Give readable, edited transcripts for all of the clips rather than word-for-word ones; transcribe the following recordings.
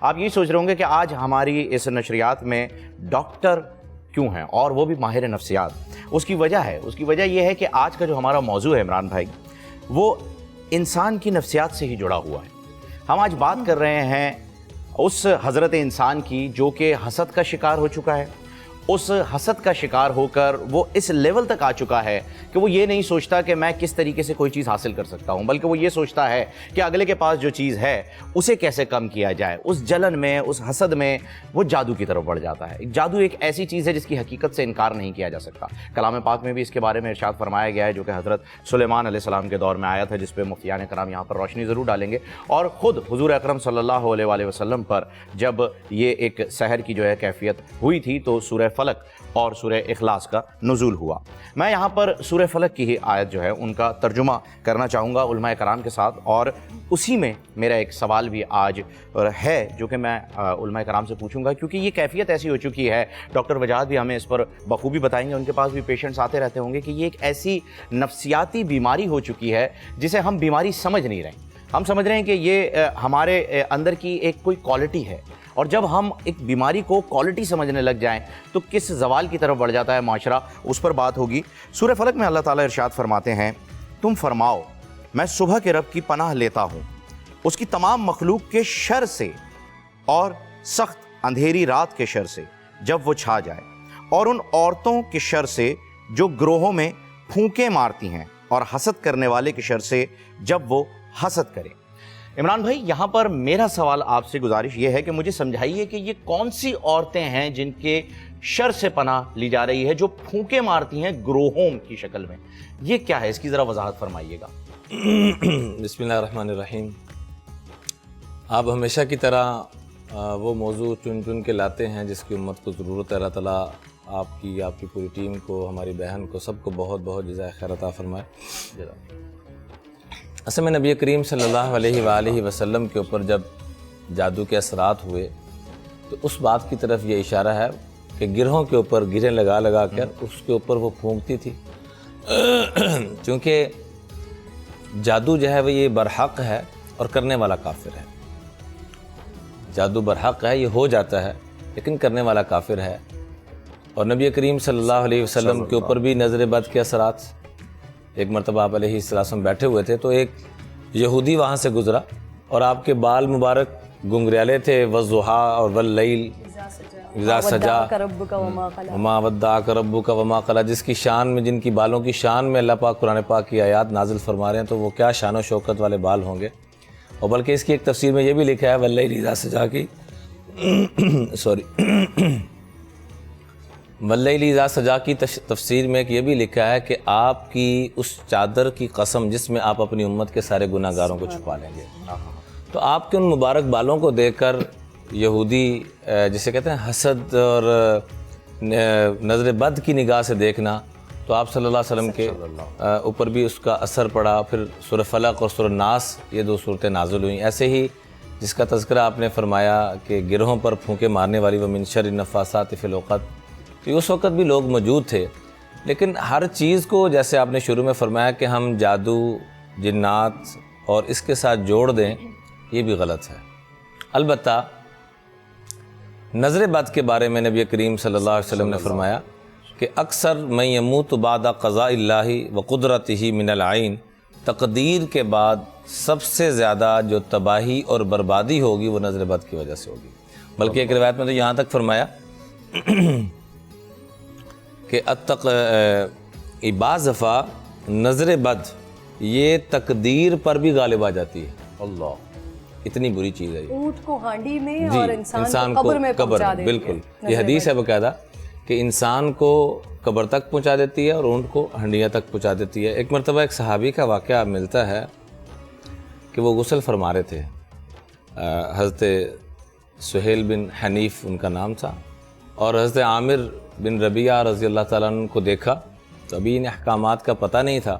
آپ یہی سوچ رہے ہوں گے کہ آج ہماری اس نشریات میں ڈاکٹر کیوں ہیں اور وہ بھی ماہر نفسیات. اس کی وجہ یہ ہے کہ آج کا جو ہمارا موضوع ہے عمران بھائی وہ انسان کی نفسیات سے ہی جڑا ہوا ہے. ہم آج بات کر رہے ہیں اس حضرت انسان کی جو کہ حسد کا شکار ہو چکا ہے. اس حسد کا شکار ہو کر وہ اس لیول تک آ چکا ہے کہ وہ یہ نہیں سوچتا کہ میں کس طریقے سے کوئی چیز حاصل کر سکتا ہوں، بلکہ وہ یہ سوچتا ہے کہ اگلے کے پاس جو چیز ہے اسے کیسے کم کیا جائے. اس جلن میں، اس حسد میں وہ جادو کی طرف بڑھ جاتا ہے. جادو ایک ایسی چیز ہے جس کی حقیقت سے انکار نہیں کیا جا سکتا. کلام پاک میں بھی اس کے بارے میں ارشاد فرمایا گیا ہے جو کہ حضرت سلیمان علیہ السلام کے دور میں آیا تھا، جس پہ مفتیان کرام یہاں پر روشنی ضرور ڈالیں گے. اور خود حضور اکرم صلی اللہ علیہ وآلہ وسلم پر جب یہ ایک سحر کی جو ہے کیفیت ہوئی تھی تو سورہ فلق اور سورہ اخلاص کا نزول ہوا. میں یہاں پر سورہ فلق کی ہی آیت جو ہے ان کا ترجمہ کرنا چاہوں گا علماء کرام کے ساتھ، اور اسی میں میرا ایک سوال بھی آج ہے جو کہ میں علماء کرام سے پوچھوں گا، کیونکہ یہ کیفیت ایسی ہو چکی ہے. ڈاکٹر وجاہت بھی ہمیں اس پر بخوبی بتائیں گے، ان کے پاس بھی پیشنٹس آتے رہتے ہوں گے کہ یہ ایک ایسی نفسیاتی بیماری ہو چکی ہے جسے ہم بیماری سمجھ نہیں رہے. ہم سمجھ رہے ہیں کہ یہ ہمارے اندر کی ایک کوئی کوالٹی ہے، اور جب ہم ایک بیماری کو کوالٹی سمجھنے لگ جائیں تو کس زوال کی طرف بڑھ جاتا ہے معاشرہ، اس پر بات ہوگی. سورہ فلق میں اللہ تعالیٰ ارشاد فرماتے ہیں، تم فرماؤ میں صبح کے رب کی پناہ لیتا ہوں اس کی تمام مخلوق کے شر سے اور سخت اندھیری رات کے شر سے جب وہ چھا جائے، اور ان عورتوں کے شر سے جو گروہوں میں پھونکے مارتی ہیں، اور حسد کرنے والے کے شر سے جب وہ حسد کرے. عمران بھائی یہاں پر میرا سوال آپ سے گزارش یہ ہے کہ مجھے سمجھائیے کہ یہ کون سی عورتیں ہیں جن کے شر سے پناہ لی جا رہی ہے، جو پھونکے مارتی ہیں گروہوں کی شکل میں. یہ کیا ہے، اس کی ذرا وضاحت فرمائیے گا. بسم اللہ الرحمن الرحیم. آپ ہمیشہ کی طرح وہ موضوع چن کے لاتے ہیں جس کی امت کو ضرورت ہے. اللہ تعالیٰ آپ کی پوری ٹیم کو، ہماری بہن کو، سب کو بہت بہت جزائے خیر عطا فرمائے. اصل میں نبی کریم صلی اللہ علیہ وآلہ وسلم کے اوپر جب جادو کے اثرات ہوئے تو اس بات کی طرف یہ اشارہ ہے کہ گرہوں کے اوپر گرہیں لگا کر اس کے اوپر وہ پھونکتی تھی. چونکہ جادو جو ہے وہ یہ برحق ہے اور کرنے والا کافر ہے. جادو برحق ہے، یہ ہو جاتا ہے، لیکن کرنے والا کافر ہے. اور نبی کریم صلی اللہ علیہ وسلم کے اوپر بھی نظر بد کے اثرات. ایک مرتبہ آپ علیہ السلام بیٹھے ہوئے تھے تو ایک یہودی وہاں سے گزرا اور آپ کے بال مبارک گنگریالے تھے، والضحیٰ اور واللیل اذا سجا وما ودعک ربک وما قلی، جس کی شان میں، جن کی بالوں کی شان میں اللہ پاک قرآن پاک کی آیات نازل فرما رہے ہیں تو وہ کیا شان و شوکت والے بال ہوں گے. اور بلکہ اس کی ایک تفسیر میں یہ بھی لکھا ہے واللیل اذا سجا کی واللیل اذا سجا کی تفسیر میں یہ بھی لکھا ہے کہ آپ کی اس چادر کی قسم جس میں آپ اپنی امت کے سارے گناہ گاروں کو چھپا لیں گے. تو آپ کے ان مبارک بالوں کو دیکھ کر یہودی، جسے کہتے ہیں حسد اور نظر بد کی نگاہ سے دیکھنا، تو آپ صلی اللہ علیہ وسلم کے اوپر بھی اس کا اثر پڑا. پھر سورہ فلق اور سورہ ناس یہ دو صورتیں نازل ہوئیں. ایسے ہی جس کا تذکرہ آپ نے فرمایا کہ گرہوں پر پھونکے مارنے والی ومن شر النفاثات فی العقد، تو اس وقت بھی لوگ موجود تھے. لیکن ہر چیز کو جیسے آپ نے شروع میں فرمایا کہ ہم جادو، جنات اور اس کے ساتھ جوڑ دیں، یہ بھی غلط ہے. البتہ نظر بد کے بارے میں نبی کریم صلی اللہ علیہ وسلم نے فرمایا کہ اکثر من یموت بعد قضاء اللہ و قدرتہ من العین، تقدیر کے بعد سب سے زیادہ جو تباہی اور بربادی ہوگی وہ نظر بد کی وجہ سے ہوگی. بلکہ ایک روایت میں تو یہاں تک فرمایا کہ بعض دفعہ نظر بد یہ تقدیر پر بھی غالب آ جاتی ہے. اللہ، اتنی بری چیز ہے یہ. اونٹ کو ہانڈی میں جی، اور انسان کو قبر میں پہنچا دیتی ہے. بالکل، یہ حدیث ہے باقاعدہ کہ انسان کو قبر تک پہنچا دیتی ہے اور اونٹ کو ہنڈیاں تک پہنچا دیتی ہے. ایک مرتبہ ایک صحابی کا واقعہ ملتا ہے کہ وہ غسل فرما رہے تھے. حضرت سہیل بن حنیف ان کا نام تھا، اور حضرت عامر بن ربیعہ رضی اللہ تعالیٰ عنہ کو دیکھا تو ابھی ان احکامات کا پتہ نہیں تھا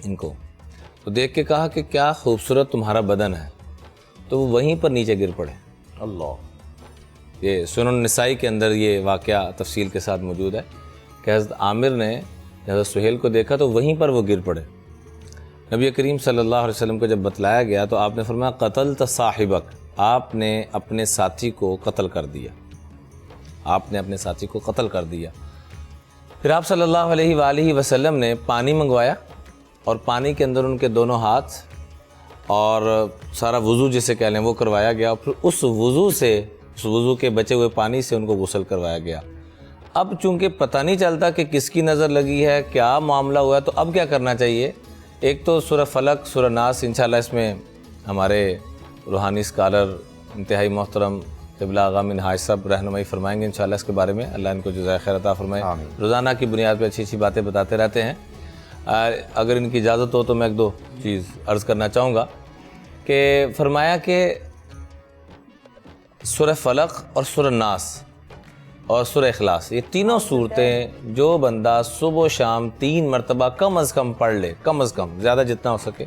ان کو، تو دیکھ کے کہا کہ کیا خوبصورت تمہارا بدن ہے. تو وہ وہیں پر نیچے گر پڑے. اللہ، یہ سنن نسائی کے اندر یہ واقعہ تفصیل کے ساتھ موجود ہے کہ حضرت عامر نے حضرت سہیل کو دیکھا تو وہیں پر وہ گر پڑے. نبی کریم صلی اللہ علیہ وسلم کو جب بتلایا گیا تو آپ نے فرمایا قتلت صاحبک، آپ نے اپنے ساتھی کو قتل کر دیا، آپ نے اپنے ساتھی کو قتل کر دیا۔ پھر آپ صلی اللہ علیہ وآلہ وسلم نے پانی منگوایا اور پانی کے اندر ان کے دونوں ہاتھ اور سارا وضو جسے کہہ لیں وہ کروایا گیا، اور پھر اس وضو کے بچے ہوئے پانی سے ان کو غسل کروایا گیا۔ اب چونکہ پتہ نہیں چلتا کہ کس کی نظر لگی ہے، کیا معاملہ ہوا ہے، تو اب کیا کرنا چاہیے؟ ایک تو سورہ فلق، سورہ ناس، انشاءاللہ اس میں ہمارے روحانی اسکالر انتہائی محترم قبلہ آغا منہاج صاحب رہنمائی فرمائیں گے انشاءاللہ اس کے بارے میں، اللہ ان کو جزائے خیر عطا فرمائے۔ روزانہ کی بنیاد پہ اچھی اچھی باتیں بتاتے رہتے ہیں۔ اگر ان کی اجازت ہو تو میں ایک دو چیز عرض کرنا چاہوں گا کہ فرمایا کہ سورہ فلق اور سورہ ناس اور سورہ اخلاص، یہ تینوں صورتیں جو بندہ صبح و شام 3 مرتبہ کم از کم پڑھ لے، کم از کم، زیادہ جتنا ہو سکے،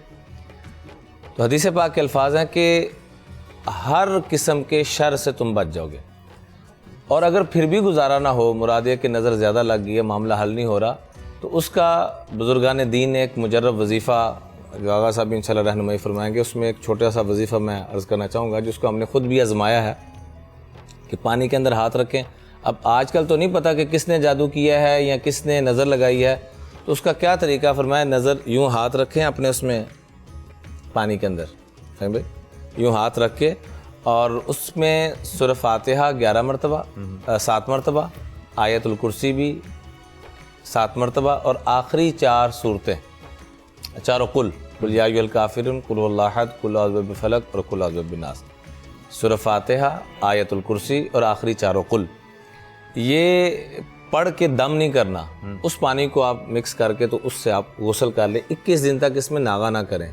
تو حدیث پاک کے الفاظ ہیں کہ ہر قسم کے شر سے تم بچ جاؤ گے۔ اور اگر پھر بھی گزارا نہ ہو، مراد یہ کہ نظر زیادہ لگ گئی ہے، معاملہ حل نہیں ہو رہا، تو اس کا بزرگان دین نے ایک مجرب وظیفہ، آغا صاحب انشاءاللہ رہنمائی فرمائیں گے، اس میں ایک چھوٹا سا وظیفہ میں عرض کرنا چاہوں گا جس کو ہم نے خود بھی آزمایا ہے کہ پانی کے اندر ہاتھ رکھیں۔ اب آج کل تو نہیں پتہ کہ کس نے جادو کیا ہے یا کس نے نظر لگائی ہے، تو اس کا کیا طریقہ فرمایا؟ نظر یوں ہاتھ رکھیں اپنے اس میں پانی کے اندر، فہم بھائی، یوں ہاتھ رکھ کے، اور اس میں سورہ فاتحہ 11 مرتبہ 7 مرتبہ، آیت الکرسی بھی 7 مرتبہ، اور آخری 4 صورتیں، چاروں قل یا ایھا الکافرون، قل ھو اللہ احد، قل اعوذ برب الفلق اور قل اعوذ برب الناس، سورہ فاتحہ، آیت الکرسی اور آخری 4 قل، یہ پڑھ کے دم نہیں کرنا، اس پانی کو آپ مکس کر کے تو اس سے آپ غسل کر لیں، 21 دن تک اس میں ناغہ نہ کریں۔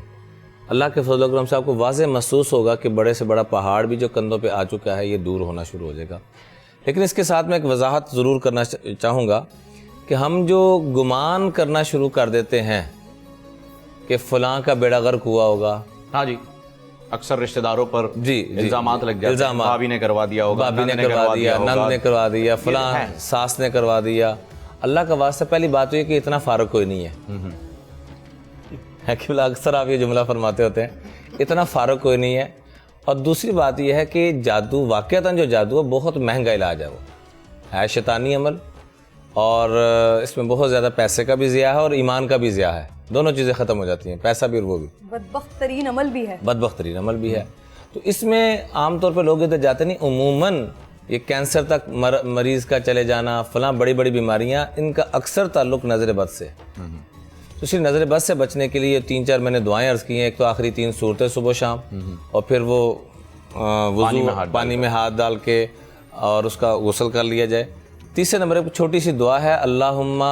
اللہ کے فضل و کرم سے آپ کو واضح محسوس ہوگا کہ بڑے سے بڑا پہاڑ بھی جو کندھوں پہ آ چکا ہے یہ دور ہونا شروع ہو جائے گا۔ لیکن اس کے ساتھ میں ایک وضاحت ضرور کرنا چاہوں گا کہ ہم جو گمان کرنا شروع کر دیتے ہیں کہ فلاں کا بیڑا غرق ہوا ہوگا، ہاں جی، اکثر رشتہ داروں پر جی الزامات لگ جاتے ہیں، بھابھی نے کروا دیا ہوگا، بھابھی نے کروا دیا، نند نے کروا دیا، فلاں ساس نے کروا دیا۔ اللہ کا واسطہ پہلی بات یہ کہ اتنا فارغ کوئی نہیں ہے کہ اکثر آپ یہ جملہ فرماتے ہوتے ہیں، اتنا فارغ کوئی نہیں ہے۔ اور دوسری بات یہ ہے کہ جادو، واقعتاً جو جادو ہے بہت مہنگا علاج ہے، وہ ہے شیطانی عمل، اور اس میں بہت زیادہ پیسے کا بھی ضیاع ہے اور ایمان کا بھی ضیاع ہے، دونوں چیزیں ختم ہو جاتی ہیں، پیسہ بھی اور وہ بھی، بدبخت ترین عمل بھی ہے، بدبخت ترین عمل بھی ہے۔ تو اس میں عام طور پہ لوگ ادھر جاتے نہیں، عموماً یہ کینسر تک مریض کا چلے جانا، فلاں بڑی بڑی بیماریاں، ان کا اکثر تعلق نظر بد سے۔ تو اس لیے نظر بد سے بچنے کے لیے 3-4 میں نے دعائیں عرض کی ہیں، ایک تو آخری 3 صورتیں صبح و شام، اور پھر وہ وضو پانی میں ہاتھ ڈال کے اور اس کا غسل کر لیا جائے۔ تیسرے نمبر ایک چھوٹی سی دعا ہے، اللہم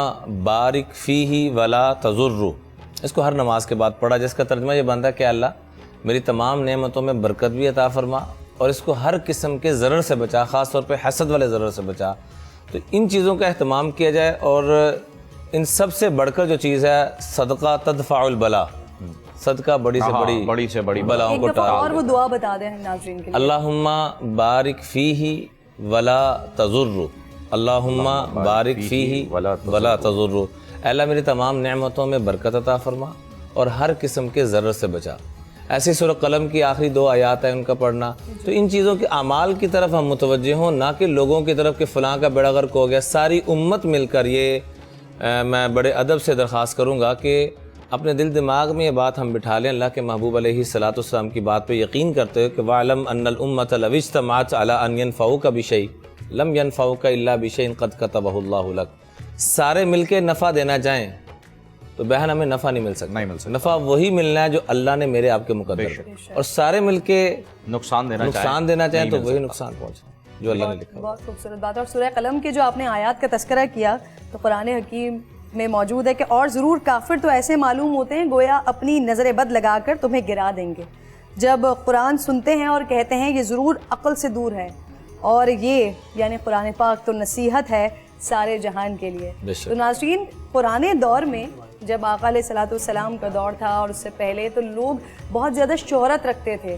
بارک فیہ ولا تضر، اس کو ہر نماز کے بعد پڑھا، جس کا ترجمہ یہ بنتا ہے کہ اللہ میری تمام نعمتوں میں برکت بھی عطا فرما اور اس کو ہر قسم کے ضرر سے بچا، خاص طور پہ حسد والے ضرر سے بچا۔ تو ان چیزوں کا اہتمام کیا جائے، اور ان سب سے بڑھ کر جو چیز ہے صدقہ تدفع البلا، صدقہ بڑی سے بڑی بلاؤں کو ٹال۔ اور وہ دعا بتا دیں ناظرین کے لیے، اللہم بارک فیہ ولا تضر، اللہم بارک فیہ ولا تضر، اے اللہ میری تمام نعمتوں میں برکت عطا فرما اور ہر قسم کے ضرر سے بچا۔ ایسی سورہ قلم کی آخری 2 آیات ہیں ان کا پڑھنا۔ تو ان چیزوں کے اعمال کی طرف ہم متوجہ ہوں، نہ کہ لوگوں کی طرف کہ فلاں کا بیڑا غرق ہو گیا۔ ساری امت مل کر یہ میں بڑے ادب سے درخواست کروں گا کہ اپنے دل دماغ میں یہ بات ہم بٹھا لیں، اللہ کے محبوب علیہ الصلاۃ والسلام کی بات پہ یقین کرتے ہوئے کہ وَاعْلَمْ أَنَّ الْأُمَّةَ لَوِ اجْتَمَعَتْ عَلَىٰ أَنْ يَنْفَعُوكَ بِشَيْءٍ لَمْ يَنْفَعُوكَ إِلَّا بِشَيْءٍ قَدْ كَتَبَهُ اللَّهُ لَكَ۔ سارے مل کے نفع دینا چاہیں تو بہن ہمیں نفع نہیں مل سکتا، نفع وہی ملنا ہے جو اللہ نے میرے آپ کے مقدر کیا، اور سارے مل کے نقصان دینا چاہیں تو وہی نقصان پہنچنا جو اللہ نے لکھا۔ بہت خوبصورت بات۔ اور سورہ قلم کے جو آپ نے آیات کا تذکرہ کیا تو قرآن حکیم میں موجود ہے کہ اور ضرور کافر تو ایسے معلوم ہوتے ہیں گویا اپنی نظر بد لگا کر تمہیں گرا دیں گے۔ جب قرآن سنتے ہیں اور کہتے ہیں یہ ضرور عقل سے دور ہے، اور یہ یعنی قرآن پاک تو نصیحت ہے سارے جہان کے لیے۔ تو ناظرین، پرانے دور میں جب آقا علیہ الصلوۃ والسلام کا دور تھا اور اس سے پہلے، تو لوگ بہت زیادہ شہرت رکھتے تھے،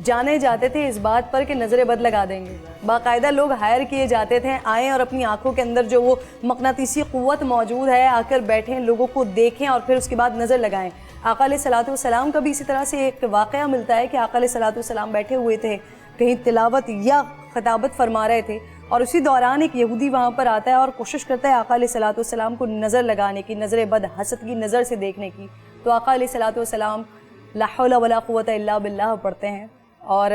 جانے جاتے تھے اس بات پر کہ نظر بد لگا دیں گے۔ باقاعدہ لوگ ہائر کیے جاتے تھے، آئیں اور اپنی آنکھوں کے اندر جو وہ مقناطیسی قوت موجود ہے آ کر بیٹھیں، لوگوں کو دیکھیں اور پھر اس کے بعد نظر لگائیں۔ آقا علیہ الصلوۃ والسلام کا بھی اسی طرح سے ایک واقعہ ملتا ہے کہ آقا علیہ الصلوۃ والسلام بیٹھے ہوئے تھے، کہیں تلاوت یا خطابت فرما رہے تھے، اور اسی دوران ایک یہودی وہاں پر آتا ہے اور کوشش کرتا ہے آقا علیہ الصلوۃ والسلام کو نظر لگانے کی، نظر بد حسد کی نظر سے دیکھنے کی، تو آقا علیہ الصلوۃ والسلام لا حول ولا قوت الا باللہ پڑھتے ہیں، اور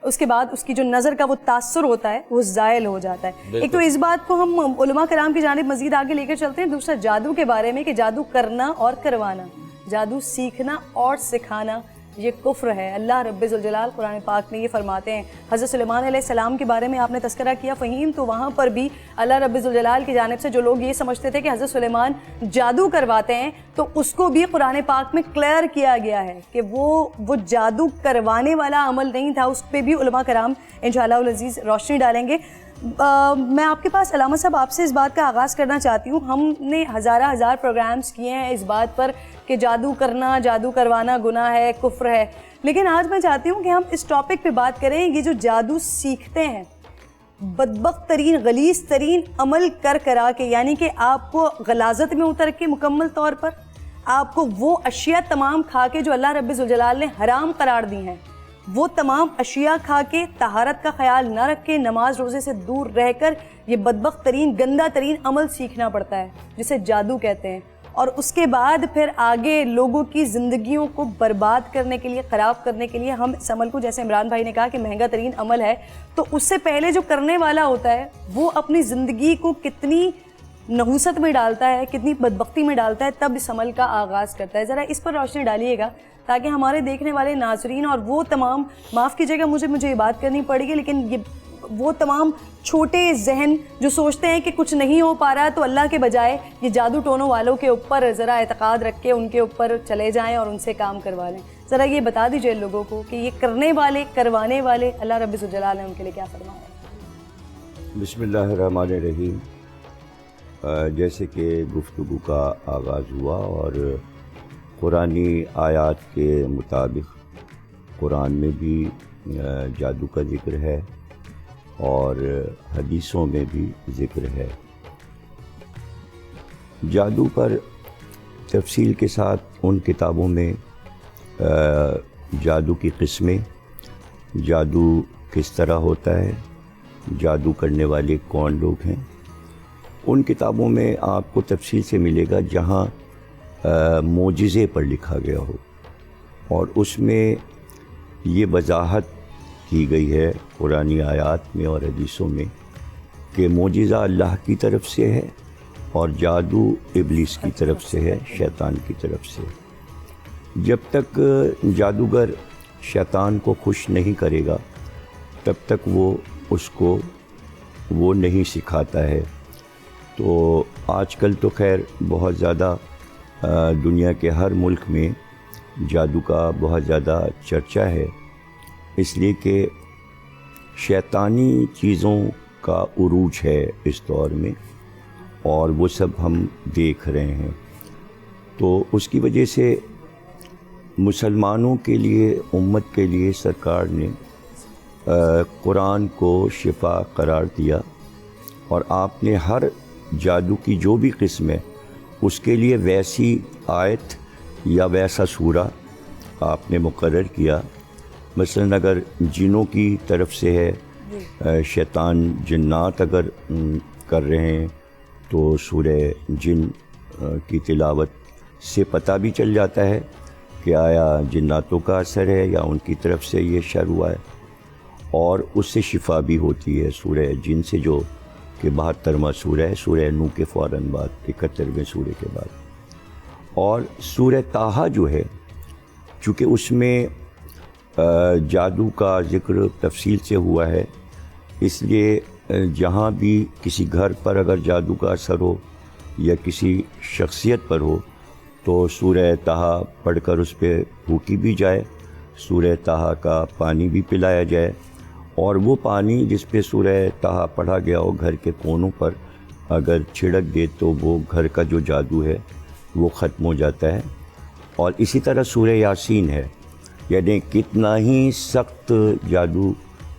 اس کے بعد اس کی جو نظر کا وہ تاثر ہوتا ہے وہ زائل ہو جاتا ہے۔ ایک تو اس بات کو ہم علماء کرام کی جانب مزید آگے لے کر چلتے ہیں، دوسرا جادو کے بارے میں کہ جادو کرنا اور کروانا، جادو سیکھنا اور سکھانا یہ کفر ہے۔ اللہ رب ذوالجلال قرآن پاک میں یہ فرماتے ہیں، حضرت سلیمان علیہ السلام کے بارے میں آپ نے تذکرہ کیا فہیم، تو وہاں پر بھی اللہ رب ذوالجلال کی جانب سے جو لوگ یہ سمجھتے تھے کہ حضرت سلیمان جادو کرواتے ہیں، تو اس کو بھی قرآن پاک میں کلیئر کیا گیا ہے کہ وہ جادو کروانے والا عمل نہیں تھا۔ اس پہ بھی علماء کرام انشاءاللہ العزیز روشنی ڈالیں گے۔ میں آپ کے پاس علامہ صاحب آپ سے اس بات کا آغاز کرنا چاہتی ہوں، ہم نے ہزار پروگرامز کیے ہیں اس بات پر کہ جادو کرنا، جادو کروانا گناہ ہے، کفر ہے، لیکن آج میں چاہتی ہوں کہ ہم اس ٹاپک پہ بات کریں، یہ جو جادو سیکھتے ہیں بدبخت ترین غلیظ ترین عمل کرا کے، یعنی کہ آپ کو غلاظت میں اتر کے مکمل طور پر آپ کو وہ اشیاء تمام کھا کے جو اللہ رب ذوالجلال نے حرام قرار دی ہیں، وہ تمام اشیاء کھا کے طہارت کا خیال نہ رکھ کے نماز روزے سے دور رہ کر یہ بدبخت ترین گندہ ترین عمل سیکھنا پڑتا ہے جسے جادو کہتے ہیں، اور اس کے بعد پھر آگے لوگوں کی زندگیوں کو برباد کرنے کے لیے، خراب کرنے کے لیے ہم اس عمل کو، جیسے عمران بھائی نے کہا کہ مہنگا ترین عمل ہے، تو اس سے پہلے جو کرنے والا ہوتا ہے وہ اپنی زندگی کو کتنی نحوست میں ڈالتا ہے، کتنی بدبختی میں ڈالتا ہے، تب اس عمل کا آغاز کرتا ہے۔ ذرا اس پر روشنی ڈالیے گا تاکہ ہمارے دیکھنے والے ناظرین اور وہ تمام، معاف کیجیے گا مجھے یہ بات کرنی پڑے گی، لیکن یہ وہ تمام چھوٹے ذہن جو سوچتے ہیں کہ کچھ نہیں ہو پا رہا تو اللہ کے بجائے یہ جادو ٹونوں والوں کے اوپر ذرا اعتقاد رکھ کے ان کے اوپر چلے جائیں اور ان سے کام کروا لیں، ذرا یہ بتا دیجئے لوگوں کو کہ یہ کرنے والے، کروانے والے اللہ رب ذوالجلال نے ان کے لیے کیا فرمایا۔ بسم اللہ الرحمن الرحیم۔ جیسے کہ گفتگو کا آغاز ہوا اور قرآنی آیات کے مطابق قرآن میں بھی جادو کا ذکر ہے اور حدیثوں میں بھی ذکر ہے۔ جادو پر تفصیل کے ساتھ ان کتابوں میں جادو کی قسمیں، جادو کس طرح ہوتا ہے، جادو کرنے والے کون لوگ ہیں، ان کتابوں میں آپ کو تفصیل سے ملے گا جہاں معجزے پر لکھا گیا ہو، اور اس میں یہ وضاحت کی گئی ہے قرآنی آیات میں اور حدیثوں میں کہ معجزہ اللہ کی طرف سے ہے اور جادو ابلیس کی طرف سے ہے، شیطان کی طرف سے۔ جب تک جادوگر شیطان کو خوش نہیں کرے گا تب تک وہ اس کو وہ نہیں سکھاتا ہے۔ تو آج کل تو خیر بہت زیادہ دنیا کے ہر ملک میں جادو کا بہت زیادہ چرچا ہے، اس لیے کہ شیطانی چیزوں کا عروج ہے اس دور میں اور وہ سب ہم دیکھ رہے ہیں۔ تو اس کی وجہ سے مسلمانوں کے لیے، امت کے لیے سرکار نے قرآن کو شفا قرار دیا، اور آپ نے ہر جادو کی جو بھی قسم ہے اس کے لیے ویسی آیت یا ویسا سورہ آپ نے مقرر کیا۔ مثلا اگر جنوں کی طرف سے ہے، شیطان جنات اگر کر رہے ہیں تو سورہ جن کی تلاوت سے پتہ بھی چل جاتا ہے کہ آیا جناتوں کا اثر ہے یا ان کی طرف سے یہ شر ہوا ہے، اور اس سے شفا بھی ہوتی ہے سورہ جن سے، جو کہ 72واں سورہ ہے، سورہ نو کے فوراً بعد، 71ویں سورہ کے بعد۔ اور سورہ طٰہٰ جو ہے، چونکہ اس میں جادو کا ذکر تفصیل سے ہوا ہے، اس لیے جہاں بھی کسی گھر پر اگر جادو کا اثر ہو یا کسی شخصیت پر ہو تو سورہ طٰہٰ پڑھ کر اس پہ پھونکی بھی جائے، سورہ طٰہٰ کا پانی بھی پلایا جائے، اور وہ پانی جس پہ سورہ طٰہٰ پڑھا گیا ہو گھر کے کونوں پر اگر چھڑک دے تو وہ گھر کا جو جادو ہے وہ ختم ہو جاتا ہے۔ اور اسی طرح سورہ یاسین ہے، یعنی کتنا ہی سخت جادو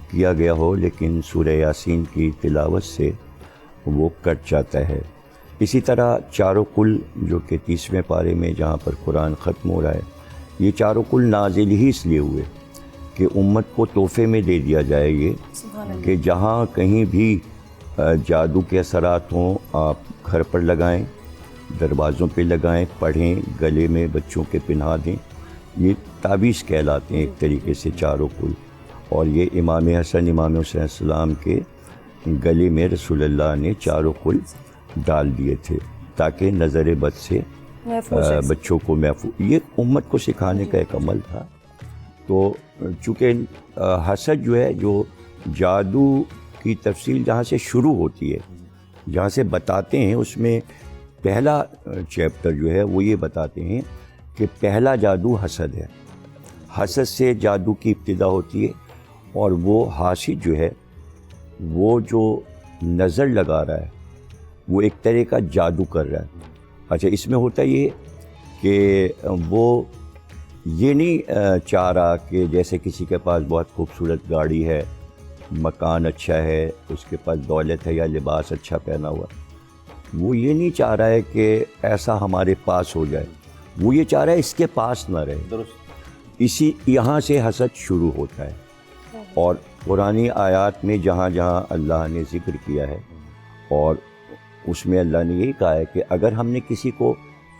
کیا گیا ہو لیکن سورہ یاسین کی تلاوت سے وہ کٹ جاتا ہے۔ اسی طرح چاروں کل جو کہ 30ویں پارے میں جہاں پر قرآن ختم ہو رہا ہے، یہ چاروں کل نازل ہی اس لیے ہوئے کہ امت کو تحفے میں دے دیا جائے یہ کہ جہاں کہیں بھی جادو کے اثرات ہوں آپ گھر پر لگائیں، دروازوں پہ لگائیں، پڑھیں، گلے میں بچوں کے پہنا دیں. یہ تعویذ کہلاتے ہیں ایک طریقے سے چاروں کل. اور یہ امام حسن امام حسین السلام کے گلے میں رسول اللہ نے چاروں کل ڈال دیے تھے تاکہ نظر بد سے بچوں کو محفوظ. یہ امت کو سکھانے کا ایک عمل تھا. تو چونکہ حسد جو ہے، جو جادو کی تفصیل جہاں سے شروع ہوتی ہے، جہاں سے بتاتے ہیں، اس میں پہلا چیپٹر جو ہے وہ یہ بتاتے ہیں کہ پہلا جادو حسد ہے. حسد سے جادو کی ابتدا ہوتی ہے اور وہ حاسد جو ہے وہ جو نظر لگا رہا ہے وہ ایک طرح کا جادو کر رہا ہے. اچھا، اس میں ہوتا یہ کہ وہ یہ نہیں چاہ رہا کہ جیسے کسی کے پاس بہت خوبصورت گاڑی ہے، مکان اچھا ہے، اس کے پاس دولت ہے یا لباس اچھا پہنا ہوا، وہ یہ نہیں چاہ رہا ہے کہ ایسا ہمارے پاس ہو جائے. وہ یہ چاہ رہا ہے اس کے پاس نہ رہے. اسی یہاں سے حسد شروع ہوتا ہے. اور قرآنی آیات میں جہاں جہاں اللہ نے ذکر کیا ہے، اور اس میں اللہ نے یہی کہا ہے کہ اگر ہم نے کسی کو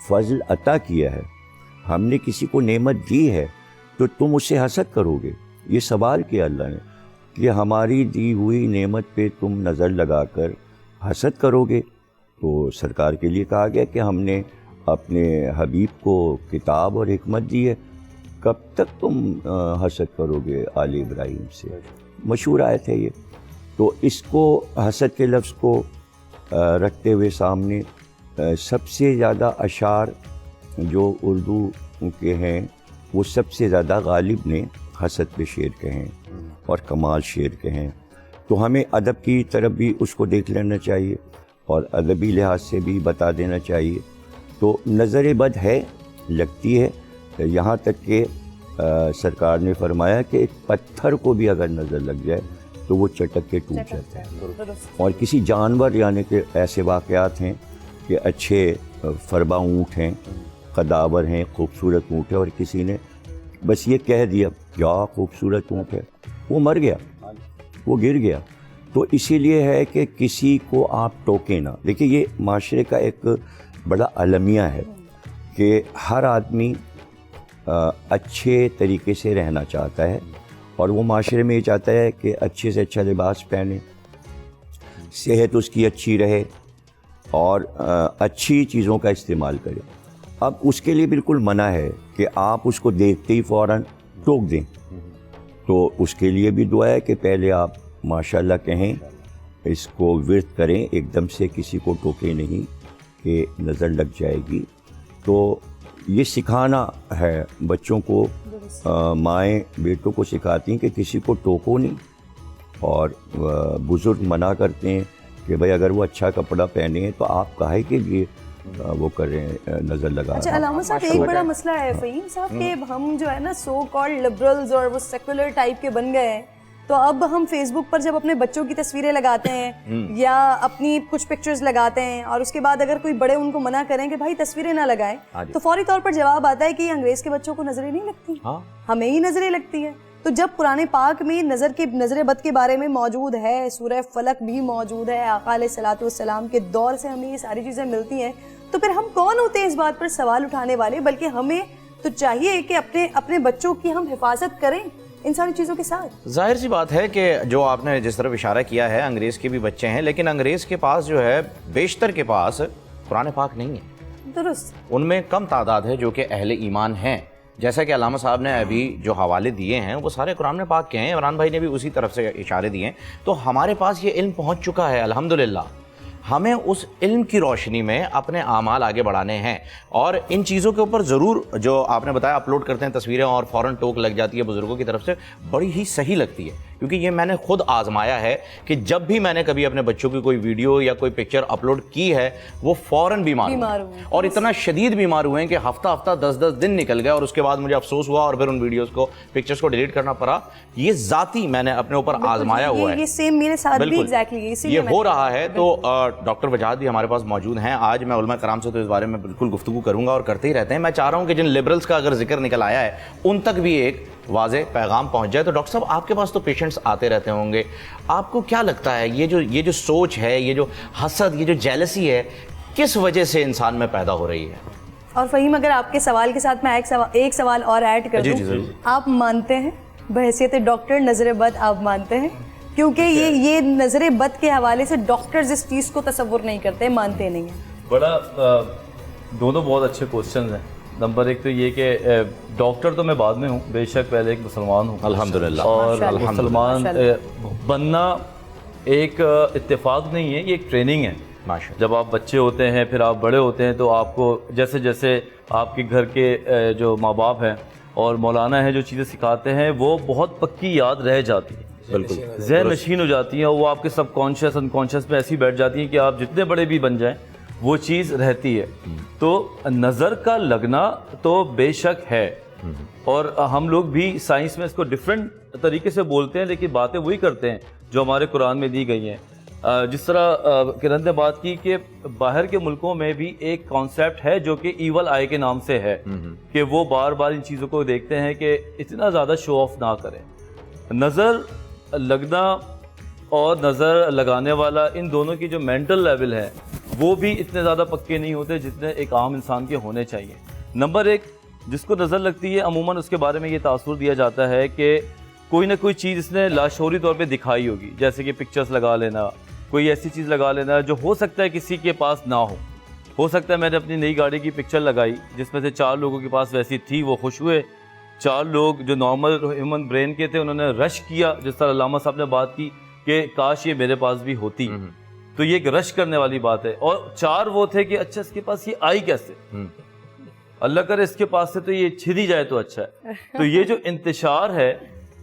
فضل عطا کیا ہے، ہم نے کسی کو نعمت دی ہے، تو تم اس سے حسد کرو گے. یہ سوال کیا اللہ نے کہ ہماری دی ہوئی نعمت پہ تم نظر لگا کر حسد کرو گے. تو سرکار کے لیے کہا گیا کہ ہم نے اپنے حبیب کو کتاب اور حکمت دی ہے، کب تک تم حسد کرو گے آل ابراہیم سے. مشہور آیت ہے یہ. تو اس کو حسد کے لفظ کو رکھتے ہوئے سامنے سب سے زیادہ اشعار جو اردو کے ہیں وہ سب سے زیادہ غالب نے حسد پہ شعر کہیں اور کمال شعر کہیں. تو ہمیں ادب کی طرف بھی اس کو دیکھ لینا چاہیے اور ادبی لحاظ سے بھی بتا دینا چاہیے. تو نظر بد ہے، لگتی ہے، یہاں تک کہ سرکار نے فرمایا کہ ایک پتھر کو بھی اگر نظر لگ جائے تو وہ چٹک کے ٹوٹ جاتا ہے. اور کسی جانور یعنی کہ ایسے واقعات ہیں کہ اچھے فربا اونٹ ہیں، قداور ہیں، خوبصورت اونٹ ہے، اور کسی نے بس یہ کہہ دیا کیا خوبصورت اونٹ ہے، وہ مر گیا، وہ گر گیا. تو اسی لیے ہے کہ کسی کو آپ ٹوکیں نہ. دیکھیے یہ معاشرے کا ایک بڑا المیہ ہے کہ ہر آدمی اچھے طریقے سے رہنا چاہتا ہے، اور وہ معاشرے میں یہ چاہتا ہے کہ اچھے سے اچھا لباس پہنے، صحت اس کی اچھی رہے، اور اچھی چیزوں کا استعمال کرے. اب اس کے لیے بالکل منع ہے کہ آپ اس کو دیکھتے ہی فوراً ٹوک دیں. تو اس کے لیے بھی دعا ہے کہ پہلے آپ ماشاءاللہ کہیں، اس کو ورد کریں، ایک دم سے کسی کو ٹوکے نہیں کہ نظر لگ جائے گی. تو یہ سکھانا ہے بچوں کو. مائیں بیٹوں کو سکھاتی ہیں کہ کسی کو ٹوکو نہیں، اور بزرگ منع کرتے ہیں کہ بھائی اگر وہ اچھا کپڑا پہنے ہیں تو آپ کاہے کے لیے وہ کر رہے ہیں نظر لگا. اچھا علامہ صاحب، ایک بڑا مسئلہ ہے فہیم صاحب کہ ہم جو ہے نا سو کالڈ لبرلز اور وہ سیکولر ٹائپ کے بن گئے ہیں. تو اب ہم فیس بک پر جب اپنے بچوں کی تصویریں لگاتے ہیں یا اپنی کچھ پکچرز لگاتے ہیں، اور اس کے بعد اگر کوئی بڑے ان کو منع کریں کہ بھائی تصویریں نہ لگائیں، تو فوری طور پر جواب آتا ہے کہ یہ انگریز کے بچوں کو نظریں نہیں لگتی، ہمیں ہی نظریں لگتی ہیں. تو جب قرآن پاک میں نظر بد کے بارے میں موجود ہے، سورہ فلق بھی موجود ہے، آقا علیہ الصلوۃ والسلام کے دور سے ہمیں یہ ساری چیزیں ملتی ہیں، تو پھر ہم کون ہوتے ہیں اس بات پر سوال اٹھانے والے؟ بلکہ ہمیں تو چاہیے کہ اپنے بچوں کی ہم حفاظت کریں ان ساری چیزوں کے ساتھ. ظاہر سی بات ہے کہ جو آپ نے جس طرف اشارہ کیا ہے، انگریز کے بھی بچے ہیں، لیکن انگریز کے پاس جو ہے بیشتر کے پاس قرآن پاک نہیں ہے. درست. ان میں کم تعداد ہے جو کہ اہل ایمان ہیں. جیسا کہ علامہ صاحب نے ابھی جو حوالے دیے ہیں وہ سارے قرآن پاک کے ہیں، عمران بھائی نے بھی اسی طرف سے اشارے دیے ہیں. تو ہمارے پاس یہ علم پہنچ چکا ہے الحمدللہ. ہمیں اس علم کی روشنی میں اپنے اعمال آگے بڑھانے ہیں، اور ان چیزوں کے اوپر ضرور جو آپ نے بتایا اپلوڈ کرتے ہیں تصویریں اور فوراً ٹوک لگ جاتی ہے بزرگوں کی طرف سے، بڑی ہی صحیح لگتی ہے. کیونکہ یہ میں نے خود آزمایا ہے کہ جب بھی میں نے کبھی اپنے بچوں کی کوئی ویڈیو یا کوئی پکچر اپلوڈ کی ہے وہ فوراً بیمار ہوئے، اور اتنا شدید بیمار ہوئے ہیں کہ ہفتہ 10 دن نکل گئے، اور اس کے بعد مجھے افسوس ہوا اور پھر ان ویڈیوز کو پکچرز کو ڈیلیٹ کرنا پڑا. یہ ذاتی میں نے اپنے اوپر آزمایا ہوا ہے. یہ سیم میرے ساتھ بھی ایگزیکٹلی یہ ہو رہا ہے. تو ڈاکٹر وجاہت بھی ہمارے پاس موجود ہیں. آج میں علماء کرام سے تو اس بارے میں بالکل گفتگو کروں گا اور کرتے ہی رہتے ہیں. میں چاہ رہا ہوں کہ جن لبرلز کا اگر ذکر نکل آیا ہے ان تک بھی ایک واضح پیغام پہنچ جائے. تو ڈاکٹر صاحب آپ کے پاس تو پیشنٹس آتے رہتے ہوں گے, آپ کو کیا لگتا ہے یہ جو سوچ ہے, یہ جو حسد, یہ جو جیلسی ہے, کس وجہ سے انسان میں پیدا ہو رہی ہے؟ اور فہیم اگر آپ کے سوال کے ساتھ میں ایک سوال اور ایڈ کر دوں, آپ مانتے ہیں بحیثیت ڈاکٹر نظر بد آپ مانتے ہیں؟ کیونکہ یہ نظر بد کے حوالے سے ڈاکٹرز اس چیز کو تصور نہیں کرتے, مانتے نہیں ہیں. بڑا دونوں بہت اچھے کوسچنز ہیں. نمبر ایک تو یہ کہ ڈاکٹر تو میں بعد میں ہوں, بے شک پہلے ایک مسلمان ہوں الحمدللہ. اور مسلمان بننا ایک اتفاق نہیں ہے, یہ ایک ٹریننگ ہے. جب آپ بچے ہوتے ہیں پھر آپ بڑے ہوتے ہیں تو آپ کو جیسے جیسے آپ کے گھر کے جو ماں باپ ہیں اور مولانا ہیں جو چیزیں سکھاتے ہیں وہ بہت پکی یاد رہ جاتی ہیں, بالکل ذہن نشین ہو جاتی ہیں, اور وہ آپ کے سب کانشیس انکانشیس میں ایسی بیٹھ جاتی ہیں کہ آپ جتنے بڑے بھی بن جائیں وہ چیز رہتی ہے. تو نظر کا لگنا تو بے شک ہے, اور ہم لوگ بھی سائنس میں اس کو ڈفرینٹ طریقے سے بولتے ہیں لیکن باتیں وہی کرتے ہیں جو ہمارے قرآن میں دی گئی ہیں. جس طرح کرن نے بات کی کہ باہر کے ملکوں میں بھی ایک کانسیپٹ ہے جو کہ ایول آئی کے نام سے ہے, کہ وہ بار بار ان چیزوں کو دیکھتے ہیں کہ اتنا زیادہ شو آف نہ کریں. نظر لگنا اور نظر لگانے والا ان دونوں کی جو مینٹل لیول ہے وہ بھی اتنے زیادہ پکے نہیں ہوتے جتنے ایک عام انسان کے ہونے چاہیے. نمبر ایک, جس کو نظر لگتی ہے عموماً اس کے بارے میں یہ تاثر دیا جاتا ہے کہ کوئی نہ کوئی چیز اس نے لاشعوری طور پہ دکھائی ہوگی, جیسے کہ پکچرز لگا لینا, کوئی ایسی چیز لگا لینا جو ہو سکتا ہے کسی کے پاس نہ ہو سکتا ہے میں نے اپنی نئی گاڑی کی پکچر لگائی جس میں سے 4 لوگوں کے پاس ویسی تھی, وہ خوش ہوئے. 4 لوگ جو نارمل ہیومن برین کے تھے انہوں نے رش کیا, جس طرح علامہ صاحب نے بات کی کہ کاش یہ میرے پاس بھی ہوتی. تو یہ ایک رش کرنے والی بات ہے. اور 4 وہ تھے کہ اچھا اس کے پاس یہ آئی کیسے, اللہ کرے اس کے پاس سے تو یہ چھری جائے تو اچھا ہے. تو یہ جو انتشار ہے,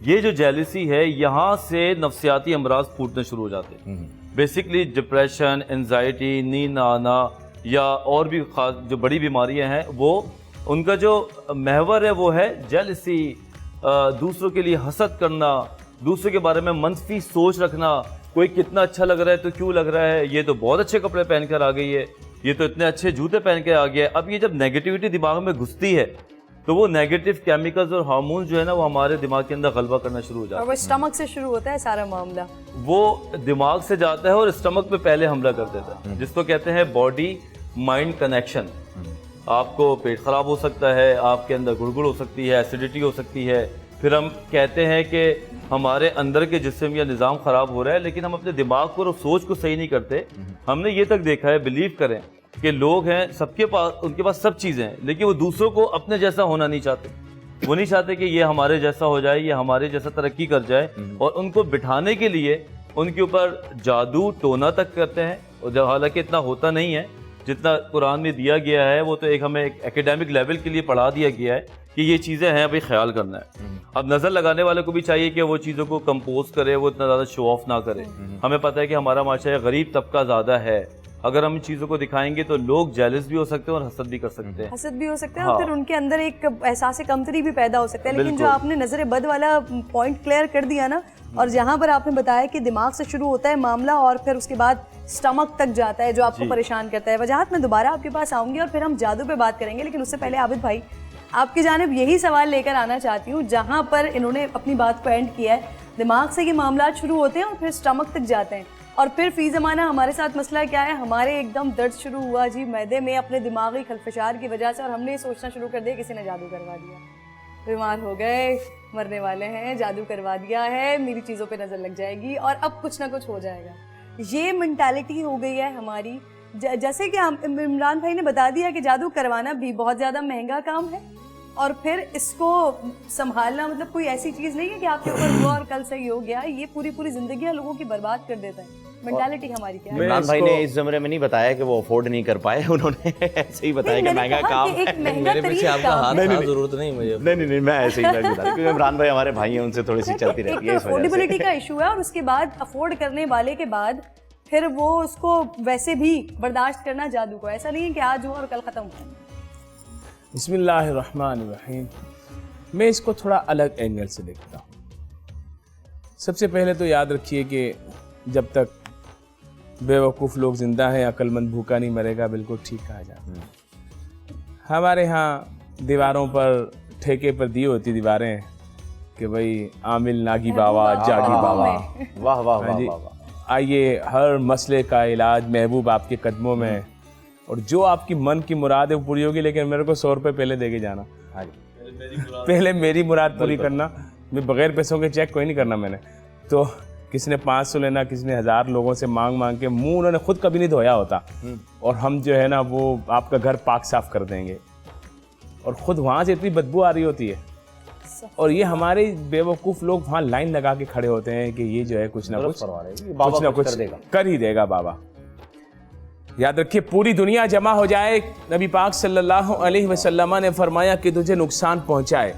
یہ جو جیلسی ہے, یہاں سے نفسیاتی امراض پھوٹنے شروع ہو جاتے ہیں. بیسکلی ڈپریشن, انزائٹی, نیند نہ آنا, یا اور بھی جو بڑی بیماریاں ہیں, وہ ان کا جو محور ہے وہ ہے جیلسی, دوسروں کے لیے حسد کرنا, دوسروں کے بارے میں منفی سوچ رکھنا. کوئی کتنا اچھا لگ رہا ہے تو کیوں لگ رہا ہے, یہ تو بہت اچھے کپڑے پہن کر آ گئی ہے, یہ تو اتنے اچھے جوتے پہن کے آ گیا ہے. اب یہ جب نیگیٹیوٹی دماغ میں گھستی ہے تو وہ نیگیٹو کیمیکلز اور ہارمونز جو ہے نا وہ ہمارے دماغ کے اندر غلبہ کرنا شروع ہو جاتا ہے, اور وہ اسٹمک سے شروع ہوتا ہے سارا معاملہ. وہ دماغ سے جاتا ہے اور اسٹمک پہ پہلے حملہ کر دیتا ہے, جس کو کہتے ہیں باڈی مائنڈ کنیکشن. آپ کو پیٹ خراب ہو سکتا ہے, آپ کے اندر گڑگڑ ہو سکتی ہے, ایسیڈیٹی ہو سکتی ہے. پھر ہم کہتے ہیں کہ ہمارے اندر کے جسم یا نظام خراب ہو رہا ہے, لیکن ہم اپنے دماغ کو اور سوچ کو صحیح نہیں کرتے. ہم نے یہ تک دیکھا ہے, بلیو کریں کہ لوگ ہیں سب کے پاس, ان کے پاس سب چیزیں ہیں, لیکن وہ دوسروں کو اپنے جیسا ہونا نہیں چاہتے. وہ نہیں چاہتے کہ یہ ہمارے جیسا ہو جائے, یہ ہمارے جیسا ترقی کر جائے, اور ان کو بٹھانے کے لیے ان کے اوپر جادو ٹونا تک کرتے ہیں. اور حالانکہ اتنا ہوتا نہیں ہے جتنا قرآن میں دیا گیا ہے, وہ تو ایک ہمیں ایک ایکیڈیمک لیول کے لیے پڑھا دیا گیا ہے کہ یہ چیزیں ہیں, ابھی خیال کرنا ہے. اب نظر لگانے والے کو بھی چاہیے کہ وہ چیزوں کو کمپوز کرے, وہ اتنا زیادہ شو آف نہ کرے. ہمیں پتہ ہے کہ ہمارا معاشرہ غریب طبقہ زیادہ ہے, اگر ہم ان چیزوں کو دکھائیں گے تو لوگ جیلس بھی ہو سکتے ہیں اور حسد بھی کر سکتے ہیں. حسد بھی ہو سکتا ہے, اور پھر ان کے اندر ایک احساس کمتری بھی پیدا ہو سکتا ہے. لیکن جو آپ نے نظر بد والا پوائنٹ کلیئر کر دیا نا, اور جہاں پر آپ نے بتایا کہ دماغ سے شروع ہوتا ہے معاملہ اور پھر اس کے بعد سٹمک تک جاتا ہے جو آپ کو پریشان کرتا ہے. وجاہت میں دوبارہ آپ کے پاس آؤں گی اور پھر ہم جادو پہ بات کریں گے, لیکن اس سے پہلے عابد بھائی آپ کی جانب یہی سوال لے کر آنا چاہتی ہوں جہاں پر انہوں نے اپنی بات کو اینڈ کیا ہے. دماغ سے یہ معاملات شروع ہوتے ہیں اور پھر سٹمک تک جاتے ہیں, اور پھر فی زمانہ ہمارے ساتھ مسئلہ کیا ہے, ہمارے ایک دم درد شروع ہوا جی معدے میں اپنے دماغی خلفشار کی وجہ سے, اور ہم نے یہ سوچنا شروع کر دیا کسی نے جادو کروا دیا, بیمار ہو گئے, مرنے والے ہیں, جادو کروا دیا ہے, میری چیزوں پہ نظر لگ جائے گی اور اب کچھ نہ کچھ ہو جائے گا. یہ مینٹالٹی ہو گئی ہے ہماری. جیسے کہ عمران بھائی نے بتا دیا کہ جادو کروانا بھی بہت زیادہ مہنگا کام ہے, اور پھر اس کو سنبھالنا مطلب کوئی ایسی چیز نہیں ہے کہ آپ کے اوپر ہوا اور کل صحیح ہو گیا. یہ پوری زندگیاں لوگوں کی برباد کر دیتا ہے. مینٹالٹی ہماری کیا ہے. عمران بھائی نے اس زمرے میں نہیں بتایا کہ وہ افورڈ نہیں کر پائے, انہوں نے ایسے ہی بتایا کہ مہنگا کام ہے. میرے پیچھے آپ کا ہاتھ تھا, ضرورت نہیں مجھے. نہیں میں ایسے ہی بتا رہا ہوں کیونکہ عمران بھائی ہمارے بھائی ہیں, ان سے تھوڑی سی چلتی رہتی ہے. افورڈیبلٹی کا ایشو ہے, اور اس کے بعد افورڈ کرنے والے کے بعد پھر وہ اس کو ویسے بھی برداشت کرنا جادو کو, ایسا نہیں ہے کہ آج ہو اور کل ختم ہو. بسم اللہ الرحمن الرحیم. میں اس کو تھوڑا الگ اینگل سے دیکھتا ہوں. سب سے پہلے تو یاد رکھیے کہ جب تک بے وقوف لوگ زندہ ہیں عقل مند بھوکا نہیں مرے گا, بالکل ٹھیک کہا جاتا ہے. ہمارے ہاں دیواروں پر ٹھیکے پر دی ہوتی دیواریں کہ بھائی عامل ناگی باوا جاگی باوا. واہ واہ ہاں واہ جی، واہ واہ. آئیے ہر مسئلے کا علاج محبوب آپ کے قدموں میں ہے، اور جو آپ کی من کی مراد ہے وہ پوری ہوگی، لیکن میرے کو 100 روپے پہلے دے کے جانا. ہاں جی. پہلے میری مراد پوری کرنا. میں بغیر پیسوں کے چیک کوئی نہیں کرنا میں نے. تو کسی نے 500 لینا، کسی نے 1000 لوگوں سے مانگ کے، منہ انہوں نے خود کبھی نہیں دھویا ہوتا، اور ہم جو ہے نا وہ آپ کا گھر پاک صاف کر دیں گے، اور خود وہاں سے اتنی بدبو آ رہی ہوتی ہے، اور یہ ہمارے بے وقوف لوگ وہاں لائن لگا کے کھڑے ہوتے ہیں کہ یہ جو ہے کچھ نہ کچھ کر ہی دے گا بابا. یاد رکھیے، پوری دنیا جمع ہو جائے، نبی پاک صلی اللہ علیہ وسلم نے فرمایا کہ تجھے نقصان پہنچائے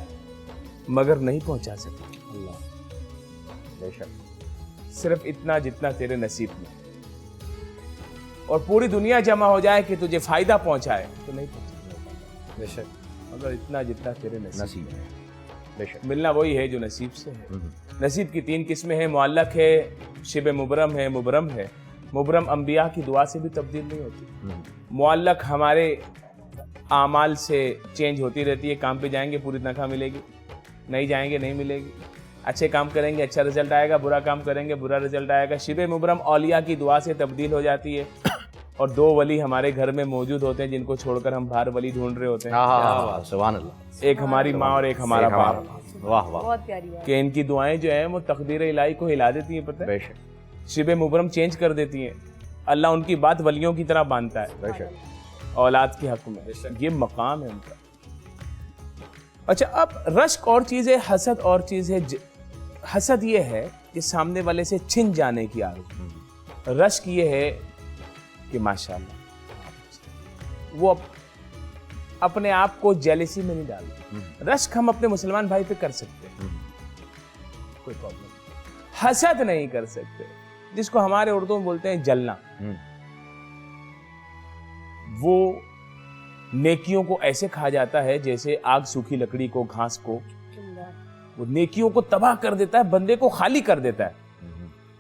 مگر نہیں پہنچا سکتے. بے شک. صرف اتنا جتنا تیرے نصیب میں. اور پوری دنیا جمع ہو جائے کہ تجھے فائدہ پہنچائے تو نہیں پہنچا. بے شک. مگر اتنا جتنا تیرے نصیب میں. بے شک. ملنا وہی ہے جو نصیب سے ہے. نصیب کی 3 قسمیں ہیں، معلق ہے، شبہ مبرم ہے، مبرم ہے. مبرم انبیاء کی دعا سے بھی تبدیل نہیں ہوتی. معلق ہمارے اعمال سے چینج ہوتی رہتی ہے. کام پہ جائیں گے پوری تنخواہ ملے گی، نہیں جائیں گے نہیں ملے گی. اچھے کام کریں گے اچھا رزلٹ آئے گا، برا کام کریں گے برا رزلٹ آئے گا. شبہ مبرم اولیاء کی دعا سے تبدیل ہو جاتی ہے. اور 2 ولی ہمارے گھر میں موجود ہوتے ہیں جن کو چھوڑ کر ہم باہر ولی ڈھونڈ رہے ہوتے ہیں. سبحان اللہ. ایک ہماری ماں اور ایک ہمارا باپ. واہ واہ. بہت پیاری بات. کہ ان کی دعائیں جو ہیں وہ تقدیر الہی کو ہلا دیتی ہیں. پتہ ہے، بے شک. شبہ مبرم چینج کر دیتی ہیں. اللہ ان کی بات ولیوں کی طرح باندھتا ہے بے شک. اولاد کے حق میں. یہ مقام ہے ان کا. اچھا، اب رشک اور چیز ہے، حسد اور چیز ہے. حسد یہ ہے کہ سامنے والے سے چھن جانے کی آرزو. رشک یہ ہے کہ ماشاءاللہ وہ اپنے آپ کو جیلسی میں نہیں ڈالتے. رشک ہم اپنے مسلمان بھائی پہ کر سکتے ہیں، کوئی پرابلم نہیں. حسد نہیں کر سکتے، جس کو ہمارے اردو میں بولتے ہیں جلنا. وہ نیکیوں کو ایسے کھا جاتا ہے جیسے آگ سوکھی لکڑی کو، گھاس کو. وہ نیکیوں کو تباہ کر دیتا ہے، بندے کو خالی کر دیتا ہے.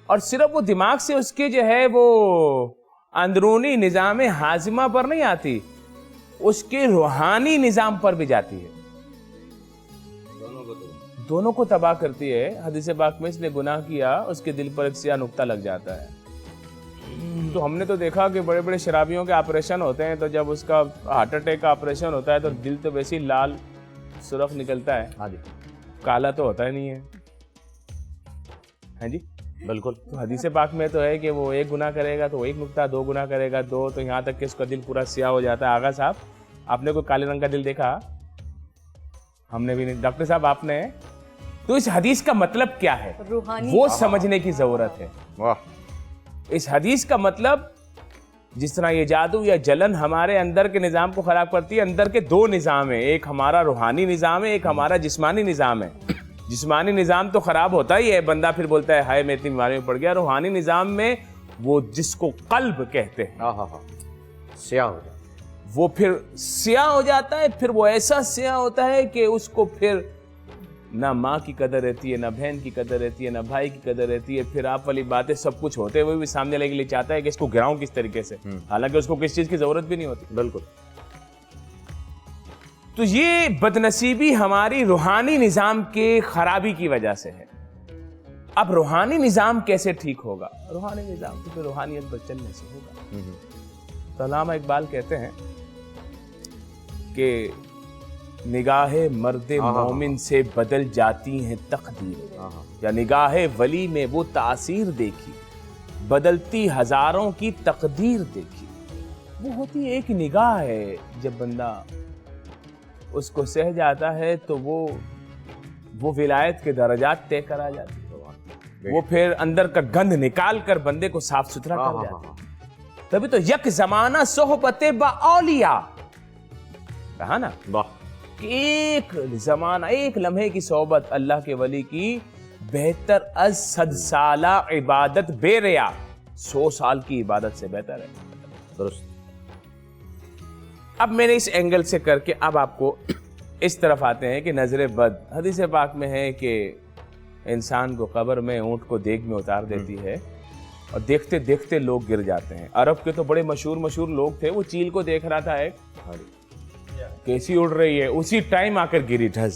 اور صرف وہ دماغ سے اس کے جو ہے وہ اندرونی نظام ہاضمہ پر نہیں آتی، اس کے روحانی نظام پر بھی جاتی ہے. دونوں کو تباہ کرتی ہے. حدیث پاک میں اس نے گناہ کیا، اس کے دل پر ایک سیاہ نقطہ لگ جاتا ہے. تو ہم نے تو دیکھا کہ بڑے بڑے شرابیوں کے آپریشن ہوتے ہیں، تو جب اس کا ہارٹ اٹیک کا آپریشن ہوتا ہے تو دل تو ویسے ہی لال سرخ نکلتا ہے. ہاں جی. کالا تو ہوتا ہی نہیں ہے. ہاں جی بالکل. تو حدیث پاک میں تو ہے کہ وہ 1 گناہ کرے گا تو 1 نقطہ، 2 گناہ کرے گا 2، تو یہاں تک کہ اس کا دل پورا سیاہ ہو جاتا ہے. آغا صاحب، آپ نے کوئی کالے رنگ کا دل دیکھا؟ ہم نے بھی نہیں. ڈاکٹر صاحب آپ نے؟ تو اس حدیث کا مطلب کیا ہے وہ سمجھنے کی ضرورت ہے. اس حدیث کا مطلب، جس طرح یہ جادو یا جلن ہمارے اندر کے نظام کو خراب کرتی ہے، اندر کے 2 نظام ہیں. ایک ہمارا روحانی نظام ہے، ایک ہمارا جسمانی نظام ہے. جسمانی نظام تو خراب ہوتا ہی ہے، بندہ پھر بولتا ہے ہائے میں اتنی بیماریوں میں پڑ گیا. روحانی نظام میں وہ جس کو قلب کہتے ہیں، سیاہ ہو جاتا ہے. وہ پھر سیاہ ہو جاتا ہے. پھر وہ ایسا سیاہ ہوتا ہے کہ اس کو پھر نہ ماں کی قدر رہتی ہے، نہ بہن کی قدر رہتی ہے، نہ بھائی کی قدر رہتی ہے. پھر آپ والی باتیں سب کچھ ہوتے ہوئے بھی سامنے والے کے لیے چاہتا ہے کہ اس کو گراؤں کس طریقے سے، حالانکہ اس کو کس چیز کی ضرورت بھی نہیں ہوتی. بالکل. تو یہ بدنصیبی ہماری روحانی نظام کے خرابی کی وجہ سے ہے. اب روحانی نظام کیسے ٹھیک ہوگا؟ روحانی نظام تو پھر روحانیت بچنے سے ہوگا. تو علامہ اقبال کہتے ہیں کہ نگاہ مرد مومن سے بدل جاتی ہیں تقدیر، یا نگاہ ولی میں وہ تاثیر دیکھی، بدلتی ہزاروں کی تقدیر دیکھی. وہ ہوتی ایک نگاہ ہے، جب بندہ اس کو سہ جاتا ہے تو وہ ولایت کے درجات طے کرا جاتی ہے. وہ پھر اندر کا گند نکال کر بندے کو صاف ستھرا کر جاتی ہے. تبھی تو یک زمانہ صحبت با اولیاء کہا نا، کہ ایک زمانہ، ایک لمحے کی صحبت اللہ کے ولی کی بہتر از 100 سالہ عبادت بے ریا. 100 سال کی عبادت سے بہتر ہے. درست. اب میں نے اس اینگل سے کر کے اب آپ کو اس طرف آتے ہیں کہ نظر بد حدیث پاک میں ہے کہ انسان کو قبر میں اونٹ کو دیگ میں اتار دیتی ہے اور دیکھتے دیکھتے لوگ گر جاتے ہیں. عرب کے تو بڑے مشہور لوگ تھے. وہ چیل کو دیکھ رہا تھا ایک کیسی اڑ رہی ہے، اسی ٹائم آ کر گری ڈھس.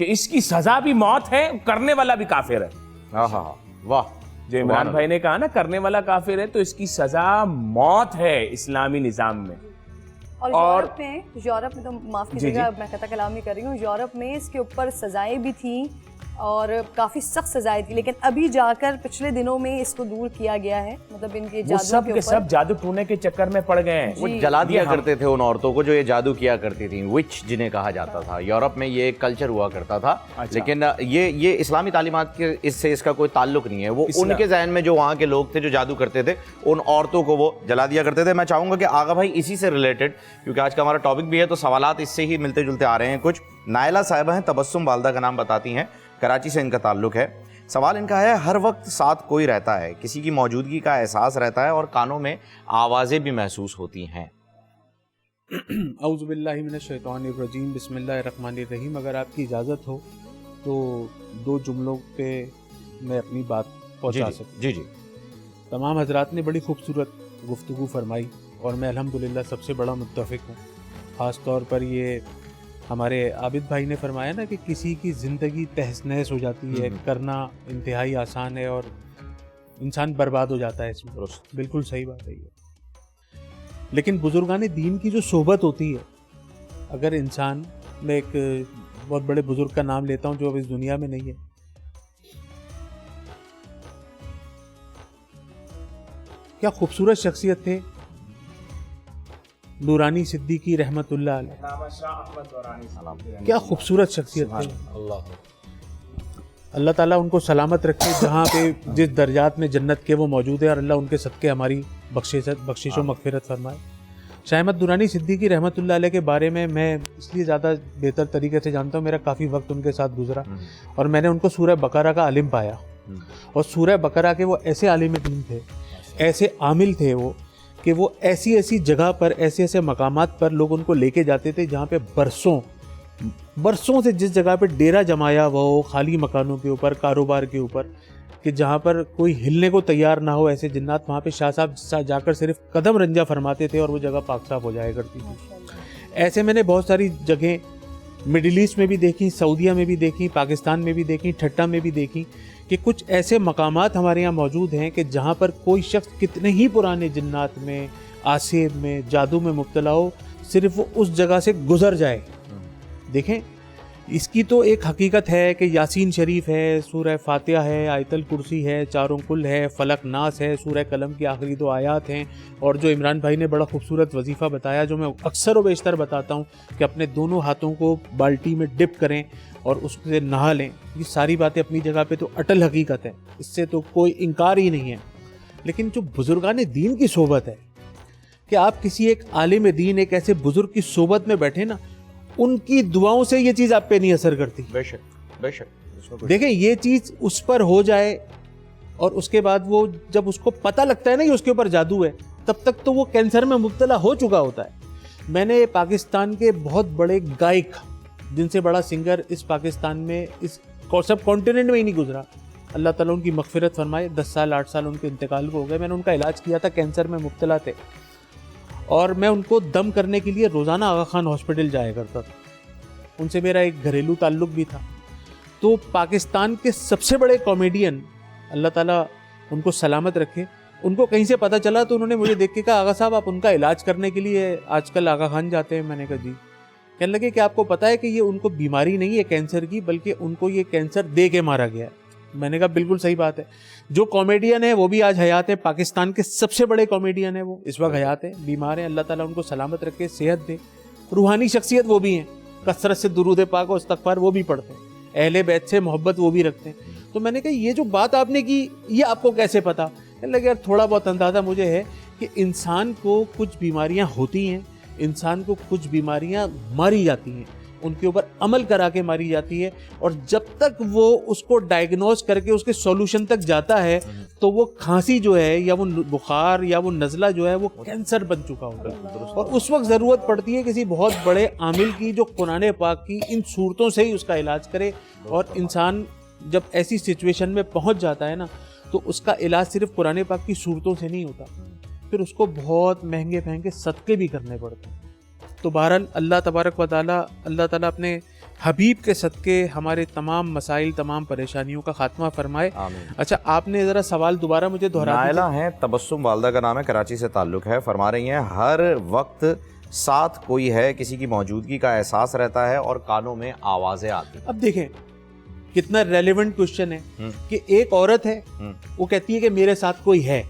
کہ اس کی سزا بھی موت ہے, کرنے والا بھی کافر ہے. واہ, جو عمران بھائی نے کہا نا کرنے والا کافر ہے, تو اس کی سزا موت ہے اسلامی نظام میں. اور یورپ میں تو معاف کیجیے گا میں قطع کلامی کر رہی ہوں, یورپ میں اس کے اوپر سزائیں بھی تھیں اور کافی سخت سزائیں تھی, لیکن ابھی جا کر پچھلے دنوں میں اس کو دور کیا گیا ہے. مطلب ان کے وہ جادو سب کے کے اوپر سب جادو ٹونے کے چکر میں پڑ گئے ہیں. وہ جلا دیا کرتے تھے ان عورتوں کو جو یہ جادو کیا کرتی تھیں, وچ جنہیں کہا جاتا تھا. یورپ میں یہ ایک کلچر ہوا کرتا تھا, لیکن یہ اسلامی تعلیمات کے اس کا کوئی تعلق نہیں ہے. وہ ان کے ذہن میں جو وہاں کے لوگ تھے جو جادو کرتے تھے, ان عورتوں کو وہ جلا دیا کرتے تھے. میں چاہوں گا کہ آغا بھائی اسی سے ریلیٹڈ, کیونکہ آج کا ہمارا ٹاپک بھی ہے تو سوالات اس سے ہی ملتے جلتے آ رہے ہیں کچھ. نائلہ صاحبہ ہیں, تبسم والدہ کا نام بتاتی ہیں, کراچی سے ان کا تعلق ہے. سوال ان کا ہے, ہر وقت ساتھ کوئی رہتا ہے, کسی کی موجودگی کا احساس رہتا ہے اور کانوں میں آوازیں بھی محسوس ہوتی ہیں. اعوذ باللہ من الشیطان الرجیم, بسم اللہ الرحمن الرحیم. اگر آپ کی اجازت ہو تو 2 جملوں پہ میں اپنی بات پہنچا سکوں. جی. تمام حضرات نے بڑی خوبصورت گفتگو فرمائی اور میں الحمدللہ سب سے بڑا متفق ہوں. خاص طور پر یہ ہمارے عابد بھائی نے فرمایا نا کہ کسی کی زندگی تہس نہس ہو جاتی ہے, کرنا انتہائی آسان ہے اور انسان برباد ہو جاتا ہے اس میں. بالکل صحیح بات ہے یہ. لیکن بزرگان دین کی جو صحبت ہوتی ہے, اگر انسان, میں ایک بہت بڑے بزرگ کا نام لیتا ہوں جو اب اس دنیا میں نہیں ہے, کیا خوبصورت شخصیت تھے نورانی صدیقی رحمت اللہ علیہ. کیا خوبصورت شخصیت تھے. اللہ تعالیٰ ان کو سلامت رکھے جہاں پہ جس درجات میں جنت کے وہ موجود ہے, اور اللہ ان کے صدقے ہماری بخشش و مغفرت فرمائے. شاہ احمد درانی صدیقی رحمت اللہ علیہ کے بارے میں اس لیے زیادہ بہتر طریقے سے جانتا ہوں, میرا کافی وقت ان کے ساتھ گزرا اور میں نے ان کو سورہ بقرہ کا عالم پایا. اور سورہ بقرہ کے وہ ایسے عالم دین تھے, ایسے عامل تھے وہ, کہ وہ ایسی ایسی جگہ پر, ایسے ایسے مقامات پر لوگ ان کو لے کے جاتے تھے جہاں پہ برسوں سے جس جگہ پہ ڈیرا جمایا ہوا ہو, خالی مکانوں کے اوپر, کاروبار کے اوپر, کہ جہاں پر کوئی ہلنے کو تیار نہ ہو, ایسے جنات وہاں پہ شاہ صاحب جا کر صرف قدم رنجا فرماتے تھے اور وہ جگہ پاک صاف ہو جایا کرتی تھی. ایسے میں نے بہت ساری جگہیں مڈل ایسٹ میں بھی دیکھی, سعودیہ میں بھی دیکھی, پاکستان میں بھی دیکھی, ٹھٹا میں بھی دیکھی, کہ کچھ ایسے مقامات ہمارے یہاں موجود ہیں کہ جہاں پر کوئی شخص کتنے ہی پرانے جنات میں, آسیب میں, جادو میں مبتلا ہو, صرف وہ اس جگہ سے گزر جائے. دیکھیں اس کی تو ایک حقیقت ہے کہ یاسین شریف ہے, سورہ فاتحہ ہے, آیت الکرسی ہے, چاروں کل ہے, فلق ناس ہے, سورہ قلم کی آخری 2 آیات ہیں, اور جو عمران بھائی نے بڑا خوبصورت وظیفہ بتایا جو میں اکثر و بیشتر بتاتا ہوں کہ اپنے دونوں ہاتھوں کو بالٹی میں ڈپ کریں اور اس سے نہا لیں. یہ ساری باتیں اپنی جگہ پہ تو اٹل حقیقت ہے, اس سے تو کوئی انکار ہی نہیں ہے. لیکن جو بزرگان دین کی صحبت ہے, کہ آپ کسی ایک عالم دین, ایک ایسے بزرگ کی صحبت میں بیٹھے نا, ان کی دعاؤں سے یہ چیز آپ پہ نہیں اثر کرتی. بے شک. دیکھیں یہ چیز اس پر ہو جائے اور اس کے بعد وہ جب اس کو پتہ لگتا ہے نا کہ اس کے اوپر جادو ہے, تب تک تو وہ کینسر میں مبتلا ہو چکا ہوتا ہے. میں نے پاکستان کے بہت بڑے گائک, جن سے بڑا سنگر اس پاکستان میں, اس سب کانٹیننٹ میں ہی نہیں گزرا, اللہ تعالیٰ ان کی مغفرت فرمائے, 10 سال 8 سال ان کے انتقال کو ہو گئے. میں نے ان کا علاج کیا تھا, کینسر میں مبتلا تھے, اور میں ان کو دم کرنے کے لیے روزانہ آغا خان ہاسپٹل جایا کرتا تھا. ان سے میرا ایک گھریلو تعلق بھی تھا. تو پاکستان کے سب سے بڑے کامیڈین, اللہ تعالیٰ ان کو سلامت رکھے, ان کو کہیں سے پتہ چلا تو انہوں نے مجھے دیکھ کے کہا, آغا صاحب آپ ان کا علاج کرنے کے لیے آج کل آغا خان جاتے ہیں؟ میں نے کہا جی. کہنے لگے کہ آپ کو پتہ ہے کہ یہ ان کو بیماری نہیں ہے کینسر کی, بلکہ ان کو یہ کینسر دے کے مارا گیا ہے. میں نے کہا بالکل صحیح بات ہے. جو کامیڈین ہے وہ بھی آج حیات ہے, پاکستان کے سب سے بڑے کامیڈین ہیں, وہ اس وقت حیات ہیں, بیمار ہیں. اللہ تعالیٰ ان کو سلامت رکھے, صحت دے. روحانی شخصیت وہ بھی ہیں, کثرت سے درود پاک و استغفار وہ بھی پڑھتے ہیں, اہل بیت سے محبت وہ بھی رکھتے ہیں. تو میں نے کہا یہ جو بات آپ نے کی یہ آپ کو کیسے پتا؟ کہنے لگے یار تھوڑا بہت اندازہ مجھے ہے کہ انسان کو کچھ بیماریاں ہوتی ہیں, انسان کو کچھ بیماریاں ماری جاتی ہیں, ان کے اوپر عمل کرا کے ماری جاتی ہے, اور جب تک وہ اس کو ڈائگنوز کر کے اس کے سولوشن تک جاتا ہے تو وہ کھانسی جو ہے یا وہ بخار یا وہ نزلہ جو ہے وہ کینسر بن چکا ہوتا ہے. اور اس وقت ضرورت پڑتی ہے کسی بہت بڑے عامل کی جو قرآن پاک کی ان صورتوں سے ہی اس کا علاج کرے. اور انسان جب ایسی سچویشن میں پہنچ جاتا ہے نا تو اس کا علاج صرف قرآن پاک کی صورتوں سے نہیں ہوتا, پھر اس کو بہت مہنگے صدقے بھی کرنے پڑتے ہیں. تو بہرحال اللہ تبارک و تعالیٰ اپنے حبیب کے صدقے ہمارے تمام مسائل تمام پریشانیوں کا خاتمہ فرمائے. اچھا آپ نے ذرا سوال دوبارہ مجھے دہرا نائلہ ہیں تبسم، والدہ کا نام ہے، کراچی سے تعلق ہے. فرما رہی ہیں ہر وقت ساتھ کوئی ہے، کسی کی موجودگی کا احساس رہتا ہے اور کانوں میں آوازیں آتی ہیں. اب دیکھیں کتنا ریلیونٹ کوشچن ہے کہ ایک عورت ہے وہ کہتی ہے کہ میرے ساتھ کوئی ہے.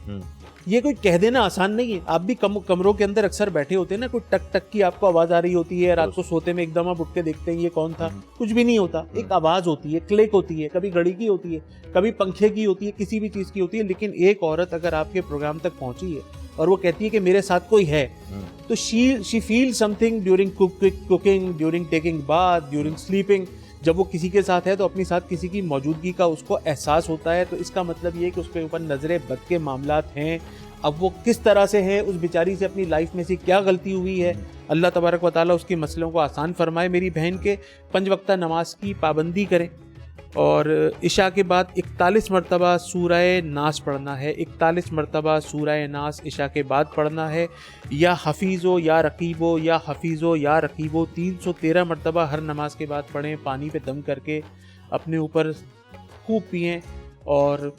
یہ کوئی کہہ دینا آسان نہیں ہے. آپ بھی کمروں کے اندر اکثر بیٹھے ہوتے ہیں نا، کوئی ٹک ٹک کی آپ کو آواز آ رہی ہوتی ہے، رات کو سوتے میں ایک دم آپ اٹھ کے دیکھتے ہیں یہ کون تھا، کچھ بھی نہیں ہوتا. ایک آواز ہوتی ہے، کلک ہوتی ہے، کبھی گھڑی کی ہوتی ہے، کبھی پنکھے کی ہوتی ہے، کسی بھی چیز کی ہوتی ہے. لیکن ایک عورت اگر آپ کے پروگرام تک پہنچی ہے اور وہ کہتی ہے کہ میرے ساتھ کوئی ہے، تو she feel something during cooking, during taking bath, during sleeping. جب وہ کسی کے ساتھ ہے تو اپنی ساتھ کسی کی موجودگی کا اس کو احساس ہوتا ہے. تو اس کا مطلب یہ ہے کہ اس کے اوپر نظر بد کے معاملات ہیں. اب وہ کس طرح سے ہیں، اس بیچاری سے اپنی لائف میں سے کیا غلطی ہوئی ہے، اللہ تبارک و تعالیٰ اس کے مسئلوں کو آسان فرمائے. میری بہن کے 5 وقتہ نماز کی پابندی کریں اور عشاء کے بعد 41 مرتبہ سورہ ناس پڑھنا ہے. 41 مرتبہ سورہ ناس عشاء کے بعد پڑھنا ہے. یا حفیظ ہو یا رقیب ہو، یا حفیظ ہو یا رقیب ہو، 313 مرتبہ ہر نماز کے بعد پڑھیں. پانی پہ دم کر کے اپنے اوپر خوب پئیں اور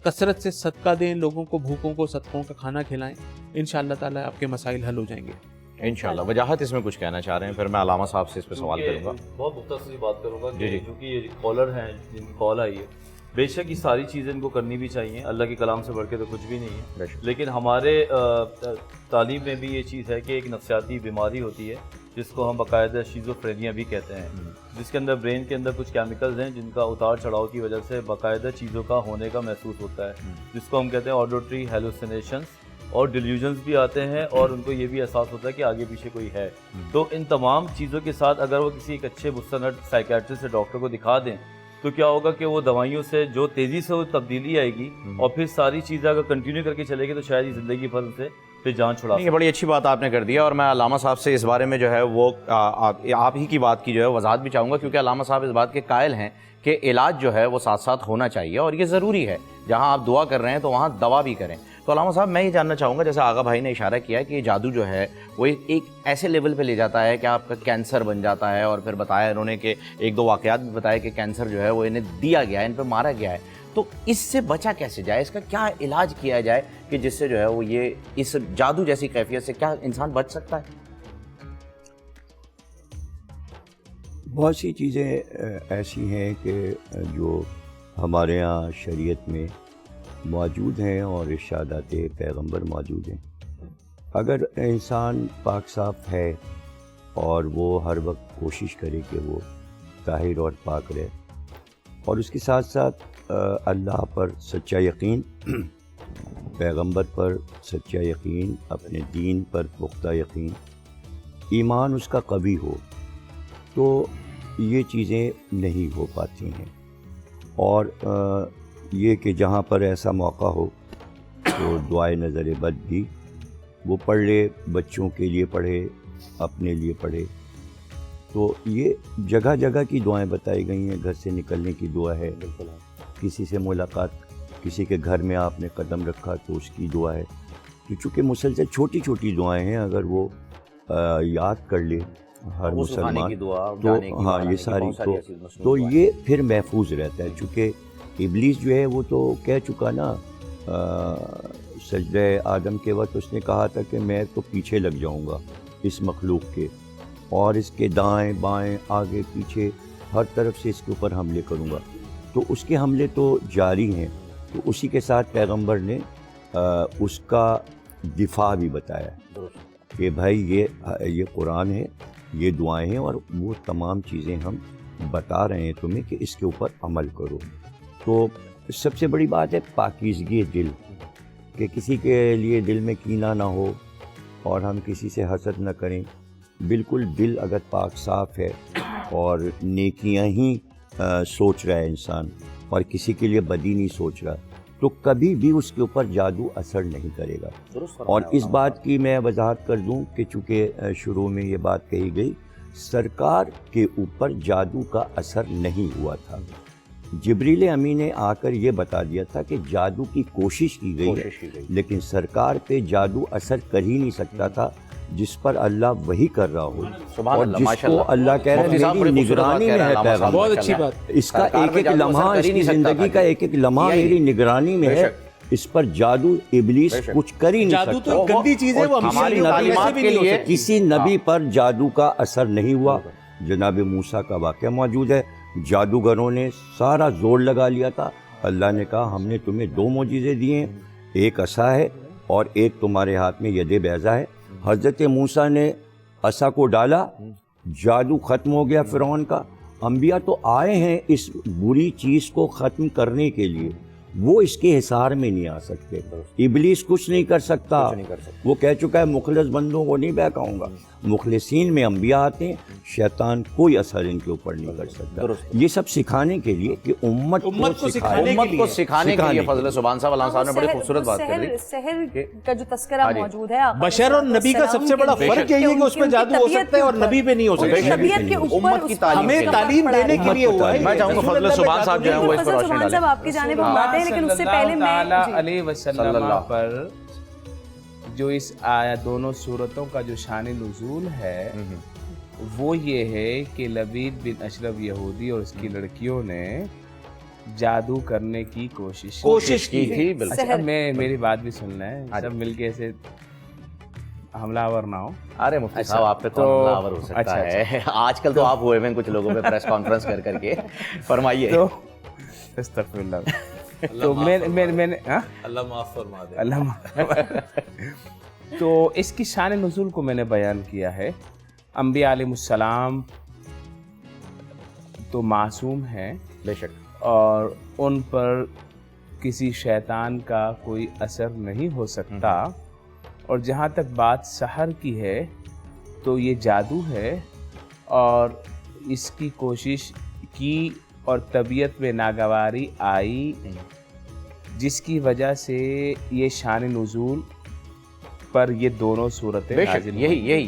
کثرت سے صدقہ دیں. لوگوں کو بھوکوں کو صدقوں کا کھانا کھلائیں. انشاءاللہ تعالیٰ آپ کے مسائل حل ہو جائیں گے انشاءاللہ. وجاہت اس میں کچھ کہنا چاہ رہے ہیں، پھر میں علامہ صاحب سے اس پہ سوال کروں گا. بہت مختصر بات کروں گا کہ کیونکہ یہ کالر ہیں جن کی کال آئی ہے، بے شک یہ ساری چیزیں ان کو کرنی بھی چاہیے، اللہ کے کلام سے بڑھ کے تو کچھ بھی نہیں ہے. لیکن ہمارے تعلیم میں بھی یہ چیز ہے کہ ایک نفسیاتی بیماری ہوتی ہے جس کو ہم باقاعدہ شیزوفرینیا بھی کہتے ہیں، جس کے اندر برین کے اندر کچھ کیمیکلز ہیں جن کا اتار چڑھاؤ کی وجہ سے باقاعدہ چیزوں کا ہونے کا محسوس ہوتا ہے، جس کو ہم کہتے ہیں آڈیٹری ہیلوسینیشنز. اور ڈیلیوژنز بھی آتے ہیں اور ان کو یہ بھی احساس ہوتا ہے کہ آگے پیچھے کوئی ہے. تو ان تمام چیزوں کے ساتھ اگر وہ کسی ایک اچھے مستند سائیکیٹرسٹ سے ڈاکٹر کو دکھا دیں تو کیا ہوگا کہ وہ دوائیوں سے جو تیزی سے وہ تبدیلی آئے گی اور پھر ساری چیزیں اگر کنٹینیو کر کے چلے گی تو شاید یہ زندگی بھر سے پھر جان چھڑا. یہ بڑی اچھی بات آپ نے کر دیا اور میں علامہ صاحب سے اس بارے میں جو ہے وہ آپ ہی کی بات کی جو ہے وضاحت بھی چاہوں گا، کیونکہ علامہ صاحب اس بات کے قائل ہیں کہ علاج جو ہے وہ ساتھ ساتھ ہونا چاہیے اور یہ ضروری ہے. جہاں آپ دعا کر رہے ہیں تو وہاں دوا بھی کریں. تو علامہ صاحب میں یہ جاننا چاہوں گا، جیسے آغا بھائی نے اشارہ کیا ہے کہ یہ جادو جو ہے وہ ایک ایسے لیول پہ لے جاتا ہے کہ آپ کا کینسر بن جاتا ہے، اور پھر بتایا انہوں نے کہ 1-2 واقعات بھی بتایا کہ کینسر جو ہے وہ انہیں دیا گیا ہے، ان پہ مارا گیا ہے. تو اس سے بچا کیسے جائے، اس کا کیا علاج کیا جائے کہ جس سے جو ہے وہ یہ اس جادو جیسی کیفیت سے کیا انسان بچ سکتا ہے؟ بہت سی چیزیں ایسی ہیں کہ جو ہمارے ہاں شریعت میں موجود ہیں اور ارشادات پیغمبر موجود ہیں. اگر انسان پاک صاف ہے اور وہ ہر وقت کوشش کرے کہ وہ طاہر اور پاک رہے، اور اس کے ساتھ ساتھ اللہ پر سچا یقین، پیغمبر پر سچا یقین، اپنے دین پر پختہ یقین، ایمان اس کا قوی ہو، تو یہ چیزیں نہیں ہو پاتی ہیں. اور یہ کہ جہاں پر ایسا موقع ہو تو دعائے نظر بد بھی وہ پڑھ لے، بچوں کے لیے پڑھے، اپنے لیے پڑھے. تو یہ جگہ جگہ کی دعائیں بتائی گئی ہیں. گھر سے نکلنے کی دعا ہے، کسی سے ملاقات، کسی کے گھر میں آپ نے قدم رکھا تو اس کی دعا ہے. تو چونکہ مسلسل چھوٹی چھوٹی دعائیں ہیں، اگر وہ یاد کر لے ہر مسلمان تو ہاں یہ ساری تو یہ پھر محفوظ رہتا ہے. چونکہ ابلیس جو ہے وہ تو کہہ چکا نا سجدہ آدم کے وقت، اس نے کہا تھا کہ میں تو پیچھے لگ جاؤں گا اس مخلوق کے، اور اس کے دائیں بائیں آگے پیچھے ہر طرف سے اس کے اوپر حملے کروں گا. تو اس کے حملے تو جاری ہیں. تو اسی کے ساتھ پیغمبر نے اس کا دفاع بھی بتایا کہ بھائی یہ قرآن ہے، یہ دعائیں ہیں، اور وہ تمام چیزیں ہم بتا رہے ہیں تمہیں کہ اس کے اوپر عمل کرو. تو سب سے بڑی بات ہے پاکیزگی دل، کہ کسی کے لیے دل میں کینہ نہ ہو اور ہم کسی سے حسد نہ کریں. بالکل دل اگر پاک صاف ہے اور نیکیاں ہی سوچ رہا ہے انسان اور کسی کے لیے بدی نہیں سوچ رہا، تو کبھی بھی اس کے اوپر جادو اثر نہیں کرے گا. اور اس بات کی میں وضاحت کر دوں کہ چونکہ شروع میں یہ بات کہی گئی، سرکار کے اوپر جادو کا اثر نہیں ہوا تھا، جبریل امی نے آ کر یہ بتا دیا تھا کہ جادو کی کوشش کی گئی ہے، لیکن سرکار پہ جادو اثر کر ہی نہیں سکتا تھا جس پر اللہ وہی کر رہا ہو، اور جس کو اللہ کہہ رہے ہیں میری نگرانی میں ہے پیغمبر. بہت اچھی بات. اس کا ایک ایک لمحہ، اس کی زندگی کا ایک ایک لمحہ میری نگرانی میں ہے. اس پر جادو ابلیس کچھ کر ہی نہیں سکتا. جادو تو ایک گندی چیز ہے، وہ ہماری تعلیمات کے لیے کسی نبی پر جادو کا اثر نہیں ہوا. جناب موسیٰ کا واقعہ موجود ہے، جادوگروں نے سارا زور لگا لیا تھا. اللہ نے کہا ہم نے تمہیں 2 معجزے دیے ہیں، ایک عصا ہے اور ایک تمہارے ہاتھ میں ید بیضا ہے. حضرت موسیٰ نے عصا کو ڈالا، جادو ختم ہو گیا فرعون کا. انبیاء تو آئے ہیں اس بری چیز کو ختم کرنے کے لیے، وہ اس کے حصار میں نہیں آ سکتے. ابلیس کچھ نہیں کر سکتا، وہ کہہ چکا ہے مخلص بندوں کو نہیں بہکاؤں گا. مخلصین میں انبیاء آتے ہیں، شیطان کوئی اثر ان کے اوپر نہیں کر سکتا. یہ سب سکھانے کے لیے کہ امت کو سکھانے کے لیے فضل سبحان صاحب علامہ صاحب نے بڑی خوبصورت بات کری. سحر کا جو تذکرہ موجود ہے، بشر اور نبی کا سب سے بڑا فرق یہی ہے کہ اس پہ جادو ہو سکتا ہے اور نبی پہ نہیں ہو سکتا. طبیعت کے اوپر ہمیں تعلیم دینے کے لیے ہوا ہے. میں چاہوں گا فضل سبحان صاحب جو ہیں وہ اس پر روشنی ڈالیں. صاحب آپ کی جانب ہم آتے ہیں، لیکن اس سے پہلے تعالیٰ علیہ وسلم پر جو اس دونوں صورتوں کا جو شان نزول ہے وہ یہ ہے کہ لبید بن اشرف یہودی اور اس کی لڑکیوں نے جادو کرنے کی کوشش کی تھی. اچھا میری بات بھی سننا ہے، سب مل کے ایسے حملہ آور نہ ہو. ارے مفتی صاحب آپ پہ تو حملہ آور ہو سکتا ہے، آج کل تو آپ ہوئے ہیں کچھ لوگوں پہ پریس کانفرنس کر کے. فرمائیے. استغفر اللہ. تو میں نے اللہ معاف فرما دے. اللہ تو اس کی شان نزول کو میں نے بیان کیا ہے. انبیاء علیہ السلام تو معصوم ہیں بے شک، اور ان پر کسی شیطان کا کوئی اثر نہیں ہو سکتا. اور جہاں تک بات سحر کی ہے تو یہ جادو ہے، اور اس کی کوشش کی اور طبیعت میں ناگواری آئی جس کی وجہ سے یہ شان نزول پر یہ دونوں صورتیں نازل ہوئی. یہی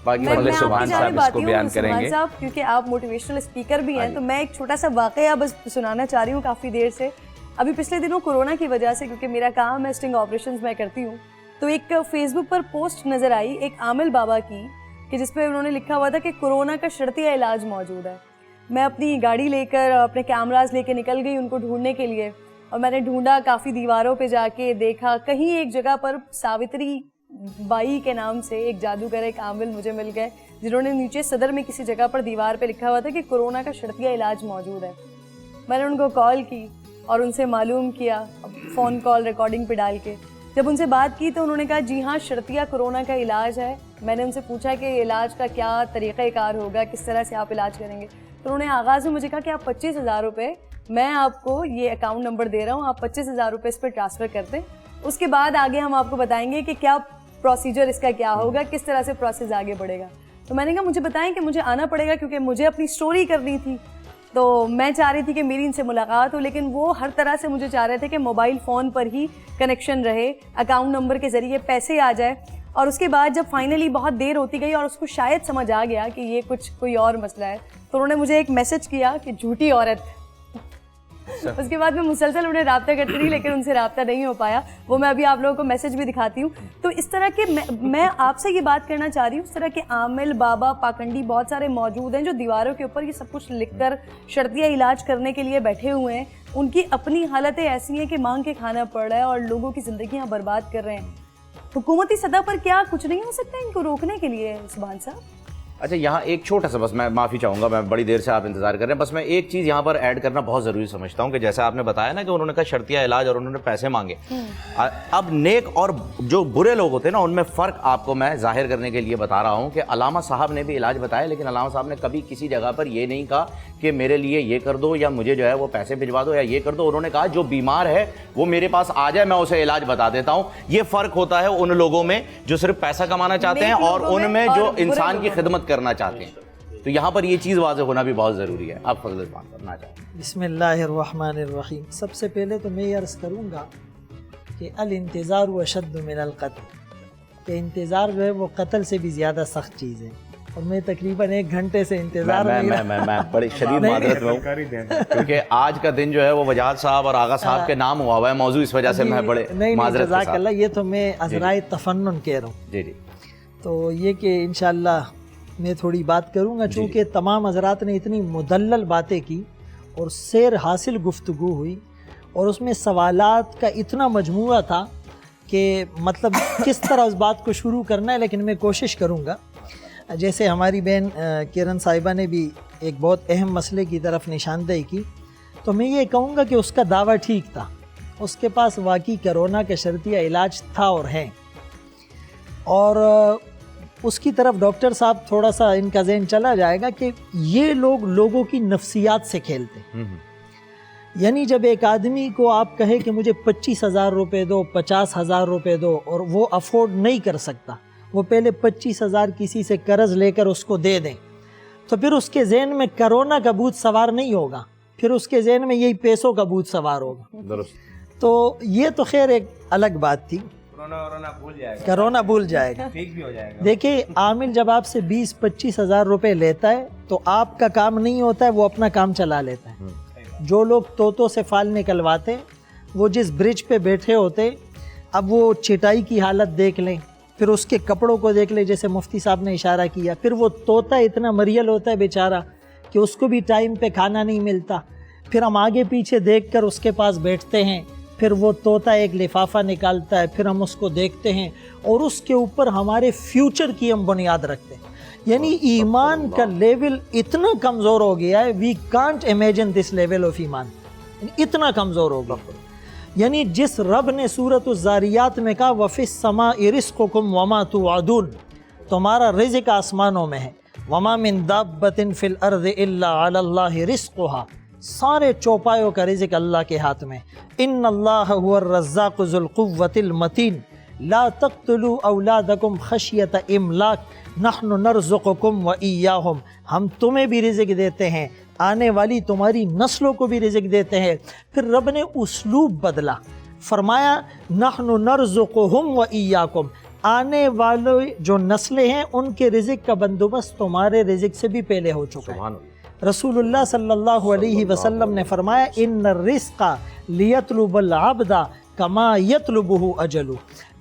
باقی فضل سبحان صاحب اس کو بیان کریں گے. کیونکہ آپ موٹیویشنل اسپیکر بھی ہیں، تو میں ایک چھوٹا سا واقعہ بس سنانا چاہ رہی ہوں. کافی دیر سے ابھی پچھلے دنوں کورونا کی وجہ سے، کیونکہ میرا کام ہے سٹنگ آپریشنز میں کرتی ہوں، تو ایک فیس بک پر پوسٹ نظر آئی ایک عامل بابا کی کہ جس پہ انہوں نے لکھا ہوا تھا کہ کورونا کا شرطیہ علاج موجود ہے. میں اپنی گاڑی لے کر اپنے کیمراز لے کے نکل گئی ان کو ڈھونڈنے کے لیے، اور میں نے ڈھونڈا، کافی دیواروں پہ جا کے دیکھا. کہیں ایک جگہ پر ساوتری بائی کے نام سے ایک جادوگر، ایک عامل مجھے مل گئے جنہوں نے نیچے صدر میں کسی جگہ پر دیوار پہ لکھا ہوا تھا کہ کورونا کا شرطیہ علاج موجود ہے. میں نے ان کو کال کی اور ان سے معلوم کیا، فون کال ریکارڈنگ پہ ڈال کے. جب ان سے بات کی تو انہوں نے کہا جی ہاں شرطیہ کورونا کا علاج ہے. میں نے ان سے پوچھا کہ علاج کا کیا طریقہ کار ہوگا، کس طرح سے آپ علاج کریں گے. تو انہوں نے آغاز میں مجھے کہا کہ آپ 25,000 روپے، میں آپ کو یہ اکاؤنٹ نمبر دے رہا ہوں، آپ 25,000 روپے اس پہ ٹرانسفر کر دیں، اس کے بعد آگے ہم آپ کو بتائیں گے کہ کیا پروسیجر اس کا کیا ہوگا، کس طرح سے پروسیس آگے بڑھے گا. تو میں نے کہا مجھے بتائیں کہ مجھے آنا پڑے گا کیونکہ مجھے اپنی سٹوری کرنی تھی. تو میں چاہ رہی تھی کہ میری ان سے ملاقات ہو، لیکن وہ ہر طرح سے مجھے چاہ رہے تھے کہ موبائل فون پر ہی کنیکشن رہے، اکاؤنٹ نمبر کے ذریعے پیسے آ جائے. اور اس کے بعد جب فائنلی بہت دیر ہوتی گئی اور اس کو شاید سمجھ آ گیا کہ یہ کوئی اور مسئلہ ہے، تو انہوں نے مجھے ایک میسج کیا کہ جھوٹی عورت. اس کے بعد میں مسلسل انہیں رابطہ کرتی رہی لیکن ان سے رابطہ نہیں ہو پایا. وہ میں ابھی آپ لوگوں کو میسج بھی دکھاتی ہوں. تو اس طرح کے میں آپ سے یہ بات کرنا چاہ رہی ہوں، اس طرح کے عامل بابا پاکنڈی بہت سارے موجود ہیں جو دیواروں کے اوپر یہ سب کچھ لکھ کر شرطیہ علاج کرنے کے لیے بیٹھے ہوئے ہیں. ان کی اپنی حالتیں ایسی ہیں کہ مانگ کے کھانا پڑ رہا ہے اور لوگوں کی زندگیاں برباد کر رہے ہیں. حکومتی سطح پر کیا کچھ نہیں ہو سکتا ان کو روکنے کے لیے سبحان صاحب؟ اچھا یہاں ایک چھوٹا سا، بس میں معافی چاہوں گا، میں بڑی دیر سے آپ انتظار کر رہے ہیں، بس میں ایک چیز یہاں پر ایڈ کرنا بہت ضروری سمجھتا ہوں کہ جیسا آپ نے بتایا نا کہ انہوں نے کہا شرطیہ علاج اور انہوں نے پیسے مانگے. اب نیک اور جو برے لوگ ہوتے ہیں نا ان میں فرق آپ کو میں ظاہر کرنے کے لیے بتا رہا ہوں کہ علامہ صاحب نے بھی علاج بتایا، لیکن علامہ صاحب نے کبھی کسی جگہ پر یہ نہیں کہا کہ میرے لیے یہ کر دو یا مجھے جو ہے وہ پیسے بھجوا دو یا یہ کر دو. انہوں نے کہا جو بیمار ہے وہ میرے پاس آ جائے، میں اسے علاج بتا دیتا ہوں. یہ فرق ہوتا ہے ان لوگوں میں جو صرف پیسہ کمانا چاہتے ہیں اور ان میں جو انسان کی خدمت کرنا چاہتے ہیں. تو یہاں پر یہ چیز واضح ہونا بھی بہت ضروری ہے. آپ فضل بات کرنا چاہتے ہیں. بسم اللہ الرحمن الرحیم. سب سے پہلے تو میں یہ عرض کروں گا کہ الانتظار اشد من القتل، کہ انتظار جو ہے وہ قتل سے بھی زیادہ سخت چیز ہے. اور میں تقریباً 1 گھنٹے سے انتظار میں بڑی شدید معذرت میں ہوں کیونکہ آج کا دن جو ہے وہ وجاہت صاحب اور آغا صاحب کے نام ہوا ہے موضوع، اس وجہ سے میں بڑے معذرت کے جزاک ساتھ. اللہ، یہ تو میں عذرائے تفنن کہہ رہا ہوں. جی جی تو یہ کہ انشاءاللہ میں تھوڑی بات کروں گا، چونکہ تمام حضرات نے اتنی مدلل باتیں کی اور سیر حاصل گفتگو ہوئی، اور اس میں سوالات کا اتنا مجموعہ تھا کہ مطلب کس طرح اس بات کو شروع کرنا ہے، لیکن میں کوشش کروں گا. جیسے ہماری بہن کرن صاحبہ نے بھی ایک بہت اہم مسئلے کی طرف نشاندہی کی، تو میں یہ کہوں گا کہ اس کا دعویٰ ٹھیک تھا، اس کے پاس واقعی کرونا کا شرطیہ علاج تھا اور ہے، اور اس کی طرف ڈاکٹر صاحب تھوڑا سا ان کا ذہن چلا جائے گا کہ یہ لوگ لوگوں کی نفسیات سے کھیلتے ہیں. یعنی جب ایک آدمی کو آپ کہے کہ مجھے 25,000 روپے دو، 50,000 روپے دو، اور وہ افورڈ نہیں کر سکتا، وہ پہلے 25,000 کسی سے قرض لے کر اس کو دے دیں، تو پھر اس کے ذہن میں کرونا کا بھوت سوار نہیں ہوگا، پھر اس کے ذہن میں یہی پیسوں کا بھوت سوار ہوگا. درست. تو یہ تو خیر ایک الگ بات تھی، کرونا بھول جائے گا. دیکھیں عامل جب آپ سے 20-25,000 روپے لیتا ہے تو آپ کا کام نہیں ہوتا ہے، وہ اپنا کام چلا لیتا ہے. جو لوگ طوطوں سے فال نکلواتے، وہ جس برج پہ بیٹھے ہوتے، اب وہ چٹائی کی حالت دیکھ لیں، پھر اس کے کپڑوں کو دیکھ لیں، جیسے مفتی صاحب نے اشارہ کیا، پھر وہ طوطا اتنا مریل ہوتا ہے بیچارہ کہ اس کو بھی ٹائم پہ کھانا نہیں ملتا، پھر ہم آگے پیچھے دیکھ کر اس کے پاس بیٹھتے ہیں، پھر وہ طوطا ایک لفافہ نکالتا ہے، پھر ہم اس کو دیکھتے ہیں اور اس کے اوپر ہمارے فیوچر کی ہم بنیاد رکھتے ہیں. یعنی ایمان کا لیول اتنا کمزور ہو گیا ہے، we can't imagine this level of ایمان، اتنا کمزور ہو گیا. یعنی جس رب نے سورۃ الزاریات میں کہا وَفِي السَّمَاءِ رِزْقُكُمْ وَمَا تُوعَدُونَ، تمہارا رزق آسمانوں میں ہے، وَمَا مِن دَابَّةٍ فِي الْأَرْضِ إِلَّا عَلَى اللَّهِ رِزْقُهَا، سارے چوپایوں کا رزق اللہ کے ہاتھ میں. ان اللہ هو الرزاق ذو القوة المتین لا تقتلوا اولادکم خشیۃ املاق نحن نرزقکم وإیاہم، ہم تمہیں بھی رزق دیتے ہیں، آنے والی تمہاری نسلوں کو بھی رزق دیتے ہیں. پھر رب نے اسلوب بدلا، فرمایا نحن نرزقہم وإیاکم، آنے والے جو نسلیں ہیں ان کے رزق کا بندوبست تمہارے رزق سے بھی پہلے ہو چکا ہے. رسول اللہ صلی اللہ علیہ وسلم نے فرمایا ان الرزق لیطلب العبد کما یطلبہ اجلہ،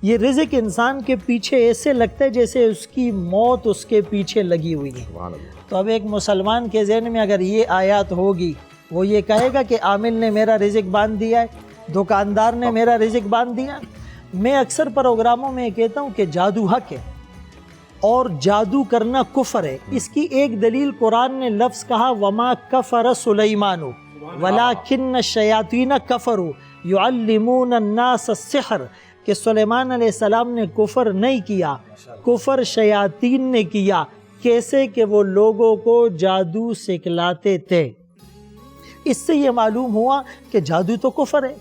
یہ رزق انسان کے پیچھے ایسے لگتا ہے جیسے اس کی موت اس کے پیچھے لگی ہوئی ہے. تو اب ایک مسلمان کے ذہن میں اگر یہ آیات ہوگی، وہ یہ کہے گا کہ عامل نے میرا رزق باندھ دیا ہے، دکاندار نے میرا رزق باندھ دیا. میں اکثر پروگراموں میں کہتا ہوں کہ جادو حق ہے اور جادو کرنا کفر ہے. اس کی ایک دلیل قرآن نے لفظ کہا وما کفر سلیمان ولکن الشیاطین کفروا یعلمون الناس السحر، کہ سلیمان علیہ السلام نے کفر نہیں کیا، کفر شیاطین نے کیا. کیسے؟ کہ وہ لوگوں کو جادو سکھلاتے تھے. اس سے یہ معلوم ہوا کہ جادو تو کفر ہے،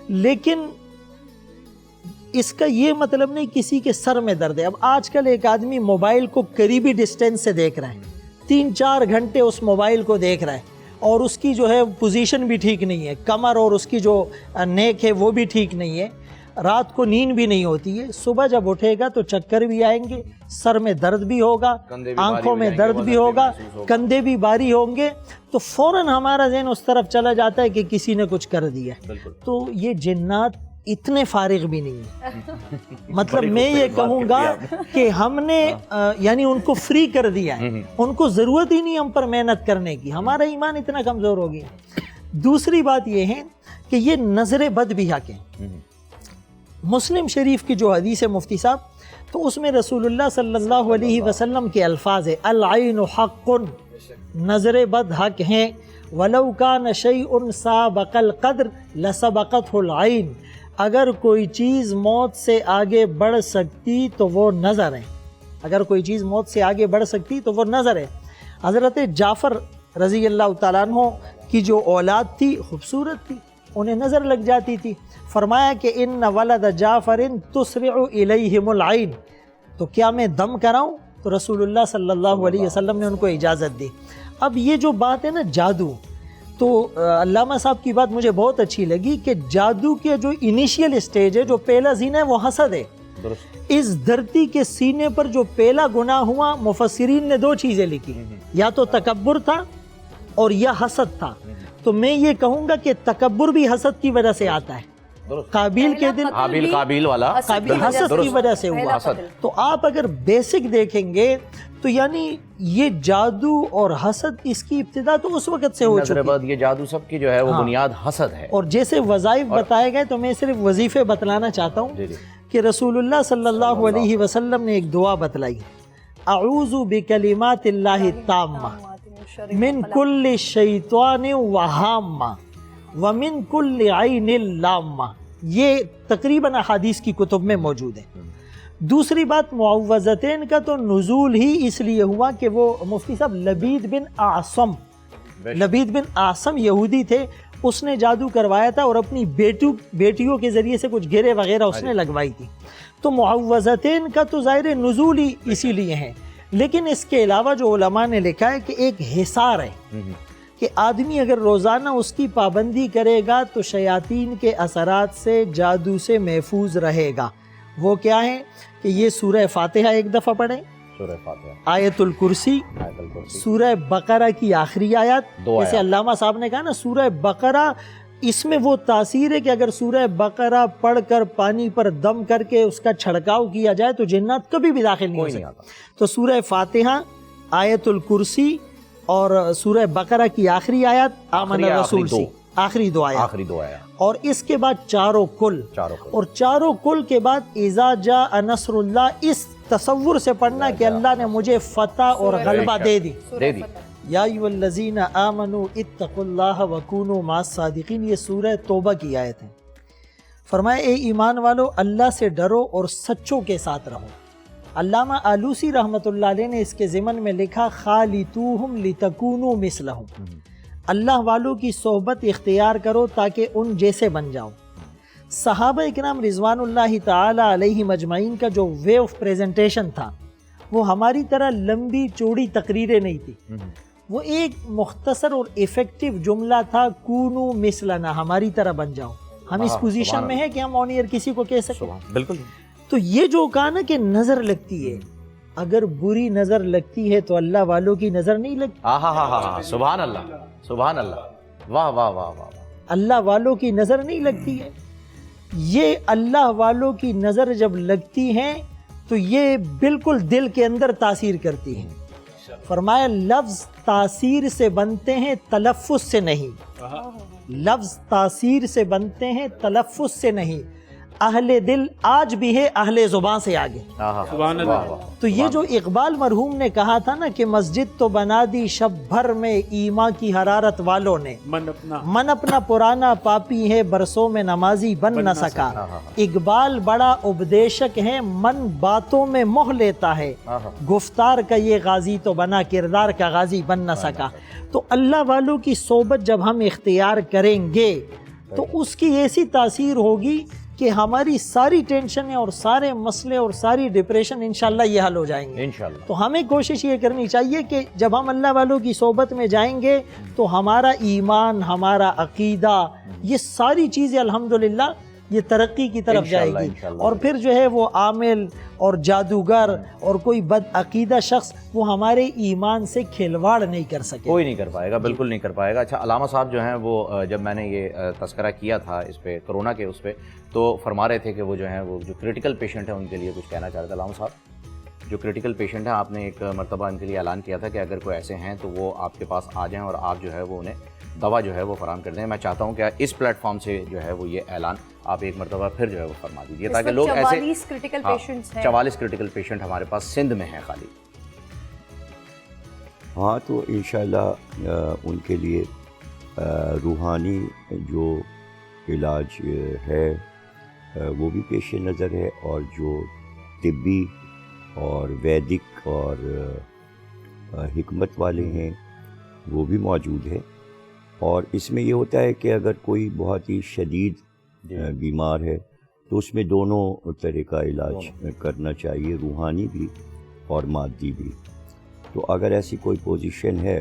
لیکن اس کا یہ مطلب نہیں کسی کے سر میں درد ہے. اب آج کل ایک آدمی موبائل کو قریبی ڈسٹینس سے دیکھ رہا ہے، 3-4 گھنٹے اس موبائل کو دیکھ رہا ہے، اور اس کی جو ہے پوزیشن بھی ٹھیک نہیں ہے، کمر اور اس کی جو نیک ہے وہ بھی ٹھیک نہیں ہے، رات کو نیند بھی نہیں ہوتی ہے. صبح جب اٹھے گا تو چکر بھی آئیں گے، سر میں درد بھی ہوگا، آنکھوں میں درد بھی ہوگا، کندھے بھی بھاری ہوں گے، تو فوراً ہمارا ذہن اس طرف چلا جاتا ہے کہ کسی نے کچھ کر دیا. تو یہ جنات اتنے فارغ بھی نہیں ہیں. مطلب میں یہ کہوں گا کہ ہم نے یعنی ان کو فری کر دیا ہے، ان کو ضرورت ہی نہیں ہم پر محنت کرنے کی. ہمارا ایمان اتنا کمزور ہو گیا. دوسری بات یہ ہے کہ یہ نظر بد بھی حق ہے. مسلم شریف کی جو حدیث ہے مفتی صاحب، تو اس میں رسول اللہ صلی اللہ علیہ وسلم کے الفاظ ہے العین حق، نظر بد حق ہیں، ولو کان شیء سابق القدر لسبقته العین، اگر کوئی چیز موت سے آگے بڑھ سکتی تو وہ نظر ہے، اگر کوئی چیز موت سے آگے بڑھ سکتی تو وہ نظر ہے. حضرت جعفر رضی اللہ تعالیٰ عنہ کی جو اولاد تھی خوبصورت تھی، انہیں نظر لگ جاتی تھی. فرمایا کہ ان ولد جعفر تسرع الیہم العین، تو کیا میں دم کراؤں؟ تو رسول اللہ صلی اللہ علیہ وسلم نے ان کو اجازت دی. اب یہ جو بات ہے نا جادو، تو علامہ صاحب کی بات مجھے بہت اچھی لگی کہ جادو کے جو انیشیل اسٹیج ہے، جو پہلا زینہ ہے وہ حسد ہے. اس دھرتی کے سینے پر جو پہلا گناہ ہوا، مفسرین نے 2 چیزیں لکھی، یا تو تکبر تھا اور یا حسد تھا. تو میں یہ کہوں گا کہ تکبر بھی حسد کی وجہ سے آتا ہے. قابیل کے دل قابیل والا حسد کی وجہ سے ہوا. تو آپ اگر بیسک دیکھیں گے تو یعنی یہ جادو اور حسد اس کی ابتدا تو اس وقت سے ہو چکی ہے. یہ جادو سب کی جو ہے وہ بنیاد حسد ہے. اور جیسے وظائف بتائے گئے تو میں صرف وظیفے بتلانا چاہتا ہوں کہ رسول اللہ صلی اللہ علیہ وسلم نے ایک دعا بتلائی، اعوذ بکلمات اللہ التامہ من کل شیطان وہامہ ومن کل عین لامہ. یہ تقریباً احادیث کی کتب میں موجود ہے. دوسری بات، معوذتین کا تو نزول ہی اس لیے ہوا کہ وہ مفتی صاحب لبید بن اعصم یہودی تھے، اس نے جادو کروایا تھا اور اپنی بیٹیوں کے ذریعے سے کچھ گرے وغیرہ اس نے لگوائی تھی. تو معوذتین کا تو ظاہر نزول ہی اسی لیے ہیں. لیکن اس کے علاوہ جو علماء نے لکھا ہے کہ ایک حصار ہے کہ آدمی اگر روزانہ اس کی پابندی کرے گا تو شیاطین کے اثرات سے، جادو سے محفوظ رہے گا. وہ کیا ہے کہ یہ سورہ فاتحہ ایک دفعہ پڑھیں، آیت الکرسی، سورہ بقرہ کی آخری آیات. جیسے علامہ صاحب نے کہا نا سورہ بقرہ، اس میں وہ تاثیر ہے کہ اگر سورہ بقرہ پڑھ کر پانی پر دم کر کے اس کا چھڑکاؤ کیا جائے تو جنات کبھی بھی داخل نہیں ہو سکتے. تو سورہ فاتحہ، آیت الکرسی اور سورہ بقرہ کی آخری آیات، آمن الرسول سے آخری دو آیات، اور اس کے بعد چاروں کل، اور چاروں کل کے بعد اذا جاء نصر اللہ، اس تصور سے پڑھنا کہ اللہ نے مجھے فتح اور غلبہ دے دی. یا ایھا الذین آمنوا اتقوا اللہ وکونوا مع الصادقین. یہ سورہ توبہ کی آیت ہے. فرمایا اے ایمان والو اللہ سے ڈرو اور سچوں کے ساتھ رہو. علامہ آلوسی رحمۃ اللہ علیہ نے اس کے ضمن میں لکھا خالطوہم لتکونوا مثلہم. اللہ والوں کی صحبت اختیار کرو تاکہ ان جیسے بن جاؤ. صحابہ اکرام رضوان اللہ تعالی علیہ مجمعین کا جو وے آف پریزنٹیشن تھا وہ ہماری طرح لمبی چوڑی تقریریں نہیں تھی. وہ ایک مختصر اور ایفیکٹو جملہ تھا، کونو مثلنا، ہماری طرح بن جاؤ. ہم اس پوزیشن میں ہیں کہ ہم آن ایئر کسی کو کہہ سکیں. بالکل. تو یہ جو کہا نا کہ نظر لگتی ہے، اگر بری نظر لگتی ہے تو اللہ والوں کی نظر نہیں لگتی. سبحان اللہ، سبحان اللہ، واہ واہ واہ واہ. اللہ والوں کی نظر نہیں لگتی ہے. یہ اللہ والوں کی نظر جب لگتی ہیں تو یہ بالکل دل کے اندر تاثیر کرتی ہیں. فرمایا لفظ تاثیر سے بنتے ہیں تلفظ سے نہیں. لفظ تاثیر سے بنتے ہیں تلفظ سے نہیں. اہل دل آج بھی ہے اہل زبان سے آگے. تو یہ جو اقبال مرحوم نے کہا تھا نا کہ مسجد تو بنا دی شب بھر میں ایمان کی حرارت والوں نے، من اپنا پرانا پاپی ہے برسوں میں نمازی بن نہ سکا. اقبال بڑا اپدیشک ہے، من باتوں میں موہ لیتا ہے، گفتار کا یہ غازی تو بنا کردار کا غازی بن نہ سکا. تو اللہ والوں کی صحبت جب ہم اختیار کریں گے تو اس کی ایسی تاثیر ہوگی کہ ہماری ساری ٹینشنیں اور سارے مسئلے اور ساری ڈپریشن انشاءاللہ یہ حل ہو جائیں گے انشاءاللہ. تو ہمیں کوشش یہ کرنی چاہیے کہ جب ہم اللہ والوں کی صحبت میں جائیں گے تو ہمارا ایمان، ہمارا عقیدہ، یہ ساری چیزیں الحمدللہ یہ ترقی کی طرف جائے گی. اور پھر جو ہے وہ عامل اور جادوگر اور کوئی بد عقیدہ شخص وہ ہمارے ایمان سے کھلواڑ نہیں کر سکے. کوئی نہیں کر پائے گا، بالکل نہیں کر پائے گا. اچھا علامہ صاحب جو ہیں وہ جب میں نے یہ تذکرہ کیا تھا اس پہ کرونا کے اس پہ تو فرما رہے تھے کہ وہ جو ہیں وہ جو کریٹیکل پیشنٹ ہیں ان کے لیے کچھ کہنا چاہ رہے تھے. علامہ صاحب جو کریٹیکل پیشنٹ ہیں آپ نے ایک مرتبہ ان کے لیے اعلان کیا تھا کہ اگر کوئی ایسے ہیں تو وہ آپ کے پاس آ جائیں اور آپ جو ہے وہ انہیں دوا جو ہے وہ فراہم کر دیں. میں چاہتا ہوں کہ اس پلیٹ فارم سے جو ہے وہ یہ اعلان آپ ایک مرتبہ پھر جو ہے وہ فرما دیجیے تاکہ لوگ ایسے 44 کریٹیکل پیشنٹ ہمارے پاس سندھ میں ہیں خالی. ہاں تو انشاءاللہ ان کے لیے روحانی جو علاج ہے وہ بھی پیش نظر ہے، اور جو طبی اور ویدک اور حکمت والے ہیں وہ بھی موجود ہے. اور اس میں یہ ہوتا ہے کہ اگر کوئی بہت ہی شدید بیمار ہے تو اس میں دونوں طرح کا علاج کرنا چاہیے، روحانی بھی اور مادی بھی. تو اگر ایسی کوئی پوزیشن ہے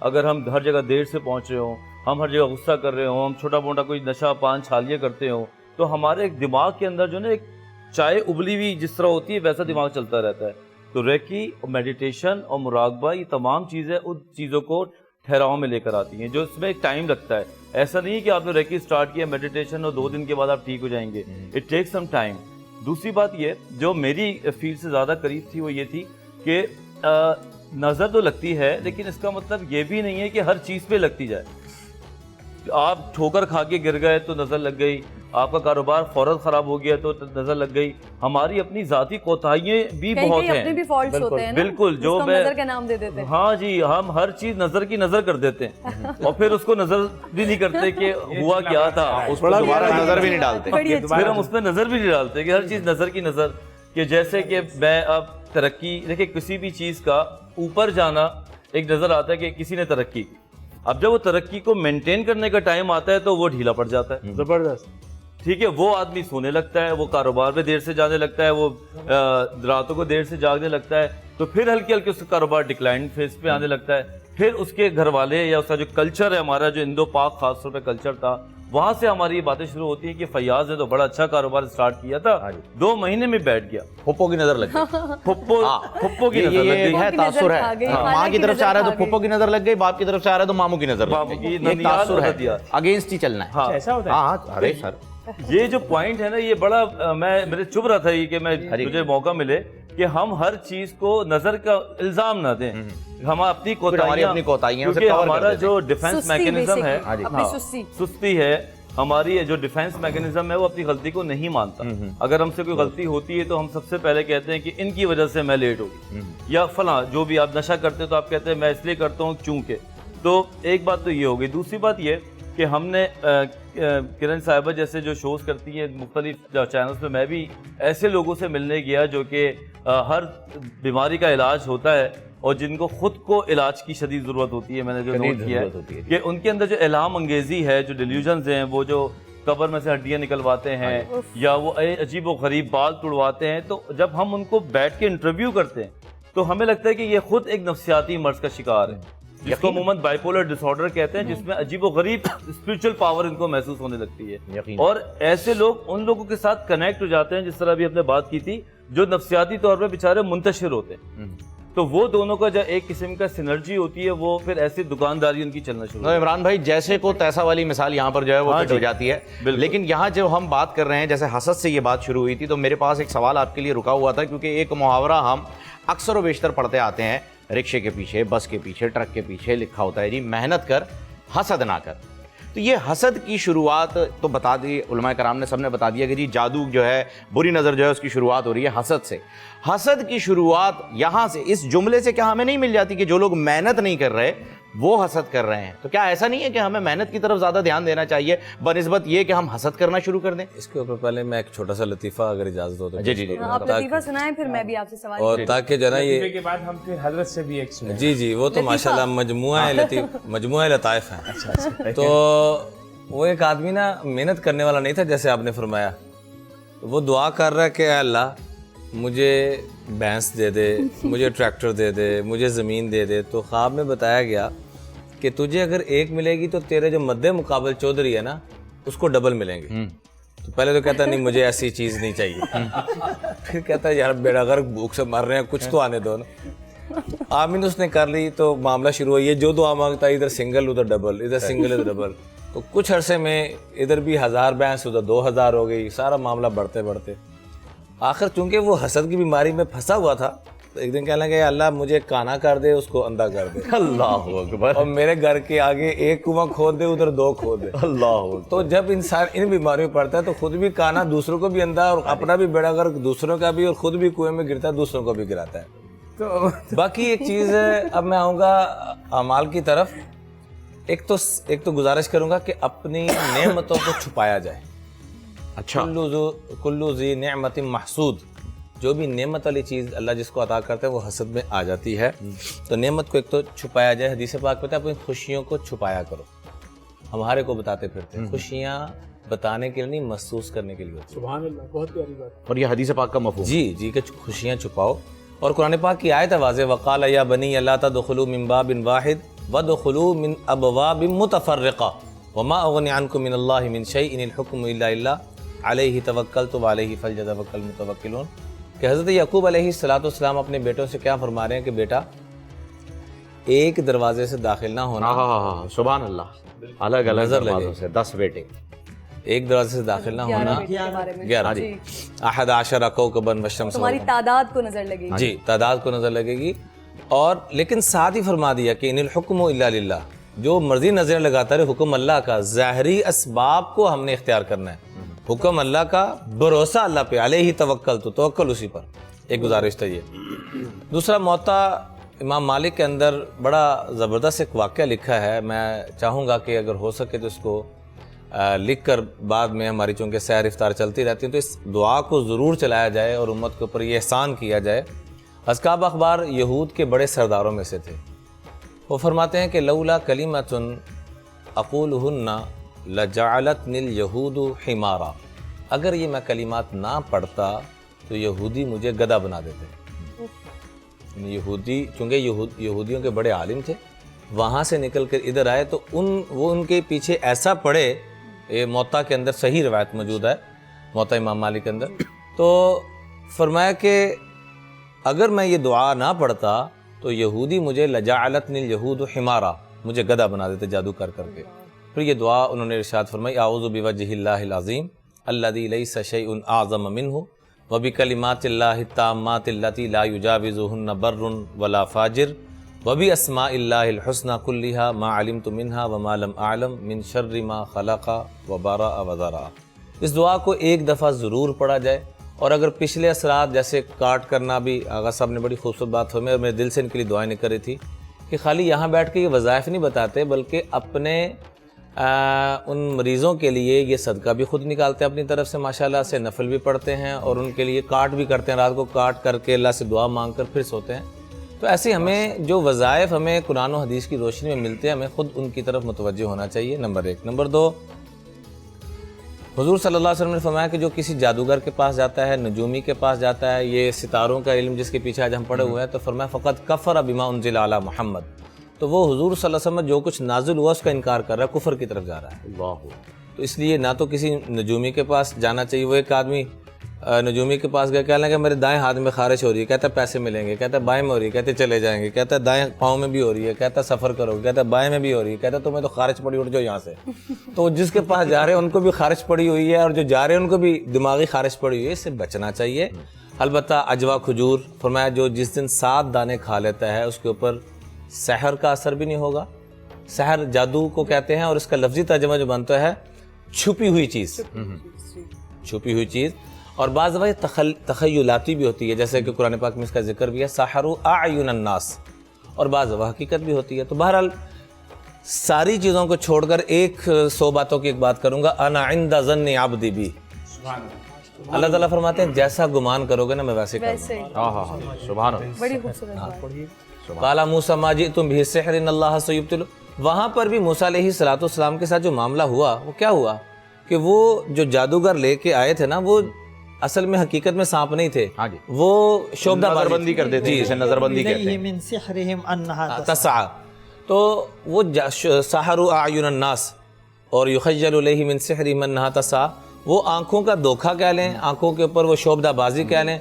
اگر ہم ہر جگہ دیر سے پہنچ رہے ہوں, ہم ہر جگہ غصہ کر رہے ہوں, ہم چھوٹا موٹا کوئی نشہ پان چھالیاں کرتے ہوں, تو ہمارے ایک دماغ کے اندر جو نا ایک چائے ابلی ہوئی جس طرح ہوتی ہے ویسا دماغ چلتا رہتا ہے. تو ریکی, میڈیٹیشن اور مراقبہ یہ تمام چیزیں ان چیزوں کو ٹھہراؤ میں لے کر آتی ہیں, جو اس میں ایک ٹائم لگتا ہے. ایسا نہیں کہ آپ نے ریکی سٹارٹ کیا میڈیٹیشن اور 2 دن کے بعد آپ ٹھیک ہو جائیں گے. It take some time. دوسری بات یہ جو میری فیلڈ سے زیادہ قریب تھی وہ یہ تھی کہ نظر تو لگتی ہے لیکن اس کا مطلب یہ بھی نہیں ہے کہ ہر چیز پہ لگتی جائے. آپ ٹھوکر کھا کے گر گئے تو نظر لگ گئی, آپ کا کاروبار فوراً خراب ہو گیا تو نظر لگ گئی. ہماری اپنی ذاتی کوتاہیاں بھی بہت ہیں, اپنے بھی فالٹس ہوتے ہیں نا, بالکل, جو میں نظر کا نام دے دیتے ہیں. ہاں جی, ہم ہر چیز نظر کی نظر کر دیتے ہیں اور پھر اس کو نظر بھی نہیں کرتے کہ ہوا کیا تھا, اس پر دوبارہ نظر بھی نہیں ڈالتے, پھر ہم اس پہ نظر بھی نہیں ڈالتے کہ ہر چیز نظر کی نظر. کہ جیسے کہ میں اب ترقی, دیکھیں کسی بھی چیز کا اوپر جانا ایک نظر آتا ہے کہ کسی نے ترقی کی, اب جب وہ ترقی کو مینٹین کرنے کا ٹائم آتا ہے تو وہ ڈھیلا پڑ جاتا ہے. زبردست. ٹھیک ہے, وہ آدمی سونے لگتا ہے, وہ کاروبار میں دیر سے جانے لگتا ہے, وہ راتوں کو دیر سے جاگنے لگتا ہے, تو پھر ہلکے ہلکے اس کا کاروبار ڈکلائن فیز پہ آنے لگتا ہے. پھر اس کے گھر والے یا اس کا جو کلچر ہے ہمارا, جو انڈو پاک خاص طور پہ کلچر تھا, وہاں سے ہماری یہ باتیں شروع ہوتی ہیں کہ فیاض نے تو بڑا اچھا کاروبار سٹارٹ کیا تھا, 2 مہینے میں بیٹھ گیا. پھپھو کی نظر لگ گئی, پھپھو کی نظر لگ گئی, ہے تاثر ہے. ماں کی طرف سے آ رہا ہے تو پھپھو کی نظر لگ گئی, باپ کی طرف سے آ رہا ہے تو ماموں کی نظر لگ گئی. یہ تاثر ہے, اگینسٹ ہی چلنا ہے. ایسا ہوتا ہے. ہاں ارے سر, یہ جو پوائنٹ ہے نا, یہ بڑا میں میرے چبھ رہا تھا یہ کہ میں مجھے موقع ملے کہ ہم ہر چیز کو نظر کا الزام نہ دیں, ہم اپنی کوتاہیاں, کیونکہ ہمارا جو ڈیفنس میکینزم ہے, سستی ہے ہماری, جو ڈیفنس میکینزم ہے وہ اپنی غلطی کو نہیں مانتا. اگر ہم سے کوئی غلطی ہوتی ہے تو ہم سب سے پہلے کہتے ہیں کہ ان کی وجہ سے میں لیٹ ہو گئی, یا فلاں, جو بھی آپ نشہ کرتے تو آپ کہتے ہیں میں اس لیے کرتا ہوں کیونکہ. تو ایک بات تو یہ ہو گئی. دوسری بات یہ کہ ہم نے کرن صاحبہ جیسے جو شوز کرتی ہیں مختلف چینلز پہ, میں بھی ایسے لوگوں سے ملنے گیا جو کہ ہر بیماری کا علاج ہوتا ہے اور جن کو خود کو علاج کی شدید ضرورت ہوتی ہے. میں نے جو نوٹ کیا ہے کہ ان کے اندر جو الہام انگیزی ہے, جو ڈیلیوژنز ہیں, وہ جو قبر میں سے ہڈیاں نکلواتے ہیں یا وہ عجیب و غریب بال توڑواتے ہیں, تو جب ہم ان کو بیٹھ کے انٹرویو کرتے ہیں تو ہمیں لگتا ہے کہ یہ خود ایک نفسیاتی مرض کا شکار ہے, جس کو عموماً بائی پولر ڈس آرڈر کہتے ہیں, جس میں عجیب و غریب اسپرچل پاور ان کو محسوس ہونے لگتی ہے. اور ایسے لوگ ان لوگوں کے ساتھ کنیکٹ ہو جاتے ہیں, جس طرح ابھی ہم نے بات کی تھی, جو نفسیاتی طور پہ بیچارے منتشر ہوتے ہیں. تو وہ دونوں کا جو ایک قسم کا سینرجی ہوتی ہے, وہ پھر ایسی دکانداری ان کی چلنا شروع ہوتی ہے. عمران بھائی جیسے کو تیسا والی مثال یہاں پر جو ہے وہ فٹ ہو جاتی ہے, لیکن یہاں جو ہم بات کر رہے ہیں, جیسے حسد سے یہ بات شروع ہوئی تھی, تو میرے پاس ایک سوال آپ کے لیے رکا ہوا تھا, کیونکہ ایک محاورہ ہم اکثر و بیشتر پڑھتے آتے ہیں, رکشے کے پیچھے, بس کے پیچھے, ٹرک کے پیچھے لکھا ہوتا ہے جی محنت کر حسد نہ کر. تو یہ حسد کی شروعات تو بتا دی علماء کرام نے, سب نے بتا دیا کہ جی جادو جو ہے, بری نظر جو ہے, اس کی شروعات ہو رہی ہے حسد سے. حسد کی شروعات یہاں سے, اس جملے سے کیا ہمیں نہیں مل جاتی کہ جو لوگ محنت نہیں کر رہے وہ حسد کر رہے ہیں؟ تو کیا ایسا نہیں ہے کہ ہمیں محنت کی طرف زیادہ دھیان دینا چاہیے بنسبت یہ کہ ہم حسد کرنا شروع کر دیں؟ اس کے اوپر پہلے میں ایک چھوٹا سا لطیفہ اگر اجازت ہو تو. جی جی جی, آپ لطیفہ سنائیں, پھر میں بھی آپ سے سوال اور تاکہ جو نا یہ کے بعد ہم پھر حضرت سے بھی ایک سنیں. جی جی, وہ تو ماشاءاللہ مجموعہ لطائف ہیں. تو وہ ایک آدمی نا محنت کرنے والا نہیں تھا, جیسے آپ نے فرمایا, وہ دعا کر رہا ہے کہ اے اللہ مجھے بھینس دے دے, مجھے ٹریکٹر دے دے, مجھے زمین دے دے. تو خواب میں بتایا گیا کہ تجھے اگر 1 ملے گی تو تیرے جو مد مقابل چودھری ہے نا اس کو ڈبل ملیں گے. تو پہلے تو کہتا نہیں مجھے ایسی چیز نہیں چاہیے, پھر کہتا ہے یار بیڑا غرق بھوک سے مر رہے ہیں, کچھ تو آنے دو نا. آمین اس نے کر لی تو معاملہ شروع ہوا, یہ جو دعا مانگتا ہے ادھر سنگل ادھر ڈبل, ادھر سنگل ادھر ڈبل. تو کچھ عرصے میں ادھر بھی 1000 بھینس, ادھر 2000 ہو گئی, سارا معاملہ بڑھتے بڑھتے آخر چونکہ وہ حسد کی بیماری میں پھنسا ہوا تھا, تو ایک دن کہنے لگا اللہ مجھے کانا کر دے, اس کو اندھا کر دے. اللہ اکبر. اور میرے گھر کے آگے 1 کنواں کھود دے, ادھر 2 کھود دے. اللہ اکبر. تو جب انسان ان بیماریوں میں پڑتا ہے تو خود بھی کانا, دوسروں کو بھی اندھا, اور اپنا بھی بیڑا غرق دوسروں کا بھی, اور خود بھی کنویں میں گرتا ہے, دوسروں کو بھی گراتا ہے. تو باقی ایک چیز ہے, اب میں آؤں گا اعمال کی طرف. ایک تو گزارش کروں گا کہ اپنی نعمتوں کو چھپایا جائے. اچھا, کلو ذی نعمت محسود, جو بھی نعمت والی چیز اللہ جس کو عطا کرتا ہے وہ حسد میں آ جاتی ہے. تو نعمت کو ایک تو چھپایا جائے. حدیث پاک پتہ ہے اپنی خوشیوں کو چھپایا کرو. ہمارے کو بتاتے پھرتے, خوشیاں بتانے کے لیے نہیں, محسوس کرنے کے لیے. سبحان اللہ, بہت پیاری بات. اور یہ حدیث پاک کا مفہوم. جی جی, کہ خوشیاں چھپاؤ. اور قرآن پاک کی آیت ہے واضح, وقال یا بنی لا تدخلوا من باب واحد وادخلوا من ابواب متفرقہ وما اغنی عنکم من اللہ من شیء ان الحکم الا للہ علیہ توکلت وعلیہ فلیتوکل المتوکلون، کہ حضرت یعقوب علیہ السلام اپنے بیٹوں سے کیا فرما رہے ہیں کہ بیٹا ایک دروازے سے داخل نہ ہونا، سبحان اللہ، الگ الگ دروازوں سے 10 بیٹے، ایک دروازے سے داخل نہ ہونا 11 احد عشر کوكبا والشمس، تمہاری تعداد کو نظر لگے گی، جی تعداد کو نظر لگے گی، اور لیکن ساتھ ہی فرما دیا کہ ان الحکم الا للہ، جو مرضی نظریں لگاتا رہے حکم اللہ کا، ظاہری اسباب کو ہم نے اختیار کرنا ہے، حکم اللہ کا، بھروسہ اللہ پہ، علیہ توکل، تو توکل اسی پر۔ ایک گزارش تھا یہ۔ دوسرا موطا امام مالک کے اندر بڑا زبردست ایک واقعہ لکھا ہے، میں چاہوں گا کہ اگر ہو سکے تو اس کو لکھ کر بعد میں ہماری چونکہ سیر افطار چلتی رہتی ہے تو اس دعا کو ضرور چلایا جائے اور امت کے اوپر یہ احسان کیا جائے۔ اصحاب اخبار یہود کے بڑے سرداروں میں سے تھے، وہ فرماتے ہیں کہ لولا کلمۃ اقولہن لجعلتنی الیہود حمارا، اگر یہ میں کلمات نہ پڑھتا تو یہودی مجھے گدھا بنا دیتے۔ یہودی چونکہ یہودیوں کے بڑے عالم تھے، وہاں سے نکل کر ادھر آئے تو وہ ان کے پیچھے ایسا پڑے، یہ موطا کے اندر صحیح روایت موجود ہے، موطا امام مالک کے اندر، تو فرمایا کہ اگر میں یہ دعا نہ پڑھتا تو یہودی مجھے لجعلتنی الیہود حمارا، مجھے گدھا بنا دیتے جادو کر کے۔ پھر یہ دعا انہوں نے ارشاد فرمائی، اعوذ بوجہ اللہ العظیم الذی لیس شیء اعظم منہ وبکلمات اللہ التامات اللتی لا یجاوزہن بر ولا فاجر وباسماء اللہ الحسنى کلھا ما علمت منہا وما لم اعلم من شر ما خلق وبرأ وذرأ۔ اس دعا کو ایک دفعہ ضرور پڑھا جائے، اور اگر پچھلے اثرات جیسے کاٹ کرنا بھی، آغا صاحب نے بڑی خوبصورت بات فرمائی اور میرے دل سے ان کے لیے دعائیں نکل رہی تھی کہ خالی یہاں بیٹھ کے یہ وظائف نہیں بتاتے بلکہ اپنے ان مریضوں کے لیے یہ صدقہ بھی خود نکالتے ہیں اپنی طرف سے، ماشاءاللہ سے نفل بھی پڑھتے ہیں، اور ان کے لیے کاٹ بھی کرتے ہیں، رات کو کاٹ کر کے اللہ سے دعا مانگ کر پھر سوتے ہیں۔ تو ایسے ہمیں جو وظائف ہمیں قرآن و حدیث کی روشنی میں ملتے ہیں، ہمیں خود ان کی طرف متوجہ ہونا چاہیے، نمبر 1۔ نمبر 2، حضور صلی اللہ علیہ وسلم نے فرمایا کہ جو کسی جادوگر کے پاس جاتا ہے، نجومی کے پاس جاتا ہے، یہ ستاروں کا علم جس کے پیچھے آج ہم پڑے ہوئے ہیں، تو فرمایا فقط کفر بما انزل علی محمد، تو وہ حضور صلی اللہ علیہ وسلم جو کچھ نازل ہوا اس کا انکار کر رہا ہے، کفر کی طرف جا رہا ہے۔ تو اس لیے نہ تو کسی نجومی کے پاس جانا چاہیے۔ وہ ایک آدمی نجومی کے پاس گیا، کہنے لگا میرے دائیں ہاتھ میں خارش ہو رہی ہے، کہتا ہے پیسے ملیں گے، کہتا ہے بائیں میں ہو رہی ہے، کہتے چلے جائیں گے، کہتا ہے دائیں پاؤں میں بھی ہو رہی ہے، کہتا ہے سفر کرو گے، کہتا ہے بائیں میں بھی ہو رہی ہے، کہتا ہے تمہیں تو خارش پڑی، اٹھ جاؤ یہاں سے۔ تو جس کے پاس جا رہے ہیں ان کو بھی خارش پڑی ہوئی ہے، اور جو جا رہے ہیں ان کو بھی دماغی خارش پڑی ہوئی ہے، اس سے بچنا چاہیے۔ البتہ اجوا کھجور فرمایا جو جس دن 7 دانے کھا لیتا ہے اس کے اوپر سحر کا اثر بھی نہیں ہوگا۔ سحر جادو کو کہتے ہیں، اور اس کا لفظی ترجمہ جو بنتا ہے چھپی ہوئی چیز، چھپی ہوئی چیز، اور بعض دفعہ تخیلاتی بھی ہوتی ہے، جیسے کہ قرآن پاک میں اس کا ذکر بھی ہے سحروا اعین الناس، اور بعض دفعہ حقیقت بھی ہوتی ہے۔ تو بہرحال ساری چیزوں کو چھوڑ کر 100 باتوں کی ایک بات کروں گا، انا عند ظن عبدی بی، اللہ تعالیٰ فرماتے ہیں جیسا گمان کرو گے نا میں ویسے کروں گا۔ سبحان اللہ، بڑی خوبصورت بات۔ قال موسیٰ ما جئتم به السحر ان اللہ سیبطلہ، وہاں پر بھی موسیٰ علیہ السلام کے ساتھ جو معاملہ ہوا وہ کیا ہوا کہ وہ جو جادوگر لے کے آئے تھے نا، وہ اصل میں حقیقت میں سانپ نہیں تھے، وہ شعبدہ نظر بندی کر دیتے ہیں، جسے نظر بندی کہتے ہیں، من سحرهم انها تسعى، تو وہ سحروا اعین الناس اور یخیل الیہ من سحرهم انها تسعى، وہ آنکھوں کا دھوکہ کہہ لیں، آنکھوں کے اوپر وہ شعبدہ بازی کہہ لیں،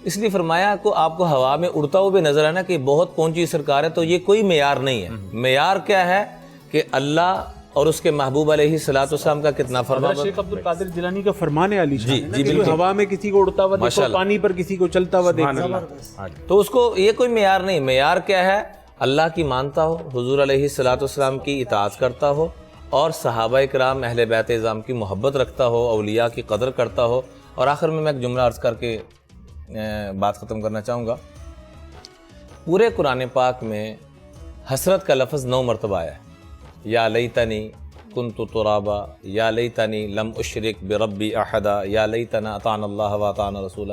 اس لیے فرمایا کو آپ کو ہوا میں اڑتا ہوا بھی نظر آنا کہ بہت پہنچی سرکار ہے، تو یہ کوئی معیار نہیں ہے۔ معیار کیا ہے کہ اللہ اور اس کے محبوب علیہ السلام کا کتنا فرمان۔ شیخ عبد القادر جیلانی کا فرمان علی جی بالکل، ہوا میں کسی کو اڑتا ہوا دیکھو، پانی پر کسی کو چلتا ہوا دیکھو، تو اس کو یہ کوئی معیار نہیں۔ معیار کیا ہے؟ اللہ کی مانتا ہو، حضور علیہ السلام کی اطاعت کرتا ہو، اور صحابہ کرام اہل بیت اعظام کی محبت رکھتا ہو، اولیاء کی قدر کرتا ہو۔ اور آخر میں ایک جملہ عرض کر کے بات ختم کرنا چاہوں گا۔ پورے قرآن پاک میں حسرت کا لفظ 9 مرتبہ آیا ہے، یا لیتنی کنت ترابا، یا لیتنی لم اشرک بربی احدا، یا لیتنا اطعنا اللہ و اطعنا رسولہ۔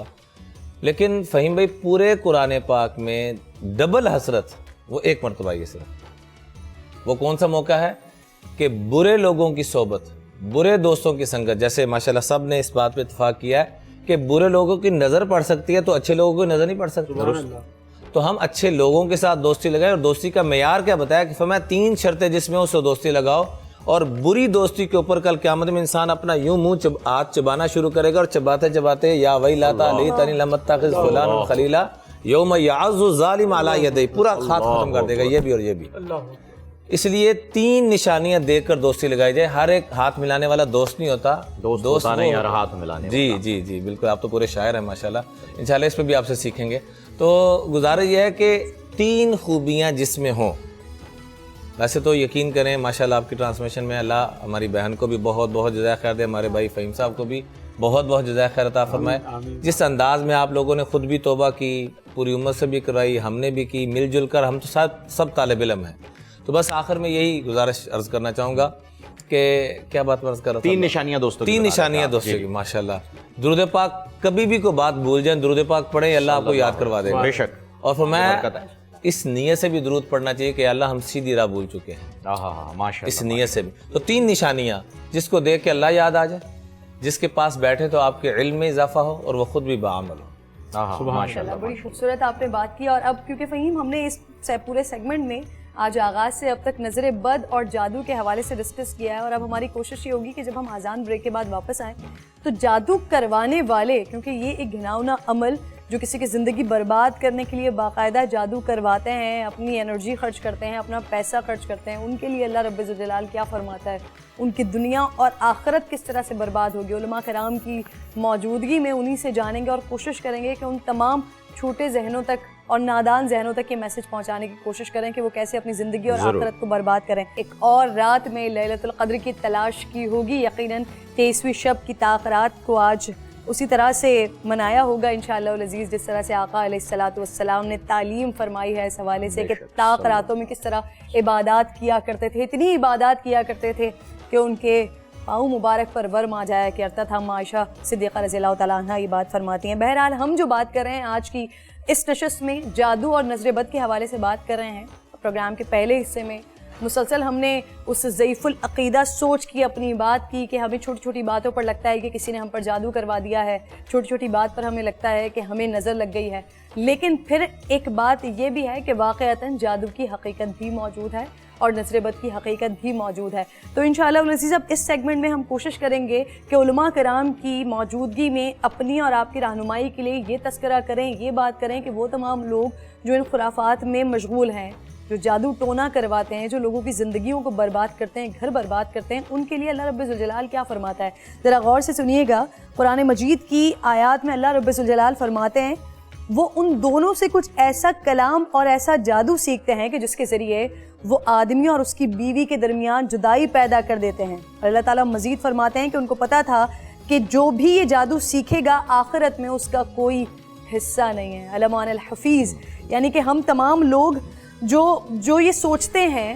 لیکن فہیم بھائی پورے قرآن پاک میں ڈبل حسرت وہ 1 مرتبہ آئی ہے صرف۔ وہ کون سا موقع ہے کہ برے لوگوں کی صحبت، برے دوستوں کی سنگت، جیسے ماشاءاللہ سب نے اس بات پہ اتفاق کیا ہے کہ برے لوگوں کی نظر پڑ سکتی ہے تو اچھے لوگوں کی نظر نہیں پڑ سکتی۔ تو ہم اچھے لوگوں کے ساتھ دوستی لگائیں. اور دوستی کا معیار کیا بتایا کہ فرمایا 3 شرطیں جس میں اس سے دوستی لگاؤ. اور بری دوستی کے اوپر کل قیامت میں انسان اپنا یوں منہ ہاتھ چبانا شروع کرے گا, اور چباتے چباتے یا ویلاتا لیتنی لم اتخذ فلانا خلیلا یوم یعض الظالم علی یدیہ, پورا خط ختم کر دے گا یہ بھی اور یہ بھی. اس لیے 3 نشانیاں دیکھ کر دوستی لگائی جائے. ہر ایک ہاتھ ملانے والا دوست نہیں ہوتا, دوست نہیں ہر ہاتھ ملانے. جی جی جی بالکل, آپ تو پورے شاعر ہیں ماشاءاللہ. انشاءاللہ اس پہ بھی آپ سے سیکھیں گے. تو گزارش یہ ہے کہ 3 خوبیاں جس میں ہوں. ویسے تو یقین کریں ماشاءاللہ آپ کی ٹرانسمیشن میں اللہ ہماری بہن کو بھی بہت بہت جزائے خیر دے, ہمارے بھائی فہیم صاحب کو بھی بہت بہت جزائے خیر عطا فرمائے. جس انداز میں آپ لوگوں نے خود بھی توبہ کی, پوری امت سے بھی کرائی, ہم نے بھی کی, مل جل کر ہم تو سب طالب علم ہیں. تو بس آخر میں یہی گزارش عرض کرنا چاہوں گا کہ کیا بات عرض کر رہا تھا؟ 3 نشانیاں دوستوں کی. 3 نشانیاں دوستوں کی ماشاءاللہ. درود پاک کبھی بھی کوئی بات بھول جائیں, درود پاک پڑھیں, اللہ آپ کو یاد کروا دے گا بے شک. اور فرمایا اس نیت سے بھی درود پڑھنا چاہیے کہ اللہ ہم سیدھی راہ بھول چکے ہیں. ماشاءاللہ. اس نیت سے بھی. تو 3 نشانیاں جس کو دیکھ کے اللہ یاد آ جائے, جس کے پاس بیٹھے تو آپ کے علم میں اضافہ ہو اور وہ خود بھی باعمل ہو. ماشاءاللہ بڑی خوبصورت آپ نے بات کی. اور اب کیونکہ فہیم ہم نے اس پورے سیگمنٹ میں آج آغاز سے اب تک نظر بد اور جادو کے حوالے سے ڈسکس کیا ہے, اور اب ہماری کوشش یہ ہوگی کہ جب ہم آزان بریک کے بعد واپس آئیں تو جادو کروانے والے, کیونکہ یہ ایک گھناؤنا عمل جو کسی کی زندگی برباد کرنے کے لیے باقاعدہ جادو کرواتے ہیں, اپنی انرجی خرچ کرتے ہیں, اپنا پیسہ خرچ کرتے ہیں, ان کے لیے اللہ رب الجلال کیا فرماتا ہے, ان کی دنیا اور آخرت کس طرح سے برباد ہوگی. علماء کرام کی موجودگی میں انہی سے جانیں گے اور کوشش کریں گے کہ ان تمام چھوٹے ذہنوں تک اور نادان ذہنوں تک یہ میسج پہنچانے کی کوشش کریں کہ وہ کیسے اپنی زندگی اور آخرت کو برباد کریں. ایک اور رات میں لیلۃ القدر کی تلاش کی ہوگی. یقیناً 23ویں شب کی تاخرات کو آج اسی طرح سے منایا ہوگا انشاءاللہ العزیز جس طرح سے آقا علیہ الصلوۃ والسلام نے تعلیم فرمائی ہے اس حوالے سے کہ طاق راتوں میں کس طرح عبادات کیا کرتے تھے. اتنی عبادات کیا کرتے تھے کہ ان کے پاؤں مبارک پر ورم آ جایا کرتا تھا. عائشہ صدیقہ رضی اللہ تعالیٰ عنہ یہ بات فرماتی ہیں. بہرحال ہم جو بات کر رہے ہیں آج کی اس نشست میں جادو اور نظر بد کے حوالے سے بات کر رہے ہیں. پروگرام کے پہلے حصے میں مسلسل ہم نے اس ضعیف العقیدہ سوچ کی اپنی بات کی کہ ہمیں چھوٹی چھوٹی باتوں پر لگتا ہے کہ کسی نے ہم پر جادو کروا دیا ہے, چھوٹی چھوٹی بات پر ہمیں لگتا ہے کہ ہمیں نظر لگ گئی ہے. لیکن پھر ایک بات یہ بھی ہے کہ واقعتاً جادو کی حقیقت بھی موجود ہے اور نظر بد کی حقیقت بھی موجود ہے. تو انشاءاللہ العزیز اب اس سیگمنٹ میں ہم کوشش کریں گے کہ علماء کرام کی موجودگی میں اپنی اور آپ کی رہنمائی کے لیے یہ تذکرہ کریں, یہ بات کریں کہ وہ تمام لوگ جو ان خرافات میں مشغول ہیں, جو جادو ٹونا کرواتے ہیں, جو لوگوں کی زندگیوں کو برباد کرتے ہیں, گھر برباد کرتے ہیں, ان کے لیے اللہ رب الجلال کیا فرماتا ہے. ذرا غور سے سنیے گا. قرآن مجید کی آیات میں اللہ رب الجلال فرماتے ہیں وہ ان دونوں سے کچھ ایسا کلام اور ایسا جادو سیکھتے ہیں کہ جس کے ذریعے وہ آدمی اور اس کی بیوی کے درمیان جدائی پیدا کر دیتے ہیں. اللہ تعالیٰ مزید فرماتے ہیں کہ ان کو پتہ تھا کہ جو بھی یہ جادو سیکھے گا آخرت میں اس کا کوئی حصہ نہیں ہے. علمان الحفیظ, یعنی کہ ہم تمام لوگ جو یہ سوچتے ہیں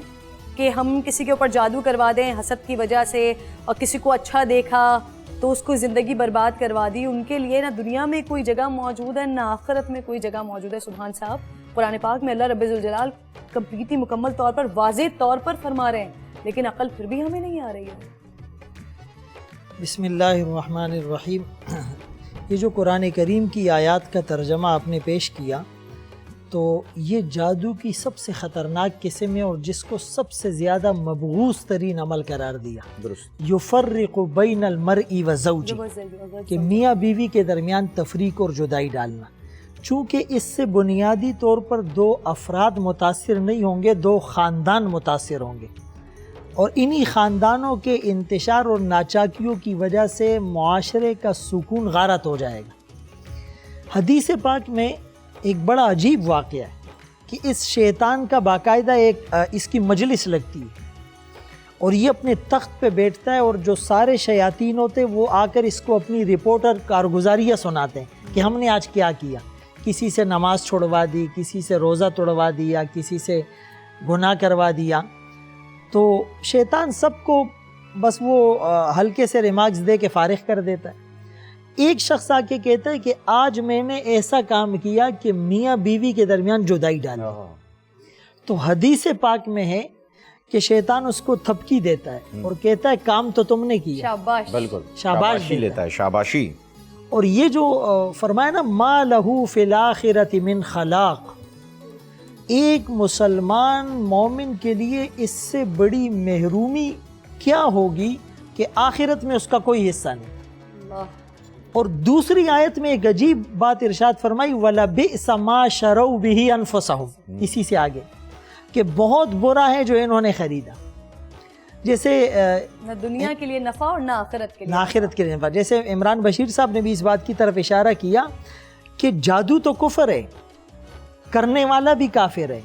کہ ہم کسی کے اوپر جادو کروا دیں حسد کی وجہ سے, اور کسی کو اچھا دیکھا تو اس کو زندگی برباد کروا دی, ان کے لیے نہ دنیا میں کوئی جگہ موجود ہے نہ آخرت میں کوئی جگہ موجود ہے. سبحان صاحب, قرآن پاک میں اللہ رب الجلال کمپلیٹلی مکمل طور پر واضح طور پر فرما رہے ہیں, لیکن عقل پھر بھی ہمیں نہیں آ رہی ہے. بسم اللہ الرحمن الرحیم. یہ جو قرآن کریم کی آیات کا ترجمہ آپ نے پیش کیا تو یہ جادو کی سب سے خطرناک قسم ہے اور جس کو سب سے زیادہ مبغوث ترین عمل قرار دیا. یفرق بین المرء و زوجہ, کہ میاں بیوی کے درمیان تفریق اور جدائی ڈالنا. چونکہ اس سے بنیادی طور پر 2 افراد متاثر نہیں ہوں گے, 2 خاندان متاثر ہوں گے, اور انہی خاندانوں کے انتشار اور ناچاکیوں کی وجہ سے معاشرے کا سکون غارت ہو جائے گا. حدیث پاک میں ایک بڑا عجیب واقعہ ہے کہ اس شیطان کا باقاعدہ ایک اس کی مجلس لگتی ہے اور یہ اپنے تخت پہ بیٹھتا ہے, اور جو سارے شیاطین ہوتے وہ آ کر اس کو اپنی رپورٹ اور کارگزاریاں سناتے ہیں کہ ہم نے آج کیا کیا. کسی سے نماز چھوڑوا دی, کسی سے روزہ توڑوا دیا, کسی سے گناہ کروا دیا. تو شیطان سب کو بس وہ ہلکے سے ریمارکس دے کے فارغ کر دیتا ہے. ایک شخص آ کے کہتا ہے کہ آج میں نے ایسا کام کیا کہ میاں بیوی کے درمیان جدائی ڈالی. تو حدیث پاک میں ہے کہ شیطان اس کو تھپکی دیتا ہے اور کہتا ہے کام تو تم نے کیا, شاباش. بالکل شاباش لیتا ہے, شاباشی. اور یہ جو فرمایا نا ما لہو فی الآخرۃ من خلاق, ایک مسلمان مومن کے لیے اس سے بڑی محرومی کیا ہوگی کہ آخرت میں اس کا کوئی حصہ نہیں. اور دوسری آیت میں ایک عجیب بات ارشاد فرمائی وَلَبِئْسَ مَا شَرَوْا بِهِ أَنفُسَهُمْ، اسی سے آگے کہ بہت برا ہے جو انہوں نے خریدا. جیسے نہ دنیا کے لیے نفع اور نہ آخرت کے لیے، نہ آخرت کے لیے نفع. جیسے عمران بشیر صاحب نے بھی اس بات کی طرف اشارہ کیا کہ جادو تو کفر ہے، کرنے والا بھی کافر ہے،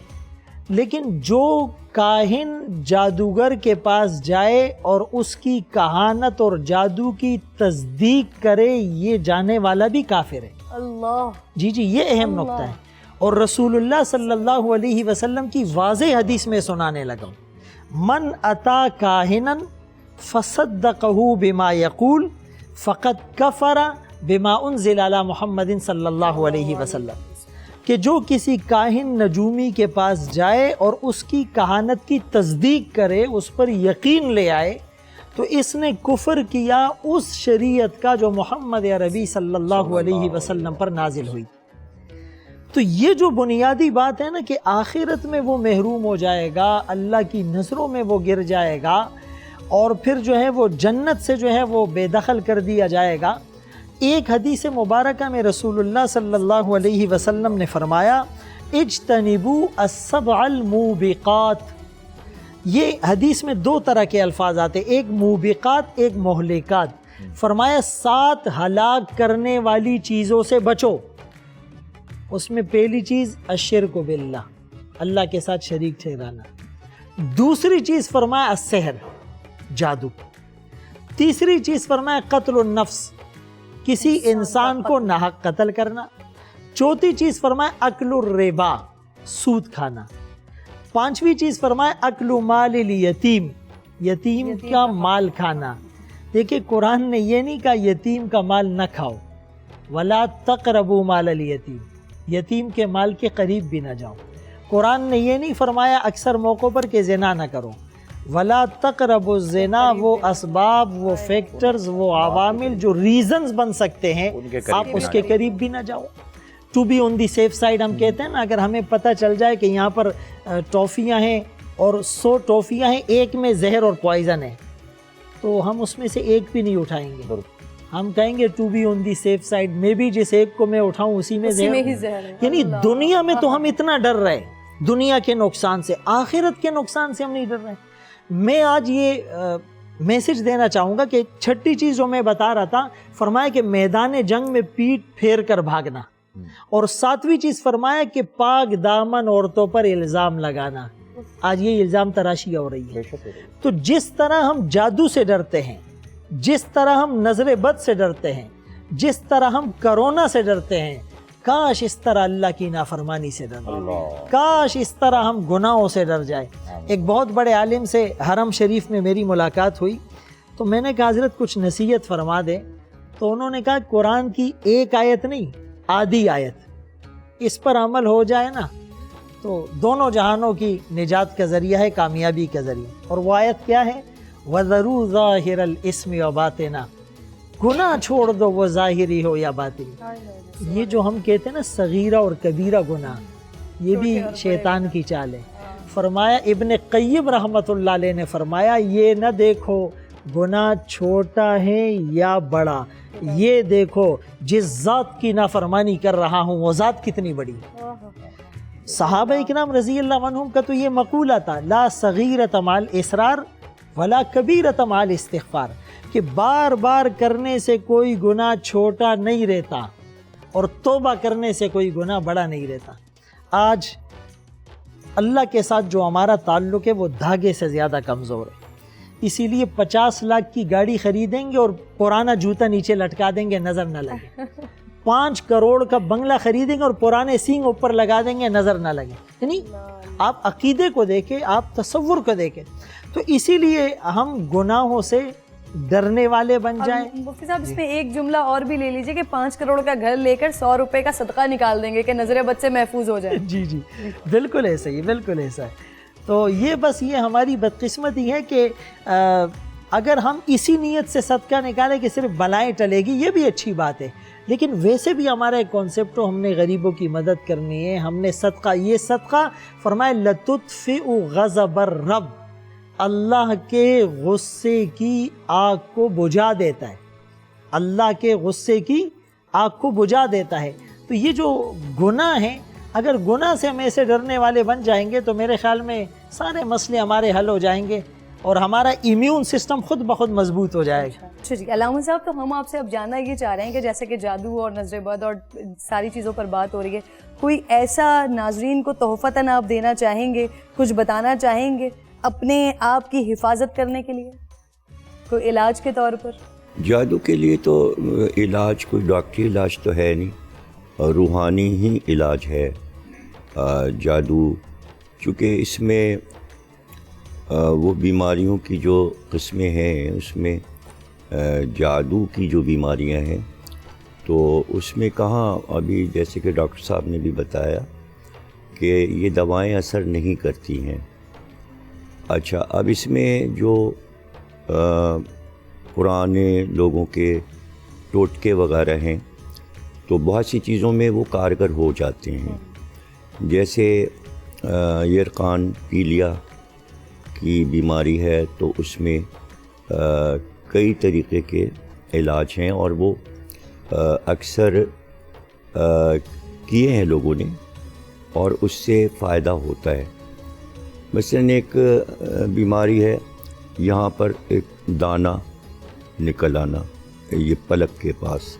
لیکن جو کاہن جادوگر کے پاس جائے اور اس کی کہانت اور جادو کی تصدیق کرے یہ جانے والا بھی کافر ہے. اللہ، جی جی یہ اہم نقطہ ہے. اور رسول اللہ صلی اللہ علیہ وسلم کی واضح حدیث میں سنانے لگا من اتا کاہنا فصدقہ بما یقول فقد کفر بما انزل علی محمد صلی اللہ علیہ وسلم، کہ جو کسی کاہن نجومی کے پاس جائے اور اس کی کہانت کی تصدیق کرے، اس پر یقین لے آئے، تو اس نے کفر کیا اس شریعت کا جو محمد عربی صلی اللہ علیہ وسلم پر نازل ہوئی. تو یہ جو بنیادی بات ہے نا کہ آخرت میں وہ محروم ہو جائے گا، اللہ کی نظروں میں وہ گر جائے گا، اور پھر جو ہے وہ جنت سے جو ہے وہ بے دخل کر دیا جائے گا. ایک حدیث مبارکہ میں رسول اللہ صلی اللہ علیہ وسلم نے فرمایا اجتنبوا السبع الموبقات. یہ حدیث میں دو طرح کے الفاظ آتے، ایک موبقات ایک مہلکات. فرمایا 7 ہلاک کرنے والی چیزوں سے بچو. اس میں پہلی چیز الشرک باللہ، اللہ کے ساتھ شریک ٹھہرانا. دوسری چیز فرمایا السحر، جادو. تیسری چیز فرمایا قتل النفس، کسی انسان کو ناحق قتل کرنا. چوتھی چیز فرمایا اکل الربا، سود کھانا. پانچویں چیز فرمایا اکل مال الیتیم، یتیم کا مال کھانا. دیکھیں قرآن نے یہ نہیں کہا یتیم کا مال نہ کھاؤ، ولا تقربوا مال الیتیم، یتیم کے مال کے قریب بھی نہ جاؤ. قرآن نے یہ نہیں فرمایا اکثر موقعوں پر کہ زنا نہ کرو، ولا تقربوا الزنا. وہ اسباب، وہ فیکٹرز، وہ عوامل جو ریزنز بن سکتے ہیں، آپ اس کے قریب بھی نہ جاؤ. To be on the safe side ہم کہتے ہیں نا. اگر ہمیں پتہ چل جائے کہ یہاں پر ٹافیاں ہیں اور 100 ٹافیاں ہیں، ایک میں زہر اور پوائزن ہے، تو ہم اس میں سے ایک بھی نہیں اٹھائیں گے. ہم کہیں گے to be on the safe side, میں بھی جس ایک کو میں اٹھاؤں اسی میں زہر ہے. یعنی دنیا میں تو ہم اتنا ڈر رہے دنیا کے نقصان سے، آخرت کے نقصان سے ہم نہیں ڈر رہے. میں آج یہ میسج دینا چاہوں گا کہ چھٹی چیز جو میں بتا رہا تھا، فرمایا کہ میدان جنگ میں پیٹھ پھیر کر بھاگنا، اور 7ویں چیز فرمایا کہ پاک دامن عورتوں پر الزام لگانا. آج یہ الزام تراشی ہو رہی ہے. تو جس طرح ہم جادو سے ڈرتے ہیں، جس طرح ہم نظر بد سے ڈرتے ہیں، جس طرح ہم کرونا سے ڈرتے ہیں، کاش اس طرح اللہ کی نافرمانی سے ڈر جائے، کاش اس طرح ہم گناہوں سے ڈر جائے. ایک بہت بڑے عالم سے حرم شریف میں میری ملاقات ہوئی، تو میں نے کہا حضرت کچھ نصیحت فرما دیں. تو انہوں نے کہا قرآن کی ایک آیت نہیں، آدھی آیت، اس پر عمل ہو جائے نا تو دونوں جہانوں کی نجات کا ذریعہ ہے، کامیابی کا ذریعہ. اور وہ آیت کیا ہے؟ وَذَرُوا ظَاهِرَ الْإِسْمِ وَبَاطِنَهُ، گناہ چھوڑ دو وہ ظاہری ہو یا باطنی. یہ جو ہم کہتے ہیں نا صغیرہ اور کبیرہ گناہ، یہ بھی شیطان کی چال ہے. فرمایا ابن قیم رحمۃ اللہ علیہ نے فرمایا یہ نہ دیکھو گناہ چھوٹا ہے یا بڑا، یہ دیکھو جس ذات کی نافرمانی کر رہا ہوں وہ ذات کتنی بڑی ہے. صحابہ اکرام رضی اللہ عنہم کا تو یہ مقولہ تھا لا صغیرۃ مع الاصرار ولا کبیرۃ مع الاستغفار، کہ بار بار کرنے سے کوئی گناہ چھوٹا نہیں رہتا اور توبہ کرنے سے کوئی گناہ بڑا نہیں رہتا. آج اللہ کے ساتھ جو ہمارا تعلق ہے وہ دھاگے سے زیادہ کمزور ہے. اسی لیے 50 لاکھ کی گاڑی خریدیں گے اور پرانا جوتا نیچے لٹکا دیں گے، نظر نہ لگے. 5 کروڑ کا بنگلہ خریدیں گے اور پرانے سینگ اوپر لگا دیں گے، نظر نہ لگے. یعنی آپ عقیدے کو دیکھیں، آپ تصور کو دیکھیں. تو اسی لیے ہم گناہوں سے ڈرنے والے بن جائیں. مفتی صاحب اس میں ایک جملہ اور بھی لے لیجئے کہ 5 کروڑ کا گھر لے کر 100 روپے کا صدقہ نکال دیں گے کہ نظر بد سے محفوظ ہو جائے. جی جی بالکل ایسا ہی، بالکل ایسا ہے. تو یہ بس یہ ہماری بدقسمتی ہے کہ اگر ہم اسی نیت سے صدقہ نکالیں کہ صرف بلائیں ٹلے گی، یہ بھی اچھی بات ہے، لیکن ویسے بھی ہمارا ایک کانسیپٹ ہو، ہم نے غریبوں کی مدد کرنی ہے، ہم نے صدقہ، یہ صدقہ فرمائے لَتُطْفِئُ غَضَبَ الرَّبِّ، اللہ کے غصے کی آگ کو بجھا دیتا ہے، اللہ کے غصے کی آگ کو بجھا دیتا ہے۔ تو یہ جو گناہ ہیں، اگر گناہ سے ہم ایسے ڈرنے والے بن جائیں گے تو میرے خیال میں سارے مسئلے ہمارے حل ہو جائیں گے اور ہمارا ایمیون سسٹم خود بخود مضبوط ہو جائے گا۔ اچھا جی، علامہ صاحب، تو ہم آپ سے اب جاننا یہ چاہ رہے ہیں کہ جیسے کہ جادو اور نظر بد اور ساری چیزوں پر بات ہو رہی ہے، کوئی ایسا ناظرین کو تحفتاً آپ دینا چاہیں گے، کچھ بتانا چاہیں گے اپنے آپ کی حفاظت کرنے کے لیے، کوئی علاج کے طور پر؟ جادو کے لیے تو علاج کوئی ڈاکٹری علاج تو ہے نہیں، روحانی ہی علاج ہے جادو، چونکہ اس میں وہ بیماریوں کی جو قسمیں ہیں، اس میں جادو کی جو بیماریاں ہیں تو اس میں کہاں، ابھی جیسے کہ ڈاکٹر صاحب نے بھی بتایا کہ یہ دوائیں اثر نہیں کرتی ہیں۔ اچھا، اب اس میں جو پرانے لوگوں کے ٹوٹکے وغیرہ ہیں تو بہت سی چیزوں میں وہ کارگر ہو جاتے ہیں، جیسے یرقان پیلیا کی بیماری ہے تو اس میں کئی طریقے کے علاج ہیں اور وہ اکثر کیے ہیں لوگوں نے اور اس سے فائدہ ہوتا ہے۔ مثلاً ایک بیماری ہے، یہاں پر ایک دانہ نکل آنا، یہ پلک کے پاس،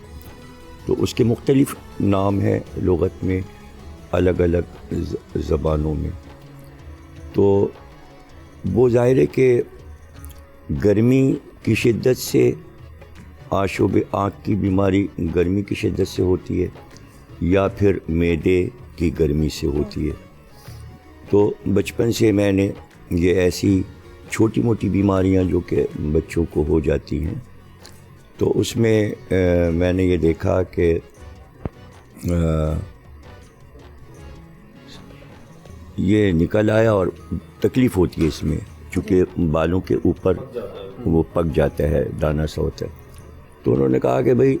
تو اس کے مختلف نام ہیں لغت میں، الگ الگ زبانوں میں۔ تو وہ ظاہر ہے کہ گرمی کی شدت سے، آشوب آنکھ کی بیماری گرمی کی شدت سے ہوتی ہے یا پھر معدے کی گرمی سے ہوتی ہے۔ تو بچپن سے میں نے یہ ایسی چھوٹی موٹی بیماریاں جو کہ بچوں کو ہو جاتی ہیں تو اس میں میں نے یہ دیکھا کہ یہ نکل آیا اور تکلیف ہوتی ہے اس میں، چونکہ بالوں کے اوپر وہ پک جاتا ہے، دانہ سا ہوتا ہے۔ تو انہوں نے کہا کہ بھئی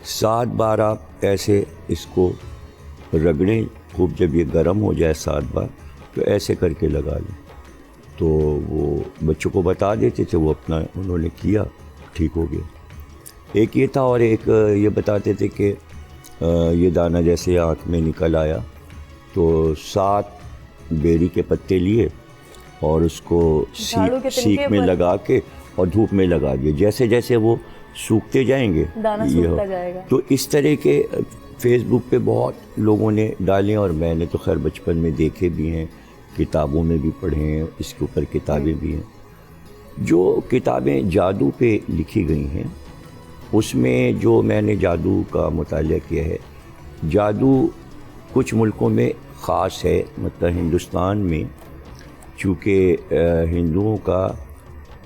7 بار آپ ایسے اس کو رگڑیں خوب، جب یہ گرم ہو جائے 7 بار تو ایسے کر کے لگا لیں۔ تو وہ بچوں کو بتا دیتے تھے، وہ اپنا انہوں نے کیا، ٹھیک ہو گیا۔ ایک یہ تھا، اور ایک یہ بتاتے تھے کہ یہ دانہ جیسے آنکھ میں نکل آیا تو 7 بیری کے پتے لیے اور اس کو سیک میں لگا کے اور دھوپ میں لگا دیے، جیسے جیسے وہ سوکھتے جائیں گے سوکھتا جائے گا۔ تو اس طرح کے فیس بک پہ بہت لوگوں نے ڈالے اور میں نے تو خیر بچپن میں دیکھے بھی ہیں، کتابوں میں بھی پڑھے ہیں، اس کے اوپر کتابیں بھی ہیں۔ جو کتابیں جادو پہ لکھی گئی ہیں اس میں جو میں نے جادو کا مطالعہ کیا ہے، جادو کچھ ملکوں میں خاص ہے، مطلب ہندوستان میں چونکہ ہندوؤں کا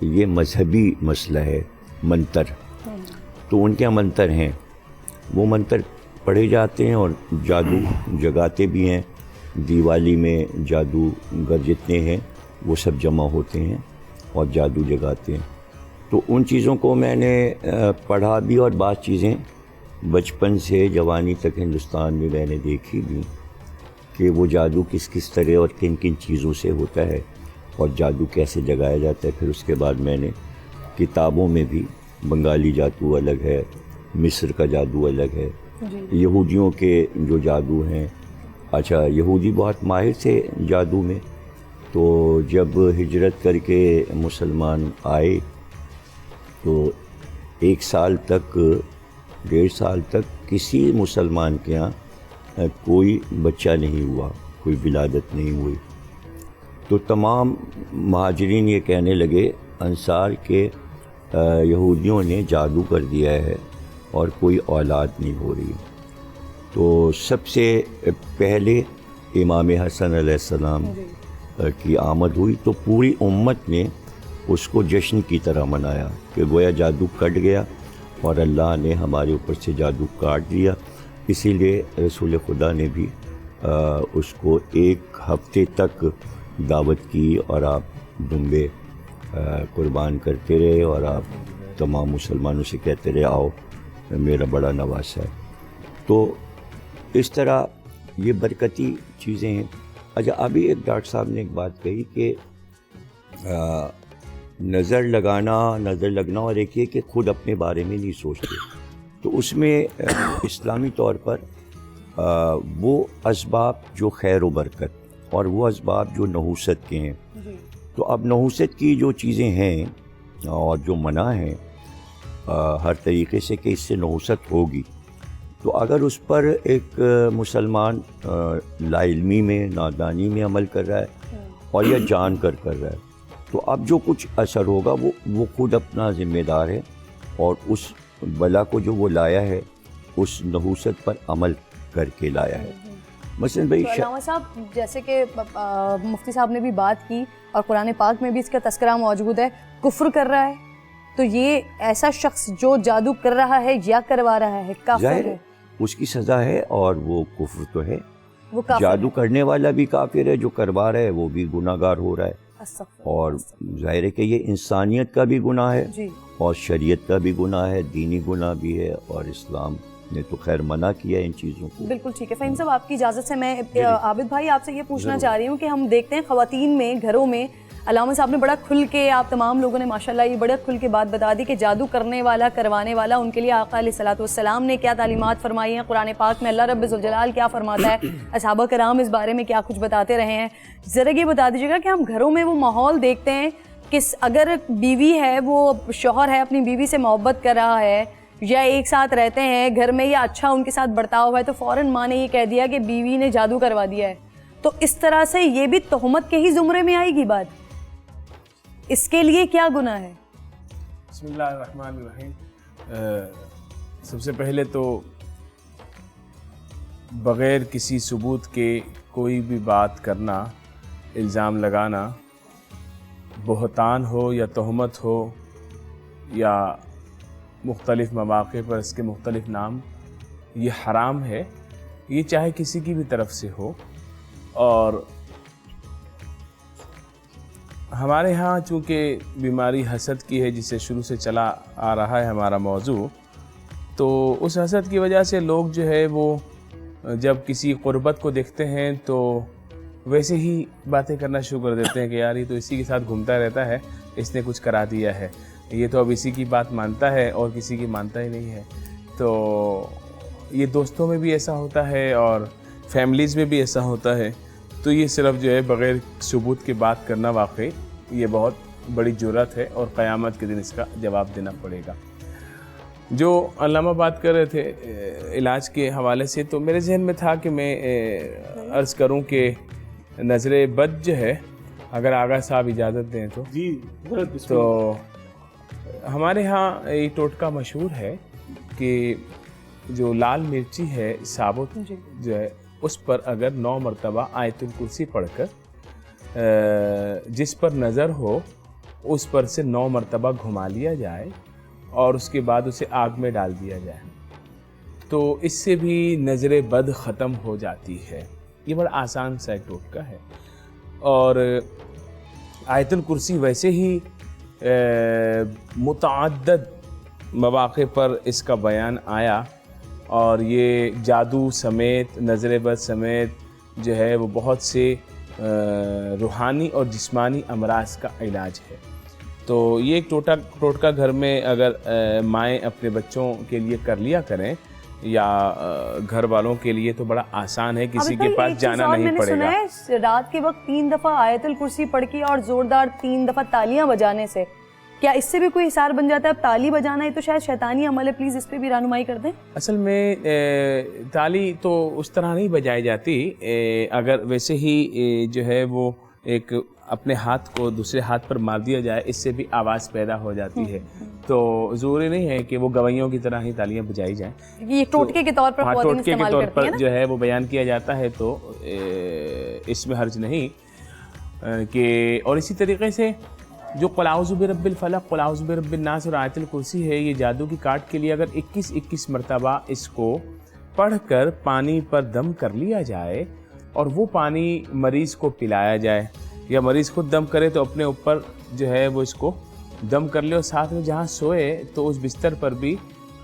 یہ مذہبی مسئلہ ہے، منتر، تو ان کے منتر ہیں، وہ منتر پڑھے جاتے ہیں اور جادو جگاتے بھی ہیں۔ دیوالی میں جادوگر جتنے ہیں وہ سب جمع ہوتے ہیں اور جادو جگاتے ہیں۔ تو ان چیزوں کو میں نے پڑھا بھی اور بعض چیزیں بچپن سے جوانی تک ہندوستان میں میں نے دیکھی بھی کہ وہ جادو کس کس طرح اور کن کن چیزوں سے ہوتا ہے اور جادو کیسے جگایا جاتا ہے۔ پھر اس کے بعد میں نے کتابوں میں بھی بنگالی جادو الگ ہے، مصر کا جادو الگ ہے، یہودیوں کے جو جادو ہیں، اچھا یہودی بہت ماہر تھے جادو میں، تو جب ہجرت کر کے مسلمان آئے تو 1 سال تک 1.5 سال تک کسی مسلمان کے ہاں کوئی بچہ نہیں ہوا، کوئی ولادت نہیں ہوئی۔ تو تمام مہاجرین یہ کہنے لگے انصار کے یہودیوں نے جادو کر دیا ہے اور کوئی اولاد نہیں ہو رہی۔ تو سب سے پہلے امام حسن علیہ السلام کی آمد ہوئی تو پوری امت نے اس کو جشن کی طرح منایا کہ گویا جادو کٹ گیا اور اللہ نے ہمارے اوپر سے جادو کاٹ دیا۔ اسی لیے رسول خدا نے بھی اس کو 1 ہفتے تک دعوت کی اور آپ دمبے قربان کرتے رہے اور آپ تمام مسلمانوں سے کہتے رہے آؤ میرا بڑا نواسا ہے. تو اس طرح یہ برکتی چیزیں ہیں. اچھا ابھی ایک ڈاکٹر صاحب نے ایک بات کہی کہ نظر لگنا اور ایک یہ کہ خود اپنے بارے میں نہیں سوچتے. تو اس میں اسلامی طور پر وہ اسباب جو خیر و برکت اور وہ اسباب جو نحوست کے ہیں. تو اب نحوست کی جو چیزیں ہیں اور جو منع ہیں ہر طریقے سے کہ اس سے نحوست ہوگی، تو اگر اس پر ایک مسلمان لا علمی میں نادانی میں عمل کر رہا ہے اور یا جان کر رہا ہے، تو اب جو کچھ اثر ہوگا وہ خود اپنا ذمہ دار ہے اور اس بلا کو جو وہ لایا ہے اس نحوست پر عمل کر کے لایا ہے. مثلاً بھائی علامہ صاحب جیسے کہ مفتی صاحب نے بھی بات کی اور قرآن پاک میں بھی اس کا تذکرہ موجود ہے، کفر کر رہا ہے تو یہ ایسا شخص جو جادو کر رہا ہے یا کروا رہا ہے کافر ہے، اس کی سزا ہے اور وہ کفر تو ہے. وہ کافر جادو کرنے والا بھی کافر ہے، جو کروا رہا ہے وہ بھی گناہ گار ہو رہا ہے. اور ظاہر ہے کہ یہ انسانیت کا بھی گناہ ہے جی، اور شریعت کا بھی گناہ ہے، دینی گناہ بھی ہے، اور اسلام نے تو خیر منع کیا ہے ان چیزوں کو. بالکل ٹھیک ہے. فہیم صاحب آپ کی اجازت سے میں عابد بھائی آپ سے یہ پوچھنا چاہ رہی ہوں کہ ہم دیکھتے ہیں خواتین میں گھروں میں، علامہ صاحب نے بڑا کھل کے، آپ تمام لوگوں نے ماشاءاللہ یہ بڑا کھل کے بات بتا دی کہ جادو کرنے والا کروانے والا ان کے لیے آقا علیہ الصلوۃ والسلام نے کیا تعلیمات فرمائی ہیں، قرآن پاک میں اللہ رب ذوالجلال کیا فرماتا ہے، صحابہ کرام اس بارے میں کیا کچھ بتاتے رہے ہیں. ذرا یہ بتا دیجیے گا کہ ہم گھروں میں وہ ماحول دیکھتے ہیں کہ اگر بیوی ہے، وہ شوہر ہے اپنی بیوی سے محبت کر رہا ہے یا ایک ساتھ رہتے ہیں گھر میں یا اچھا ان کے ساتھ برتاؤ ہوا ہے، تو فوراً ماں نے یہ کہہ دیا کہ بیوی نے جادو کروا دیا ہے، تو اس طرح سے یہ بھی تہمت کے ہی زمرے میں آئے گی بات. اس کے لیے کیا گناہ ہے؟ بسم اللہ الرحمن الرحیم. سب سے پہلے تو بغیر کسی ثبوت کے کوئی بھی بات کرنا، الزام لگانا، بہتان ہو یا تہمت ہو یا مختلف مواقع پر اس کے مختلف نام، یہ حرام ہے. یہ چاہے کسی کی بھی طرف سے ہو. اور ہمارے ہاں چونکہ بیماری حسد کی ہے جسے شروع سے چلا آ رہا ہے ہمارا موضوع، تو اس حسد کی وجہ سے لوگ جو ہے وہ جب کسی قربت کو دیکھتے ہیں تو ویسے ہی باتیں کرنا شروع کر دیتے ہیں کہ یار یہ تو اسی کے ساتھ گھومتا رہتا ہے، اس نے کچھ کرا دیا ہے، یہ تو اب اسی کی بات مانتا ہے اور کسی کی مانتا ہی نہیں ہے. تو یہ دوستوں میں بھی ایسا ہوتا ہے اور فیملیز میں بھی ایسا ہوتا ہے. تو یہ صرف جو ہے بغیر ثبوت کے بات کرنا واقعی یہ بہت بڑی جرأت ہے اور قیامت کے دن اس کا جواب دینا پڑے گا. جو علامہ بات کر رہے تھے علاج کے حوالے سے، تو میرے ذہن میں تھا کہ میں عرض کروں کہ نظر بد جو ہے، اگر آغا صاحب اجازت دیں تو جی تو ہمارے ہاں یہ ٹوٹکا مشہور ہے کہ جو لال مرچی ہے ثابت جو ہے، اس پر اگر 9 مرتبہ آیت الکرسی پڑھ کر جس پر نظر ہو اس پر سے 9 مرتبہ گھما لیا جائے اور اس کے بعد اسے آگ میں ڈال دیا جائے، تو اس سے بھی نظر بد ختم ہو جاتی ہے. یہ بڑا آسان سا ایک ٹوٹکا ہے. اور آیت الکرسی ویسے ہی متعدد مواقع پر اس کا بیان آیا، اور یہ جادو سمیت، نظر بد سمیت جو ہے وہ بہت سے روحانی اور جسمانی امراض کا علاج ہے. تو یہ ایک ٹوٹکا گھر میں اگر مائیں اپنے بچوں کے لیے کر لیا کریں یا گھر والوں کے لیے، تو بڑا آسان ہے، کسی کے پاس جانا نہیں پڑے گا. میں نے سنا ہے رات کے وقت 3 دفعہ آیت الکرسی پڑھ کے اور زوردار 3 دفعہ تالیاں بجانے سے، کیا اس سے بھی کوئی حصار بن جاتا ہے؟ اب تالی بجانا ہے تو شاید شیطانی عمل ہے، پلیز اس پہ بھی رہنمائی کر دیں. اصل میں تالی تو اس طرح نہیں بجائی جاتی، اگر ویسے ہی جو ہے وہ ایک اپنے ہاتھ کو دوسرے ہاتھ پر مار دیا جائے، اس سے بھی آواز پیدا ہو جاتی ہے. تو ضروری نہیں ہے کہ وہ گویوں کی طرح ہی تالیاں بجائی جائیں. یہ ٹوٹکے کے طور پر خواتین ٹوٹکے کے استعمال طور کرتی ہیں پر نا، جو ہے وہ بیان کیا جاتا ہے، تو اس میں حرج نہیں کہ. اور اسی طریقے سے جو قل اعوذ برب الفلق، قل اعوذ برب الناس اور آیت الکرسی ہے، یہ جادو کی کاٹ کے لیے اگر 21 مرتبہ اس کو پڑھ کر پانی پر دم کر لیا جائے اور وہ پانی مریض کو پلایا جائے یا مریض خود دم کرے تو اپنے اوپر جو ہے وہ اس کو دم کر لے، اور ساتھ میں جہاں سوئے تو اس بستر پر بھی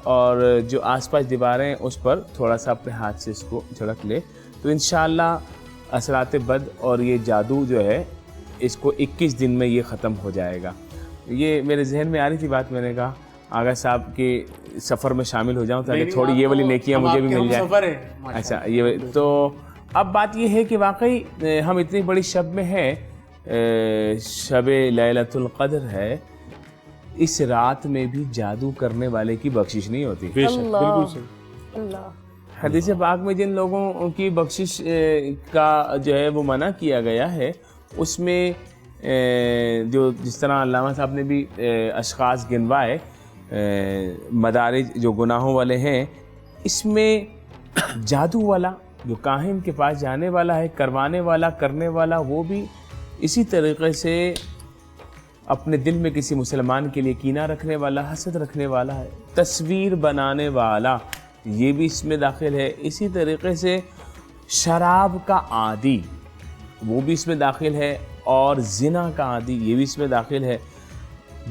اور جو آس پاس دیواریں اس پر تھوڑا سا اپنے ہاتھ سے اس کو جھڑک لے، تو انشاءاللہ اثرات بد اور یہ جادو جو ہے اس کو 21 دن میں یہ ختم ہو جائے گا۔ یہ میرے ذہن میں آ رہی تھی بات، میں نے کہا آغا صاحب کے سفر میں شامل ہو جاؤں تاکہ تھوڑی یہ والی نیکیاں مجھے بھی مل جائیں۔ اچھا، یہ تو اب بات یہ ہے کہ واقعی ہم اتنی بڑی شب میں ہیں، شب لیلۃ القدر ہے، اس رات میں بھی جادو کرنے والے کی بخشش نہیں ہوتی۔ اللہ حدیث پاک میں جن لوگوں کی بخشش کا جو ہے وہ منع کیا گیا ہے، اس میں جو جس طرح علامہ صاحب نے بھی اشخاص گنوائے مدارج جو گناہوں والے ہیں، اس میں جادو والا جو کاہن کے پاس جانے والا ہے، کروانے والا، کرنے والا، وہ بھی اسی طریقے سے اپنے دل میں کسی مسلمان کے لیے کینہ رکھنے والا، حسد رکھنے والا ہے، تصویر بنانے والا یہ بھی اس میں داخل ہے، اسی طریقے سے شراب کا عادی وہ بھی اس میں داخل ہے، اور زنا کا عادی یہ بھی اس میں داخل ہے۔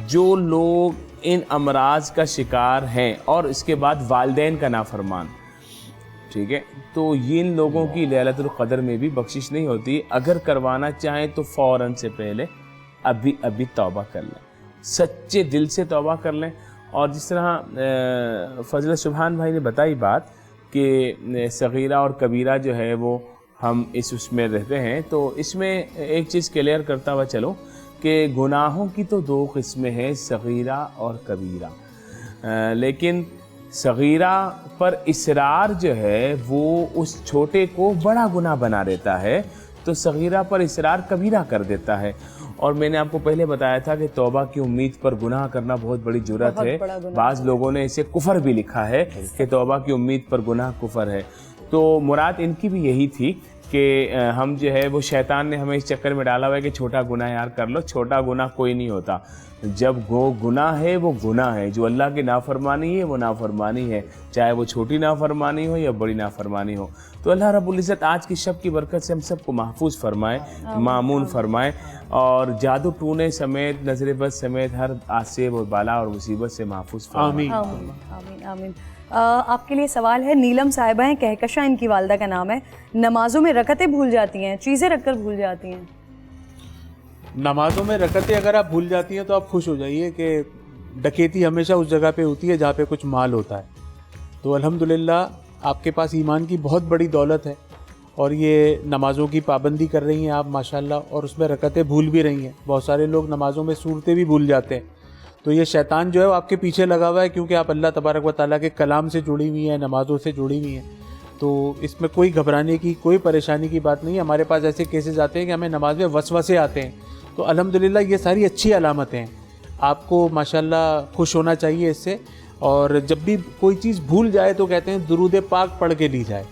جو لوگ ان امراض کا شکار ہیں اور اس کے بعد والدین کا نافرمان، ٹھیک ہے، تو ان لوگوں کی لیلۃ القدر میں بھی بخشش نہیں ہوتی۔ اگر کروانا چاہیں تو فوراً سے پہلے ابھی توبہ کر لیں، سچے دل سے توبہ کر لیں۔ اور جس طرح فضل سبحان بھائی نے بتائی بات کہ صغیرہ اور کبیرہ جو ہے وہ ہم اس میں رہتے ہیں، تو اس میں ایک چیز کلیئر کرتا ہوا چلو کہ گناہوں کی تو 2 قسمیں ہیں، صغیرہ اور کبیرہ، لیکن صغیرہ پر اصرار جو ہے وہ اس چھوٹے کو بڑا گناہ بنا دیتا ہے، تو صغیرہ پر اصرار کبیرہ کر دیتا ہے۔ اور میں نے آپ کو پہلے بتایا تھا کہ توبہ کی امید پر گناہ کرنا بہت بڑی جرأت ہے، بعض لوگوں نے اسے کفر بھی لکھا ہے کہ توبہ کی امید پر گناہ کفر ہے، تو مراد ان کی بھی یہی تھی کہ ہم جو ہے وہ شیطان نے ہمیں اس چکر میں ڈالا ہوا ہے کہ چھوٹا گناہ یار کر لو، چھوٹا گناہ کوئی نہیں ہوتا، جب گناہ ہے وہ گناہ ہے، جو اللہ کی نافرمانی ہے وہ نافرمانی ہے، چاہے وہ چھوٹی نافرمانی ہو یا بڑی نافرمانی ہو۔ تو اللہ رب العزت آج کی شب کی برکت سے ہم سب کو محفوظ فرمائے، مامون فرمائے، اور جادو ٹونے سمیت، نظر بد سمیت ہر آصیب و بالا اور مصیبت سے محفوظ فرمائے۔ آمین آمین آمین۔ آپ کے لیے سوال ہے، نیلم صاحبہ ہیں کہکشاں ان کی والدہ کا نام ہے، نمازوں میں رکعتیں بھول جاتی ہیں، چیزیں رکھ کر بھول جاتی ہیں۔ نمازوں میں رکعتیں اگر آپ بھول جاتی ہیں تو آپ خوش ہو جائیے کہ ڈکیتی ہمیشہ اس جگہ پہ ہوتی ہے جہاں پہ کچھ مال ہوتا ہے، تو الحمدللہ آپ کے پاس ایمان کی بہت بڑی دولت ہے، اور یہ نمازوں کی پابندی کر رہی ہیں آپ ماشاءاللہ، اور اس میں رکعتیں بھول بھی رہی ہیں۔ بہت سارے لوگ نمازوں میں صورتیں بھی بھول جاتے ہیں، تو یہ شیطان جو ہے وہ آپ کے پیچھے لگا ہوا ہے، کیونکہ آپ اللہ تبارک و تعالیٰ کے کلام سے جڑی ہوئی ہیں، نمازوں سے جڑی ہوئی ہیں، تو اس میں کوئی گھبرانے کی، کوئی پریشانی کی بات نہیں ہے۔ ہمارے پاس ایسے کیسز آتے ہیں کہ ہمیں نماز میں وسوسے آتے ہیں، تو الحمدللہ یہ ساری اچھی علامتیں ہیں، آپ کو ماشاءاللہ خوش ہونا چاہیے اس سے۔ اور جب بھی کوئی چیز بھول جائے تو کہتے ہیں درود پاک پڑھ کے لی جائے،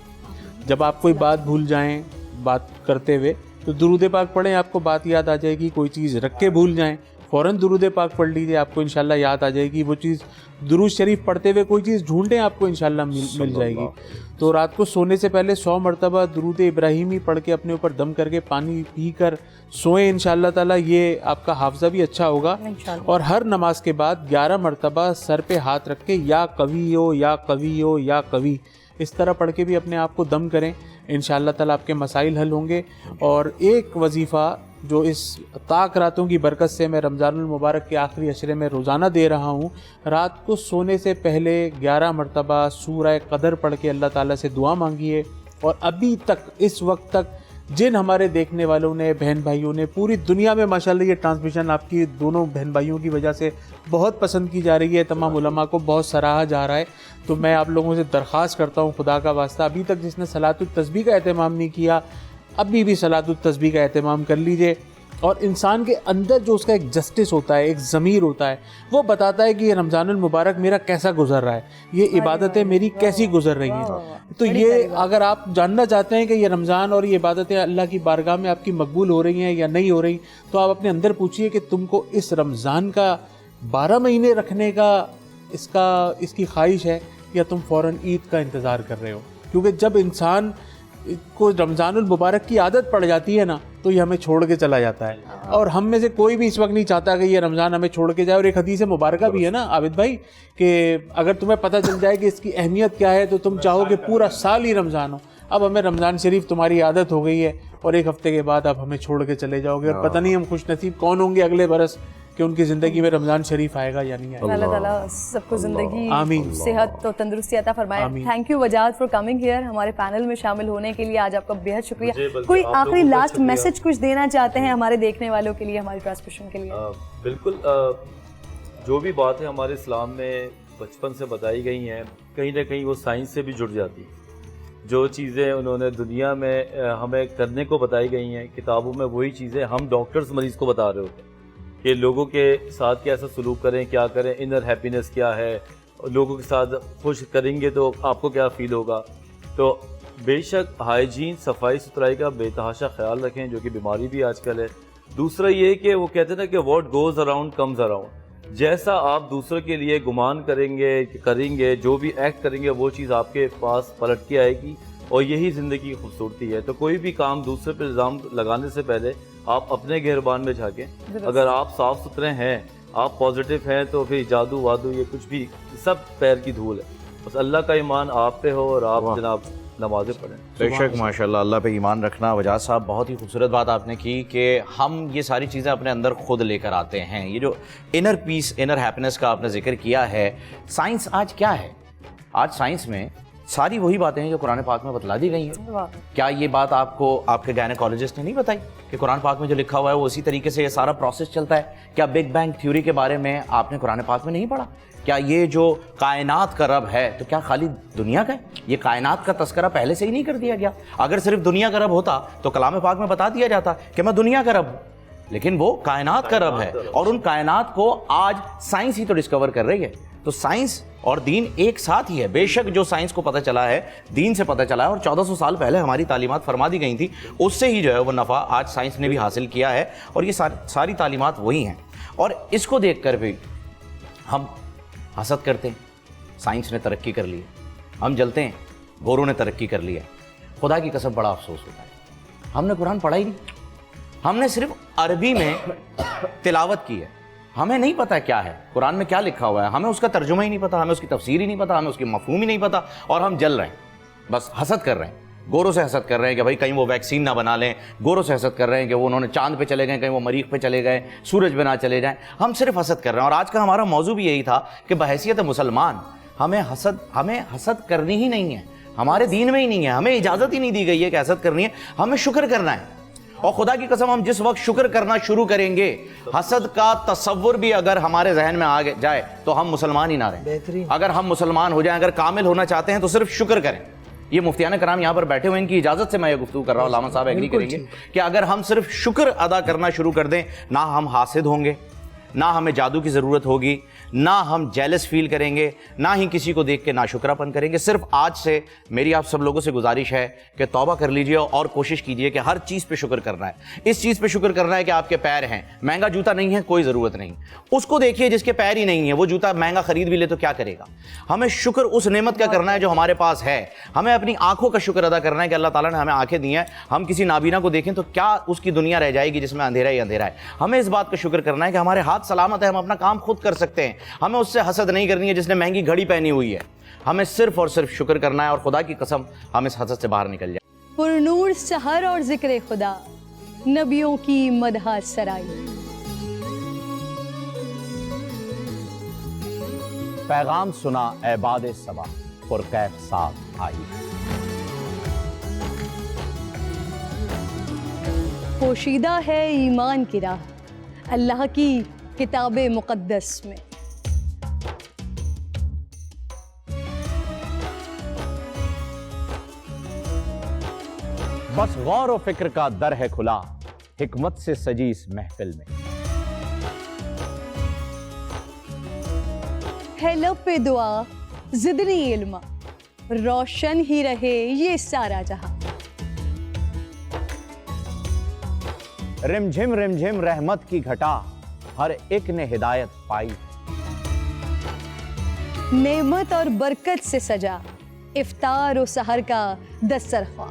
جب آپ کوئی بات بھول جائیں بات کرتے ہوئے تو درود پاک پڑھیں، آپ کو بات یاد آ جائے گی۔ کوئی چیز رکھ کے بھول جائیں، فوراً درود پاک پڑھ لیجیے، آپ کو انشاءاللہ یاد آ جائے گی وہ چیز۔ درود شریف پڑھتے ہوئے کوئی چیز ڈھونڈیں، آپ کو انشاءاللہ مل جائے گی۔ تو رات کو سونے سے پہلے 100 مرتبہ درود ابراہیمی پڑھ کے اپنے اوپر دم کر کے پانی پی کر سوئیں انشاءاللہ تعالیٰ، یہ آپ کا حافظہ بھی اچھا ہوگا۔ اور ہر نماز کے بعد 11 مرتبہ سر پہ ہاتھ رکھ کے یا قوی ہو یا قوی ہو یا قوی، اس طرح پڑھ کے بھی اپنے آپ کو دم کریں، انشاءاللہ تعالیٰ آپ کے مسائل حل ہوں گے۔ اور ایک وظیفہ جو اس طاق راتوں کی برکت سے میں رمضان المبارک کے آخری عشرے میں روزانہ دے رہا ہوں، رات کو سونے سے پہلے 11 مرتبہ سورہ قدر پڑھ کے اللہ تعالیٰ سے دعا مانگیے۔ اور ابھی تک اس وقت تک جن ہمارے دیکھنے والوں نے، بہن بھائیوں نے، پوری دنیا میں ماشاءاللہ یہ ٹرانسمیشن آپ کی دونوں بہن بھائیوں کی وجہ سے بہت پسند کی جا رہی ہے، تمام علماء کو بہت سراہا جا رہا ہے، تو میں آپ لوگوں سے درخواست کرتا ہوں خدا کا واسطہ، ابھی تک جس نے صلاۃ التسبیح کا اہتمام نہیں کیا، ابھی بھی صلاۃ التسبیح کا اہتمام کر لیجئے۔ اور انسان کے اندر جو اس کا ایک جسٹس ہوتا ہے، ایک ضمیر ہوتا ہے، وہ بتاتا ہے کہ یہ رمضان المبارک میرا کیسا گزر رہا ہے، یہ عبادتیں میری کیسی گزر رہی ہیں۔ تو یہ اگر آپ جاننا چاہتے ہیں کہ یہ رمضان اور یہ عبادتیں اللہ کی بارگاہ میں آپ کی مقبول ہو رہی ہیں یا نہیں ہو رہی، تو آپ اپنے اندر پوچھئے کہ تم کو اس رمضان کا 12 مہینے رکھنے کا اس کی خواہش ہے، یا تم فوراً عید کا انتظار کر رہے ہو۔ کیونکہ جب انسان کو رمضان المبارک کی عادت پڑ جاتی ہے نا، تو تو یہ ہمیں چھوڑ کے چلا جاتا ہے. اور ہم میں سے کوئی بھی اس وقت نہیں چاہتا کہ یہ رمضان ہمیں چھوڑ کے جائے. اور ایک حدیث مبارکہ بھی ہے نا عابد بھائی کہ اگر تمہیں پتہ چل جائے کہ اس کی اہمیت کیا ہے تو تم چاہو کہ پورا سال ہی رمضان ہو. اب ہمیں رمضان شریف تمہاری عادت ہو گئی ہے اور ایک ہفتے کے بعد آپ ہمیں چھوڑ کے چلے جاؤ گے, اور پتہ نہیں ہم خوش نصیب کون ہوں گے اگلے برس کہ ان کی زندگی میں رمضان شریف آئے گا یا نہیں آئے گا. اللہ تعالیٰ سب کو زندگی آمین, صحت و تندرستی عطا فرمائے. Thank you Wajahat for coming here, ہمارے پینل میں شامل ہونے کے لیے. آج آپ کا بہت شکریہ. کوئی آخری لاسٹ میسج کچھ دینا چاہتے ہیں ہمارے دیکھنے والوں کے لیے, ہماری ٹرانسمیشن کے لیے؟ بالکل, جو بھی باتیں ہمارے اسلام میں بچپن سے بتائی گئی ہیں کہیں نہ کہیں وہ سائنس سے بھی جڑ جاتی ہیں. جو چیزیں انہوں نے دنیا میں ہمیں کرنے کو بتائی گئی ہیں کتابوں میں, وہی چیزیں ہم ڈاکٹرز مریض کو بتا رہے ہوتے ہیں کہ لوگوں کے ساتھ کیسا سلوک کریں, کیا کریں, انر ہیپینس کیا ہے, لوگوں کے ساتھ خوش کریں گے تو آپ کو کیا فیل ہوگا. تو بے شک ہائیجین, صفائی ستھرائی کا بے تحاشا خیال رکھیں, جو کہ بیماری بھی آج کل ہے. دوسرا یہ کہ وہ کہتے ہیں نا کہ what goes around comes around. جیسا آپ دوسروں کے لیے گمان کریں گے, جو بھی ایکٹ کریں گے وہ چیز آپ کے پاس پلٹ کے آئے گی, اور یہی زندگی کی خوبصورتی ہے. تو کوئی بھی کام دوسرے پہ الزام لگانے سے پہلے آپ اپنے گہربان میں جھانکیں. اگر آپ صاف ستھرے ہیں, آپ پازیٹیو ہیں, تو پھر جادو وادو یہ کچھ بھی سب پیر کی دھول ہے. بس اللہ کا ایمان آپ پہ ہو اور آپ جناب نمازیں پڑھیں. بے شک ماشاءاللہ, اللہ پہ ایمان رکھنا. وجاہت صاحب بہت ہی خوبصورت بات آپ نے کی کہ ہم یہ ساری چیزیں اپنے اندر خود لے کر آتے ہیں. یہ جو انر پیس, انر ہیپینس کا آپ نے ذکر کیا ہے, سائنس آج کیا ہے؟ آج سائنس میں ساری وہی باتیں ہیں جو قرآن پاک میں بتلا دی گئی ہیں. کیا یہ بات آپ کو آپ کے گائنیکالوجسٹ نے نہیں بتائی کہ قرآن پاک میں جو لکھا ہوا ہے وہ اسی طریقے سے یہ سارا پروسیس چلتا ہے؟ کیا بگ بینگ تھیوری کے بارے میں آپ نے قرآن پاک میں نہیں پڑھا؟ کیا یہ جو کائنات کا رب ہے تو کیا خالی دنیا کا ہے؟ یہ کائنات کا تذکرہ پہلے سے ہی نہیں کر دیا گیا؟ اگر صرف دنیا کا رب ہوتا تو کلام پاک میں بتا دیا جاتا کہ میں دنیا کا رب ہوں, لیکن وہ کائنات کا رب ہے, اور ان کائنات کو آج سائنس ہی تو ڈسکور کر رہی ہے. تو سائنس اور دین ایک ساتھ ہی ہے. بے شک جو سائنس کو پتہ چلا ہے دین سے پتہ چلا ہے, اور 1400 سال پہلے ہماری تعلیمات فرما دی گئی تھی, اس سے ہی جو ہے وہ نفع آج سائنس نے بھی حاصل کیا ہے, اور یہ ساری تعلیمات وہی ہیں. اور اس کو دیکھ کر بھی ہم حسد کرتے ہیں. سائنس نے ترقی کر لی ہے, ہم جلتے ہیں. گوروں نے ترقی کر لی ہے. خدا کی قسم بڑا افسوس ہوتا ہے, ہم نے قرآن پڑھا ہی نہیں. ہم نے صرف عربی میں تلاوت کی ہے, ہمیں نہیں پتہ کیا ہے قرآن میں کیا لکھا ہوا ہے, ہمیں اس کا ترجمہ ہی نہیں پتہ, ہمیں اس کی تفسیر ہی نہیں پتہ, ہمیں اس کی مفہوم ہی نہیں پتہ, اور ہم جل رہے ہیں, بس حسد کر رہے ہیں. گوروں سے حسد کر رہے ہیں کہ بھائی کہیں وہ ویکسین نہ بنا لیں. گوروں سے حسد کر رہے ہیں کہ وہ انہوں نے چاند پہ چلے گئے, کہیں وہ مریخ پہ چلے گئے, سورج پہ نہ چلے جائیں. ہم صرف حسد کر رہے ہیں. اور آج کا ہمارا موضوع بھی یہی تھا کہ بحیثیت مسلمان ہمیں حسد کرنی ہی نہیں ہے. ہمارے دین میں ہی نہیں ہے, ہمیں اجازت ہی نہیں دی گئی ہے کہ حسد کرنی ہے. ہمیں شکر کرنا ہے. اور خدا کی قسم ہم جس وقت شکر کرنا شروع کریں گے, حسد کا تصور بھی اگر ہمارے ذہن میں آ جائے تو ہم مسلمان ہی نہ رہیں. اگر ہم مسلمان ہو جائیں, اگر کامل ہونا چاہتے ہیں تو صرف شکر کریں. یہ مفتیان کرام یہاں پر بیٹھے ہوئے, ان کی اجازت سے میں یہ گفتگو کر رہا ہوں, علامہ صاحب ایگری کریں گے کہ اگر ہم صرف شکر ادا کرنا شروع کر دیں, نہ ہم حاسد ہوں گے, نہ ہمیں جادو کی ضرورت ہوگی, نہ ہم جیلس فیل کریں گے, نہ ہی کسی کو دیکھ کے ناشکراپن کریں گے. صرف آج سے میری آپ سب لوگوں سے گزارش ہے کہ توبہ کر لیجئے اور کوشش کیجئے کہ ہر چیز پہ شکر کرنا ہے. اس چیز پہ شکر کرنا ہے کہ آپ کے پیر ہیں. مہنگا جوتا نہیں ہے, کوئی ضرورت نہیں. اس کو دیکھیے جس کے پیر ہی نہیں ہے, وہ جوتا مہنگا خرید بھی لے تو کیا کرے گا. ہمیں شکر اس نعمت کا کرنا ہے جو ہمارے پاس ہے. ہمیں اپنی آنکھوں کا شکر ادا کرنا ہے کہ اللہ تعالیٰ نے ہمیں آنکھیں دی ہیں. ہم کسی نابینا کو دیکھیں تو کیا اس کی دنیا رہ جائے گی جس میں اندھیرا ہی اندھیرا ہے. ہمیں اس بات کا شکر کرنا ہے کہ ہمارے ہاتھ سلامت ہے, ہم اپنا کام خود کر سکتے ہیں. ہمیں اس سے حسد نہیں کرنی ہے جس نے مہنگی گھڑی پہنی ہوئی ہے. ہمیں صرف اور صرف شکر کرنا ہے, اور خدا کی قسم ہم اس حسد سے باہر نکل جائیں. پر نور سحر اور ذکر خدا, نبیوں کی مدح سرائی. پیغام سنا اے باد صبا, پر کیف ساتھ آئی. پوشیدہ ہے ایمان کی راہ اللہ کی کتاب مقدس میں. بس غور و فکر کا در ہے کھلا, حکمت سے سجی اس محفل میں. ہے لب پہ دعا زدنی علما, روشن ہی رہے یہ سارا جہاں. رم جھم رحمت کی گھٹا, ہر ایک نے ہدایت پائی. نعمت اور برکت سے سجا افطار و سحر کا دسترخواں.